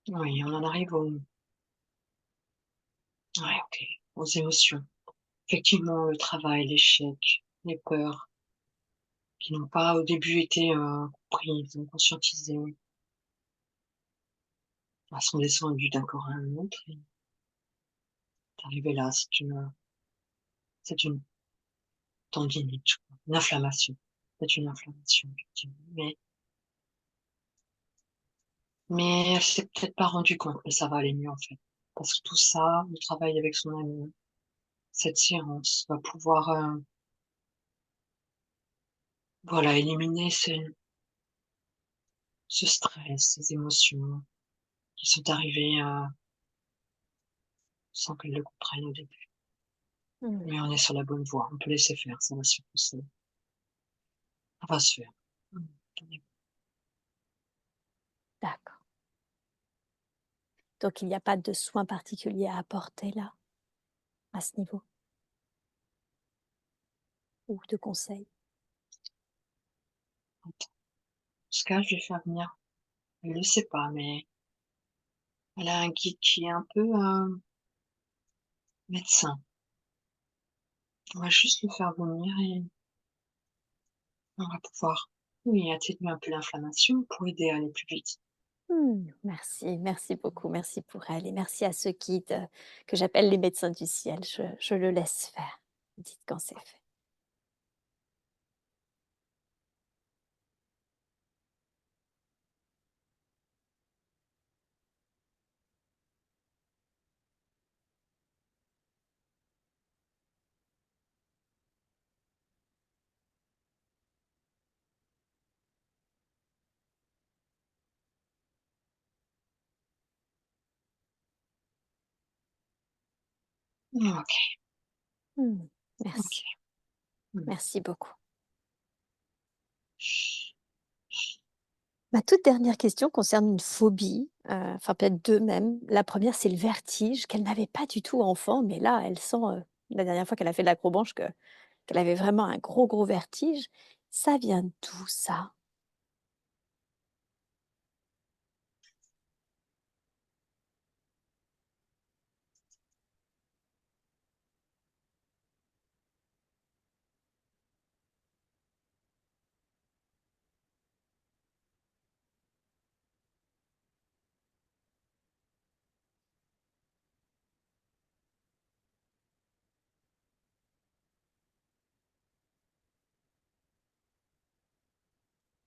[SPEAKER 2] Oui, on en arrive aux ouais, OK, aux émotions. Effectivement, le travail, l'échec, les peurs qui n'ont pas au début été, comprises, conscientisées, elles sont descendues d'un corps à un autre et c'est arrivé là, c'est une tendinite, je crois, une inflammation. C'est une inflammation, effectivement, mais elle s'est peut-être pas rendue compte, mais ça va aller mieux, en fait. Parce que tout ça, le travail avec son ami, cette séance va pouvoir, voilà, éliminer ce stress, ces émotions qui sont arrivées, sans qu'elle le comprenne au début.
[SPEAKER 1] Mmh,
[SPEAKER 2] Mais on est sur la bonne voie, on peut laisser faire, ça va se faire. Mmh,
[SPEAKER 1] d'accord. Donc il n'y a pas de soins particuliers à apporter là, à ce niveau? Ou de conseils?
[SPEAKER 2] en tout cas, je vais faire venir, elle le sait pas, mais elle a un guide qui est un peu, médecin. On va juste le faire venir et on va pouvoir, oui, atténuer un peu l'inflammation pour aider à aller plus vite.
[SPEAKER 1] Mmh, merci, merci beaucoup, merci pour elle et merci à ce guide, que j'appelle les médecins du ciel. Je le laisse faire. Dites quand c'est fait.
[SPEAKER 2] OK,
[SPEAKER 1] Mmh, merci,
[SPEAKER 2] OK. Mmh.
[SPEAKER 1] merci beaucoup. Ma toute dernière question concerne une phobie, enfin peut-être 2 même. La première, c'est le vertige qu'elle n'avait pas du tout enfant, mais là, elle sent, la dernière fois qu'elle a fait de l'acrobranche qu'elle avait vraiment un gros, gros vertige. Ça vient d'où ça?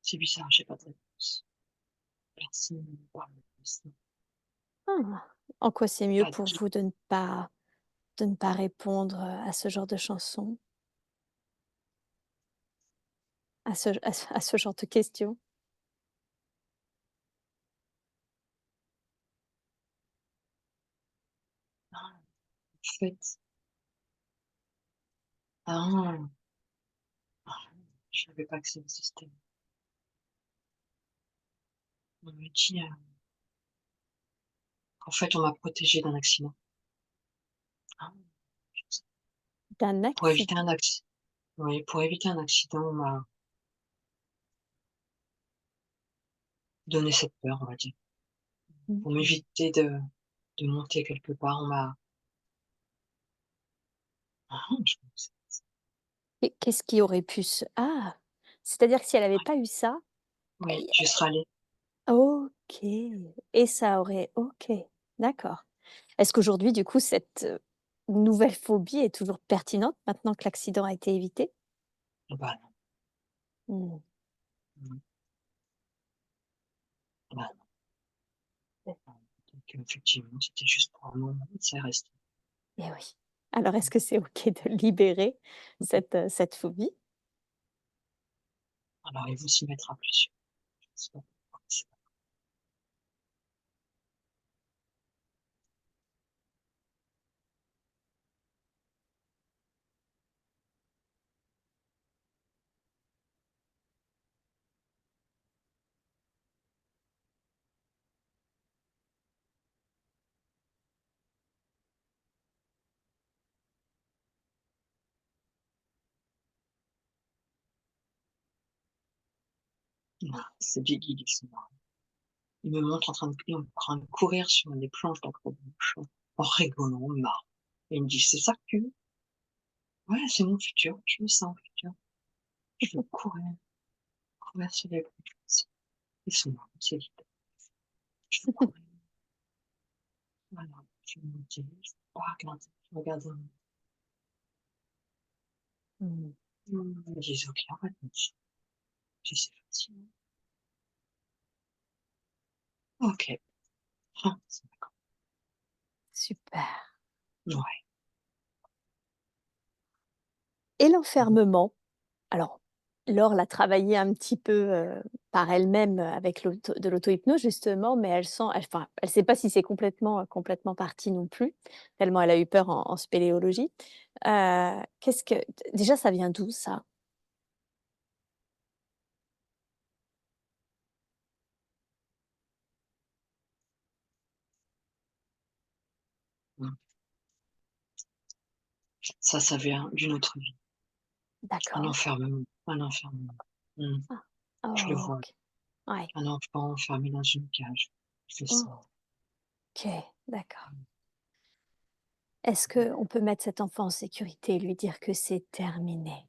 [SPEAKER 2] C'est bizarre, j'ai pas de réponse. Personne ne me parle de ça.
[SPEAKER 1] Ah! En quoi c'est mieux
[SPEAKER 2] Pas
[SPEAKER 1] pour
[SPEAKER 2] du
[SPEAKER 1] vous de ne pas répondre, à ce genre de chansons? À ce genre de questions?
[SPEAKER 2] ah, en fait, ah, ah, je savais pas que ça existait. On me dit, qu'en fait, on m'a protégée d'un accident. Ah,
[SPEAKER 1] D'un
[SPEAKER 2] pour éviter
[SPEAKER 1] accident?
[SPEAKER 2] un acci oui, pour éviter un accident, on m'a donné cette peur, on va dire. Pour
[SPEAKER 1] Mmh.
[SPEAKER 2] m'éviter de monter quelque part, on m'a je pensais
[SPEAKER 1] Et qu'est-ce qui aurait pu se ah! C'est-à-dire que si elle avait
[SPEAKER 2] ouais,
[SPEAKER 1] pas eu ça,
[SPEAKER 2] oui,
[SPEAKER 1] et
[SPEAKER 2] je serais allée
[SPEAKER 1] OK, et ça aurait OK, d'accord. Est-ce qu'aujourd'hui, du coup, cette, nouvelle phobie est toujours pertinente maintenant que l'accident a été évité?
[SPEAKER 2] bah non,
[SPEAKER 1] Mmh.
[SPEAKER 2] mmh, bah non, donc effectivement, c'était juste pour un moment, c'est resté.
[SPEAKER 1] Et oui. Alors est-ce que c'est OK de libérer cette phobie?
[SPEAKER 2] Alors ils vont s'y mettre à plusieurs, je sais pas pourquoi, c'est des guides, ils sont là. Ils me montrent en train de courir sur des planches d'accrobranche, en rigolant, en marrant et ils me disent: «C'est ça que tu veux?» «Ouais, c'est mon futur, je veux ça en futur. Je veux courir sur des planches». Ils sont marrants ces guides. Je veux courir, voilà, je veux monter, je veux pas regarder, je regarde
[SPEAKER 1] Mmh.
[SPEAKER 2] ils me disent: «OK, arrête Mitch, si c'est facile». OK, c'est d'accord.
[SPEAKER 1] Super.
[SPEAKER 2] Ouais.
[SPEAKER 1] Et
[SPEAKER 2] Mmh.
[SPEAKER 1] l'enfermement? Alors, Laure l'a travaillé un petit peu, par elle-même, avec l'auto-hypnose justement, mais elle sait pas si c'est complètement parti non plus, tellement elle a eu peur en spéléologie. Qu'est-ce que déjà ça vient d'où ça?
[SPEAKER 2] Mmh. Ça vient d'une autre vie, un
[SPEAKER 1] D'accord.
[SPEAKER 2] enfermement, un enfermement. Mmh.
[SPEAKER 1] Ah.
[SPEAKER 2] Je le vois,
[SPEAKER 1] OK. Ouais.
[SPEAKER 2] un enfant enfermé dans une cage. Il fait ça.
[SPEAKER 1] OK, d'accord. Est-ce qu'on peut mettre cet enfant en sécurité et lui dire que c'est terminé?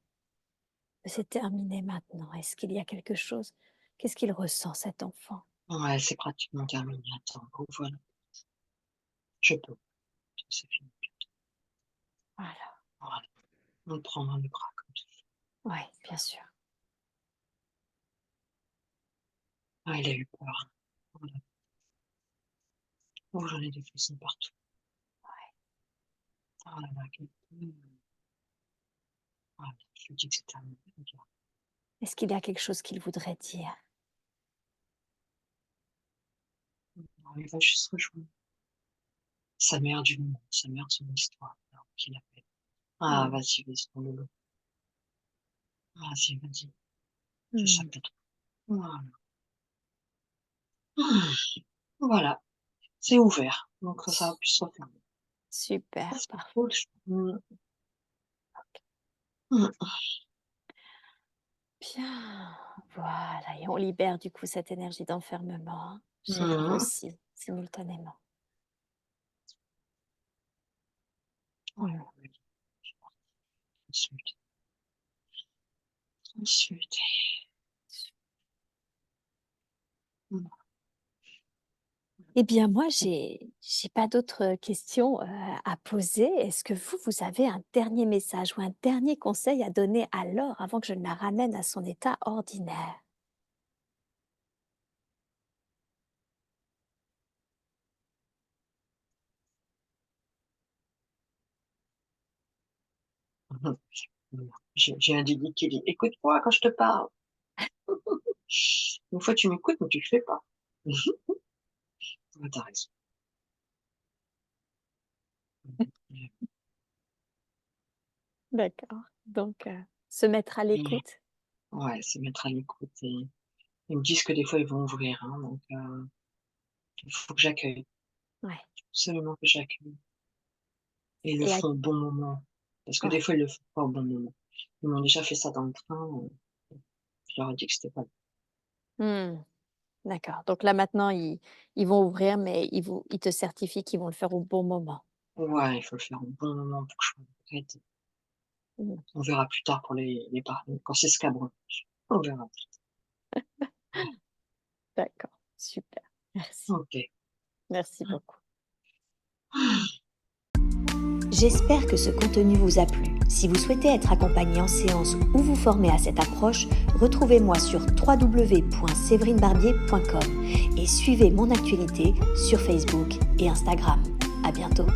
[SPEAKER 1] Que c'est terminé maintenant? Est-ce qu'il y a quelque chose? Qu'est-ce qu'il ressent cet enfant?
[SPEAKER 2] Ouais, c'est pratiquement terminé. Attends, oh voilà, je peux, c'est fini.
[SPEAKER 1] Voilà.
[SPEAKER 2] Voilà, on le prend dans les bras comme ça.
[SPEAKER 1] Ouais, bien sûr.
[SPEAKER 2] Ah, il a eu peur. Voilà. Oh, j'en ai des frissons partout. Oh là là, voilà, je lui dis que c'est terminé. Regarde.
[SPEAKER 1] Est-ce qu'il y a quelque chose qu'il voudrait dire?
[SPEAKER 2] Alors, il va juste rejoindre sa mère du monde, sa mère de son histoire, alors qu'il appelle. Ah,
[SPEAKER 1] Mmh.
[SPEAKER 2] vas-y, mon loulou. Vas-y, vas-y, c'est ça
[SPEAKER 1] Mmh.
[SPEAKER 2] que tu voilà. Voilà, c'est ouvert, donc ça va
[SPEAKER 1] S
[SPEAKER 2] plus se refermer.
[SPEAKER 1] super,
[SPEAKER 2] Ça, c'est
[SPEAKER 1] parfait.
[SPEAKER 2] cool, mmh.
[SPEAKER 1] Bien, voilà, et on libère du coup cette énergie d'enfermement, hein, chez Laure
[SPEAKER 2] Mmh.
[SPEAKER 1] aussi, simultanément.
[SPEAKER 2] Voilà,
[SPEAKER 1] Mmh.
[SPEAKER 2] oui, transmuter, transmuter. Mmh.
[SPEAKER 1] Eh bien moi j'ai pas d'autres, questions, à poser. Est-ce que vous avez un dernier message ou un dernier conseil à donner à Laure avant que je ne la ramène à son état ordinaire?
[SPEAKER 2] J'ai un Didi qui dit: «Écoute-moi quand je te parle». Une fois tu m'écoutes, mais tu le fais pas. Ouais, tu raison.
[SPEAKER 1] D'accord. Donc, se mettre à
[SPEAKER 2] Et
[SPEAKER 1] l'écoute.
[SPEAKER 2] ouais, se mettre à l'écoute et ils me disent que des fois ils vont ouvrir, hein, donc il faut que j'accueille,
[SPEAKER 1] Ouais.
[SPEAKER 2] absolument que j'accueille et ils le
[SPEAKER 1] Et à
[SPEAKER 2] font au bon moment. Parce que des
[SPEAKER 1] ouais.
[SPEAKER 2] fois ils le font pas au bon moment. Ils m'ont déjà fait ça dans le train, je leur ai dit que c'était pas
[SPEAKER 1] Mmh. D'accord. Donc là, maintenant, ils vont ouvrir, mais ils te certifient qu'ils vont le faire au bon moment.
[SPEAKER 2] ouais, il faut le faire au bon moment pour que je sois prête.
[SPEAKER 1] Mmh.
[SPEAKER 2] On verra plus tard pour les parents, quand c'est scabreux. On verra plus
[SPEAKER 1] D'accord. Super. Merci.
[SPEAKER 2] tard. OK.
[SPEAKER 1] Merci beaucoup. J'espère que ce contenu vous a plu. Si vous souhaitez être accompagné en séance ou vous former à cette approche, retrouvez-moi sur www.séverinebarbier.com et suivez mon actualité sur Facebook et Instagram. À bientôt.